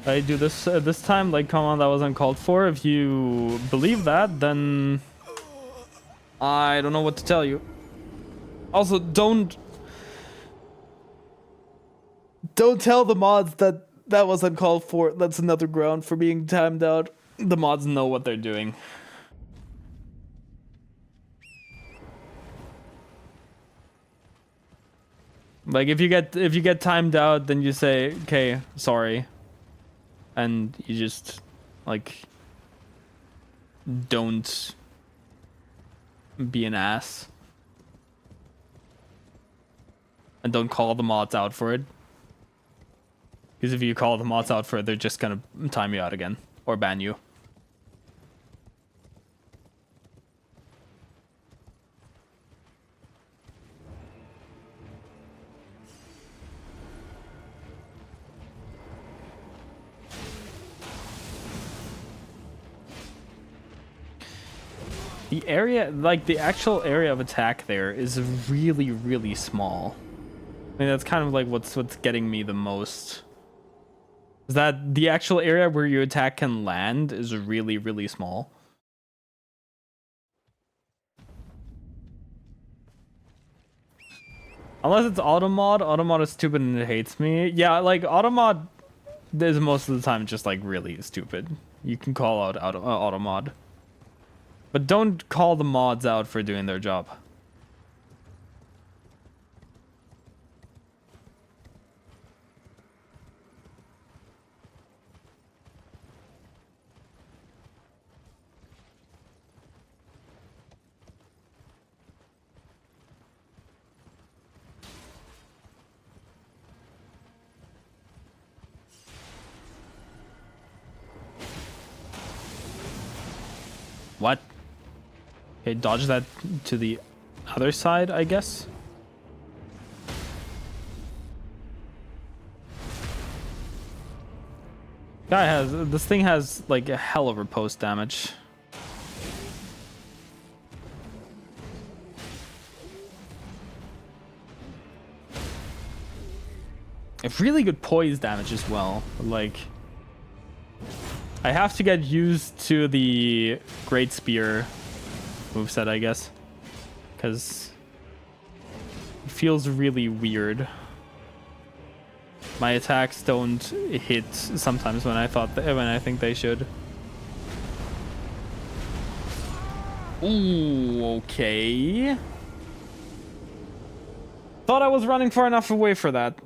I do this this time, like, come on, that was uncalled for. If you believe that, then I don't know what to tell you. Also, don't tell the mods that that was uncalled for. That's another ground for being timed out. The mods know what they're doing. Like, if you get timed out, then you say, okay, sorry. And you just, like, don't be an ass. And don't call the mods out for it. Because if you call the mods out for it, they're just gonna time you out again. Or ban you. The area, like the actual area of attack there is really, really small. I mean, that's kind of like what's getting me the most. Is that the actual area where your attack can land is really, really small. Unless it's automod. Automod is stupid and it hates me. Yeah, like automod is most of the time just like really stupid. You can call out automod. But don't call the mods out for doing their job. What? Okay, dodge that to the other side, I guess. This thing has like a hell of a post damage. A really good poise damage as well. Like, I have to get used to the Great Spear moveset, I guess, because it feels really weird. My attacks don't hit sometimes when I think they should. Ooh, okay. Thought I was running far enough away for that.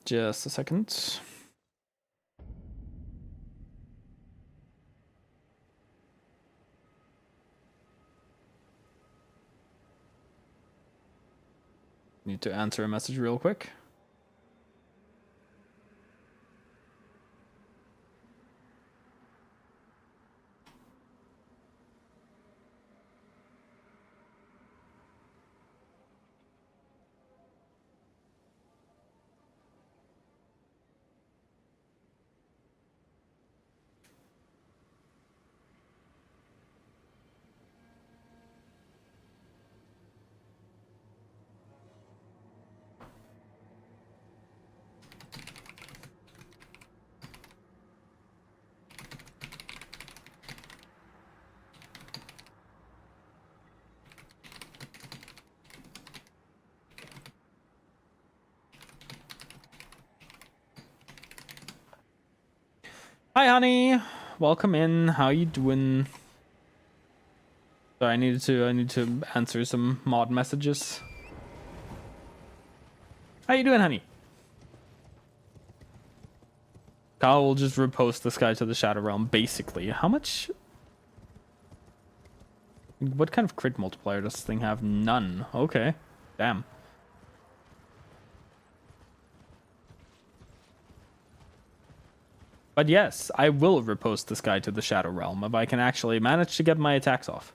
Just a second. Need to answer a message real quick. Hi, honey. Welcome in. How you doing? Sorry, I need to answer some mod messages. How you doing, honey? Kyle will just repost this guy to the Shadow Realm, basically. How much? What kind of crit multiplier does this thing have? None. Okay. Damn. But yes, I will repost this guy to the Shadow Realm if I can actually manage to get my attacks off.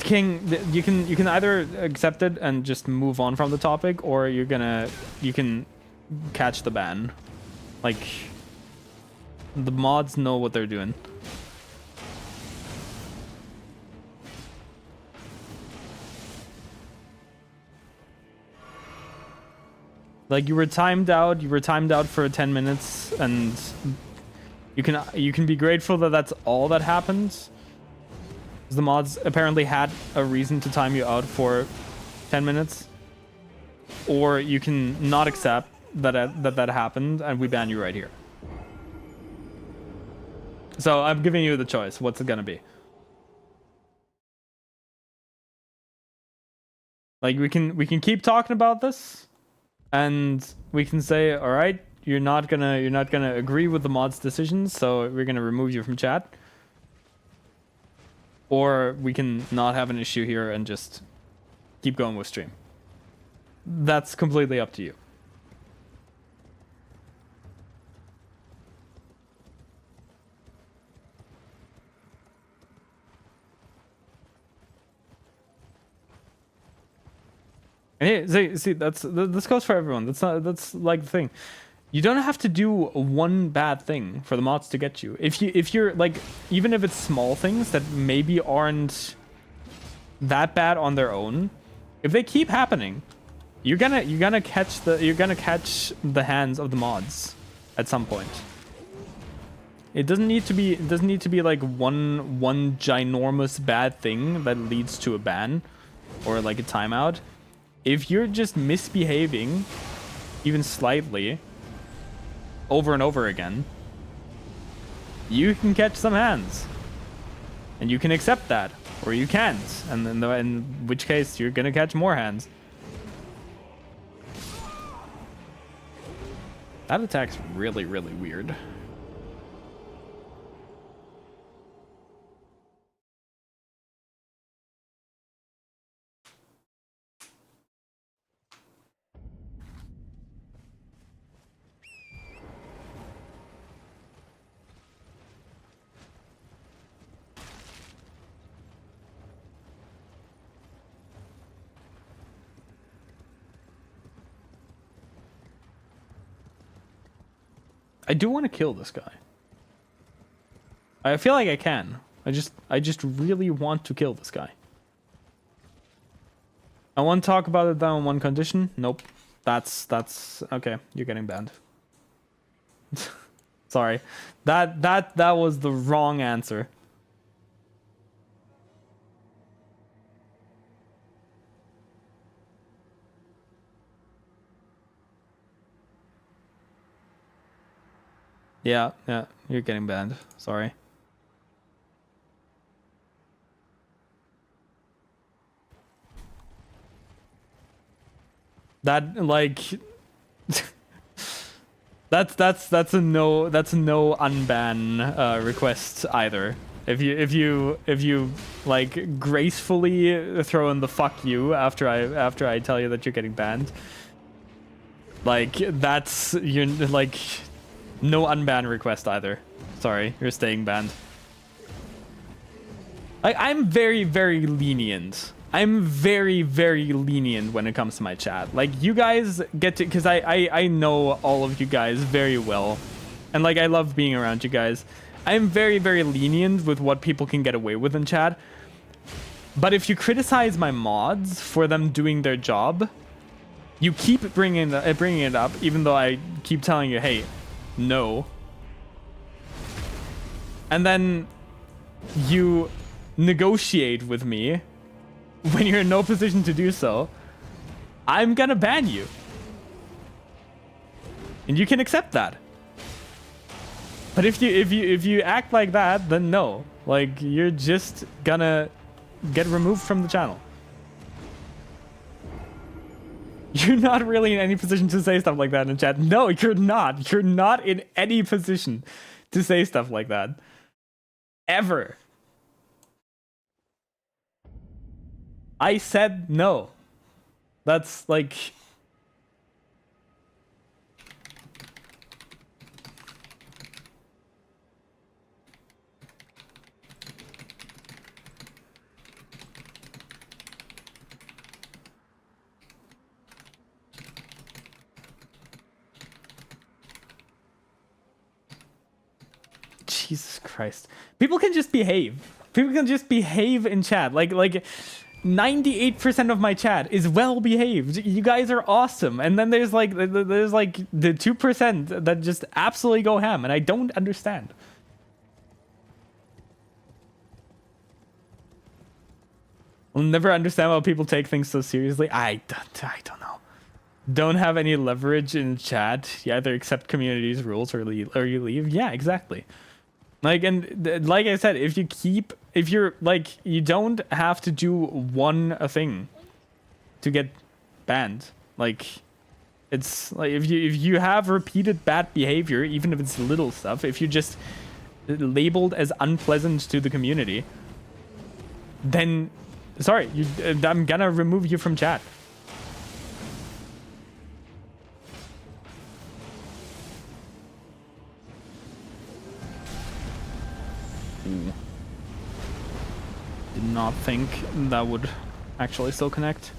King, you can either accept it and just move on from the topic, or you can catch the ban. Like, the mods know what they're doing. Like, you were timed out for 10 minutes, and you can be grateful that that's all that happened. The mods apparently had a reason to time you out for 10 minutes. Or you can not accept that happened and we ban you right here. So I'm giving you the choice. What's it gonna be? Like, we can keep talking about this, and we can say, all right, you're not gonna agree with the mod's decisions, so we're gonna remove you from chat. Or we can not have an issue here and just keep going with stream. That's completely up to you. And hey, see, this goes for everyone. That's like the thing. You don't have to do one bad thing for the mods to get you. If you're like, even if it's small things that maybe aren't that bad on their own, if they keep happening, you're gonna catch the hands of the mods at some point. It doesn't need to be like one ginormous bad thing that leads to a ban or like a timeout. If you're just misbehaving even slightly over and over again, you can catch some hands, and you can accept that, or you can't, and then in which case you're gonna catch more hands. That attack's really weird. I do want to kill this guy. I feel like I can. I just really want to kill this guy. I want to talk about it on one condition. Nope. That's okay. You're getting banned. Sorry. That was the wrong answer. Yeah, you're getting banned. Sorry. That like that's a no unban request either. If you like gracefully throw in the fuck you after I tell you that you're getting banned, like that's you're like no unban request either. Sorry, you're staying banned. I'm very lenient. I'm very lenient when it comes to my chat. Like, you guys get to, because I know all of you guys very well, and like I love being around you guys. I'm very lenient with what people can get away with in chat. But if you criticize my mods for them doing their job, you keep bringing it up, even though I keep telling you, hey, no. And then you negotiate with me when you're in no position to do so, I'm gonna ban you. And you can accept that. But if you act like that, then no. Like, you're just gonna get removed from the channel. You're not really in any position to say stuff like that in chat. No, you're not. You're not in any position to say stuff like that. Ever. I said no. That's like... Jesus Christ. People can just behave. People can just behave in chat. Like 98% of my chat is well behaved. You guys are awesome. And then there's like the 2% that just absolutely go ham, and I don't understand. I'll never understand why people take things so seriously. I don't know. Don't have any leverage in chat. You either accept community's rules or you leave. Yeah, exactly. Like, and like I said, if you're like, you don't have to do one thing to get banned. Like, it's like if you have repeated bad behavior, even if it's little stuff, if you're just labeled as unpleasant to the community, then sorry, I'm gonna remove you from chat. Did not think that would actually still connect.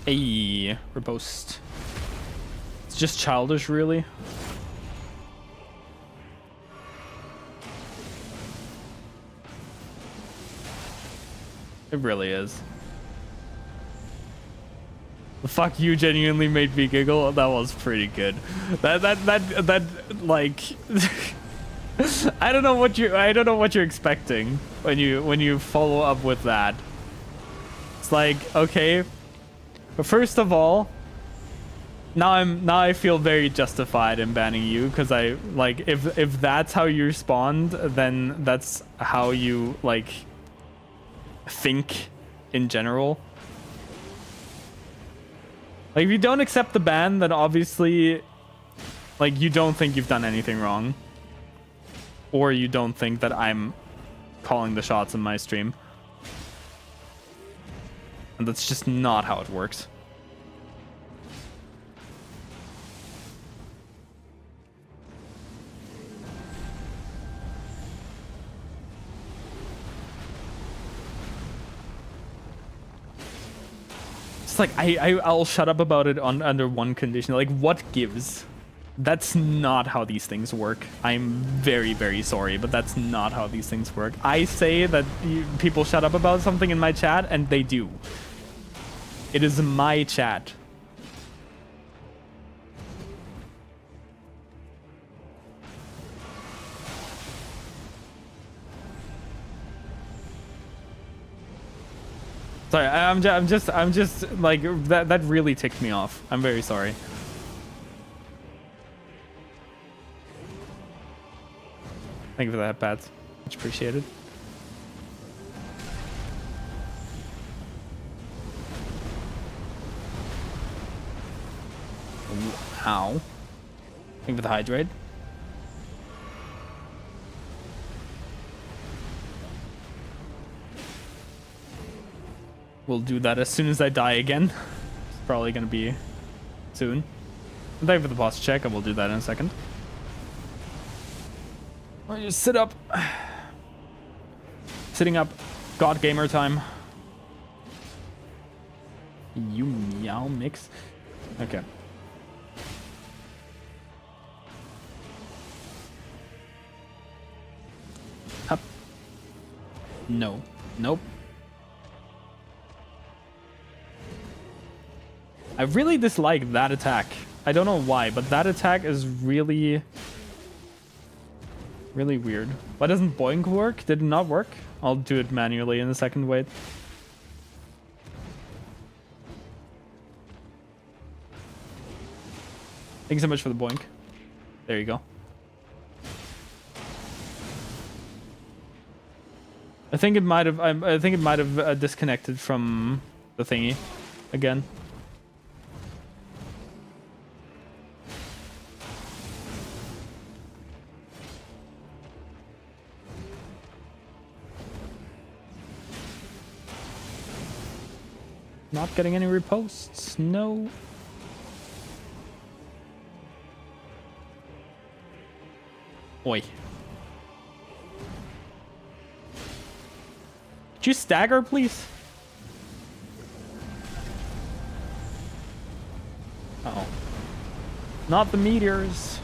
Hey, repost. It's just childish, really. It really is. The fuck you genuinely made me giggle. That was pretty good. That like I don't know what you're expecting when you follow up with that. It's like, okay, but first of all, now I feel very justified in banning you, because I like if that's how you respond, then that's how you like think in general. Like, if you don't accept the ban, then obviously like you don't think you've done anything wrong, or you don't think that I'm calling the shots in my stream, and that's just not how it works. Like I'll shut up about it under one condition. Like, what gives? That's not how these things work. I'm very, very sorry, but that's not how these things work. I say that people shut up about something in my chat, and they do. It is my chat. Sorry, I'm just like that really ticked me off. I'm very sorry. Thank you for that, Pat. Much appreciated. Ow. Thank you for the hydrate. We'll do that as soon as I die again. It's probably gonna be soon. Thank you for the boss check, and we'll do that in a second. I'll just sit up. Sitting up. God gamer time. You meow mix. Okay. Up. No. Nope. I really dislike that attack. I don't know why, but that attack is really weird. Why doesn't Boink work? Did it not work? I'll do it manually in the second wait. Thanks so much for the Boink. There you go. I think it might have. I think it might have disconnected from the thingy again. Not getting any reposts. No. Oi. Could you stagger, please? Uh-oh. Not the meteors.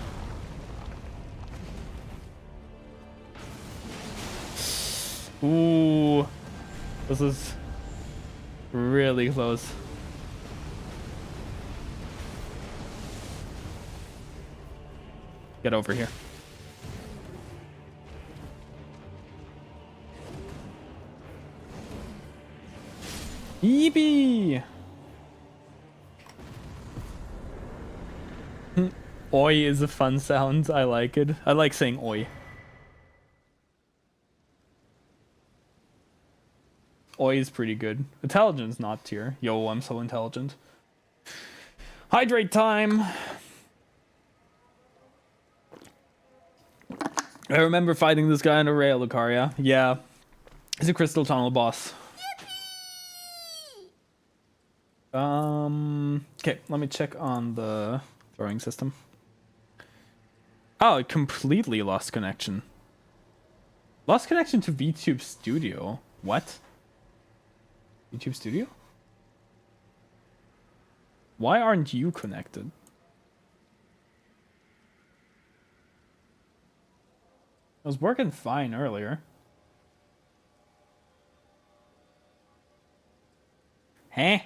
Ooh. This is really close. Get over here. Yeepee! Oi is a fun sound. I like it. I like saying oi. Oi is pretty good. Intelligence not tier. Yo, I'm so intelligent. Hydrate time! I remember fighting this guy in a rail, Lucaria. Yeah. He's a crystal tunnel boss. Okay, let me check on the throwing system. Oh, it completely lost connection. Lost connection to VTube Studio. What? VTube Studio? Why aren't you connected? It was working fine earlier. Huh?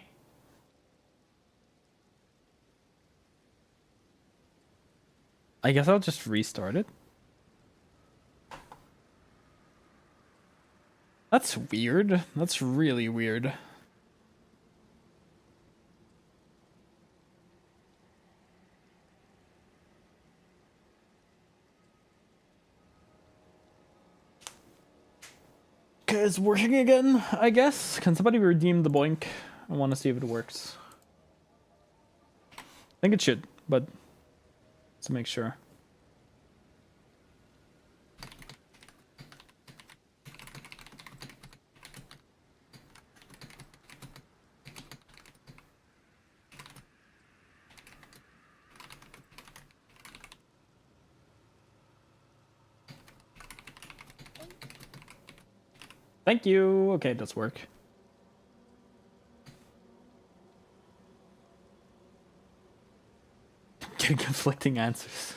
I guess I'll just restart it. That's weird. That's really weird. Okay, it's working again, I guess. Can somebody redeem the Boink? I want to see if it works. I think it should, but let's make sure. Thank you. Okay, it does work. Getting conflicting answers.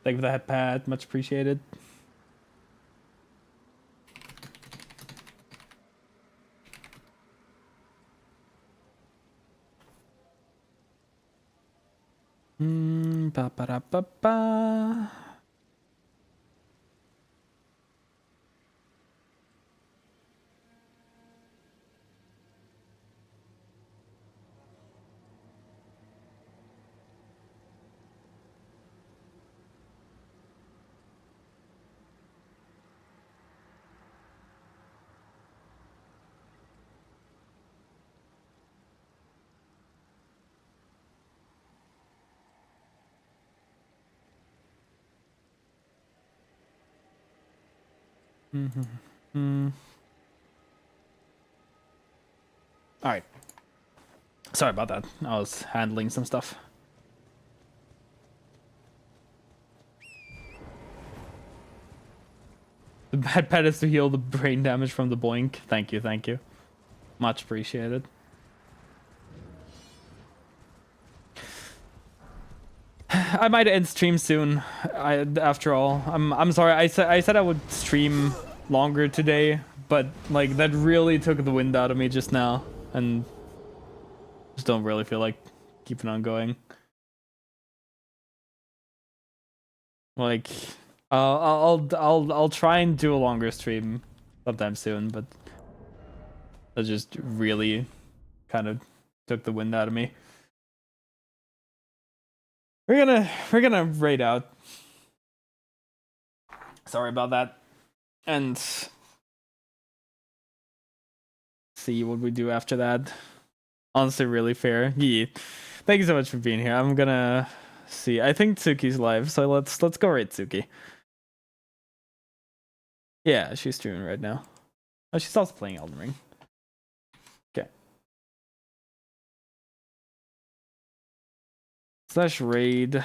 Thank you for that, Pat. Much appreciated. Ba ba da ba ba. All right. Sorry about that. I was handling some stuff. The bad pet is to heal the brain damage from the boink. Thank you, thank you. Much appreciated. I might end stream soon. After all, I'm sorry. I said I would stream longer today, but like that really took the wind out of me just now, and just don't really feel like keeping on going. Like, I'll try and do a longer stream sometime soon, but that just really kind of took the wind out of me. We're gonna raid out. Sorry about that. And see what we do after that. Honestly, really fair. Yeah. Thank you so much for being here. I'm gonna see. I think Tsuki's live, so let's go raid Tsuki. Yeah, she's streaming right now. Oh, she's also playing Elden Ring. Okay. / raid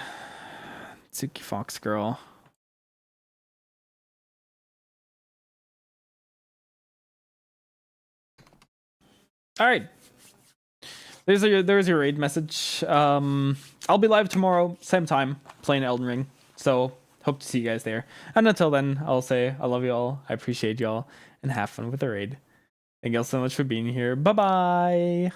Tsuki Fox Girl. All right. There's your raid message. I'll be live tomorrow, same time, playing Elden Ring. So hope to see you guys there. And until then, I'll say I love you all. I appreciate y'all, and have fun with the raid. Thank you all so much for being here. Bye bye.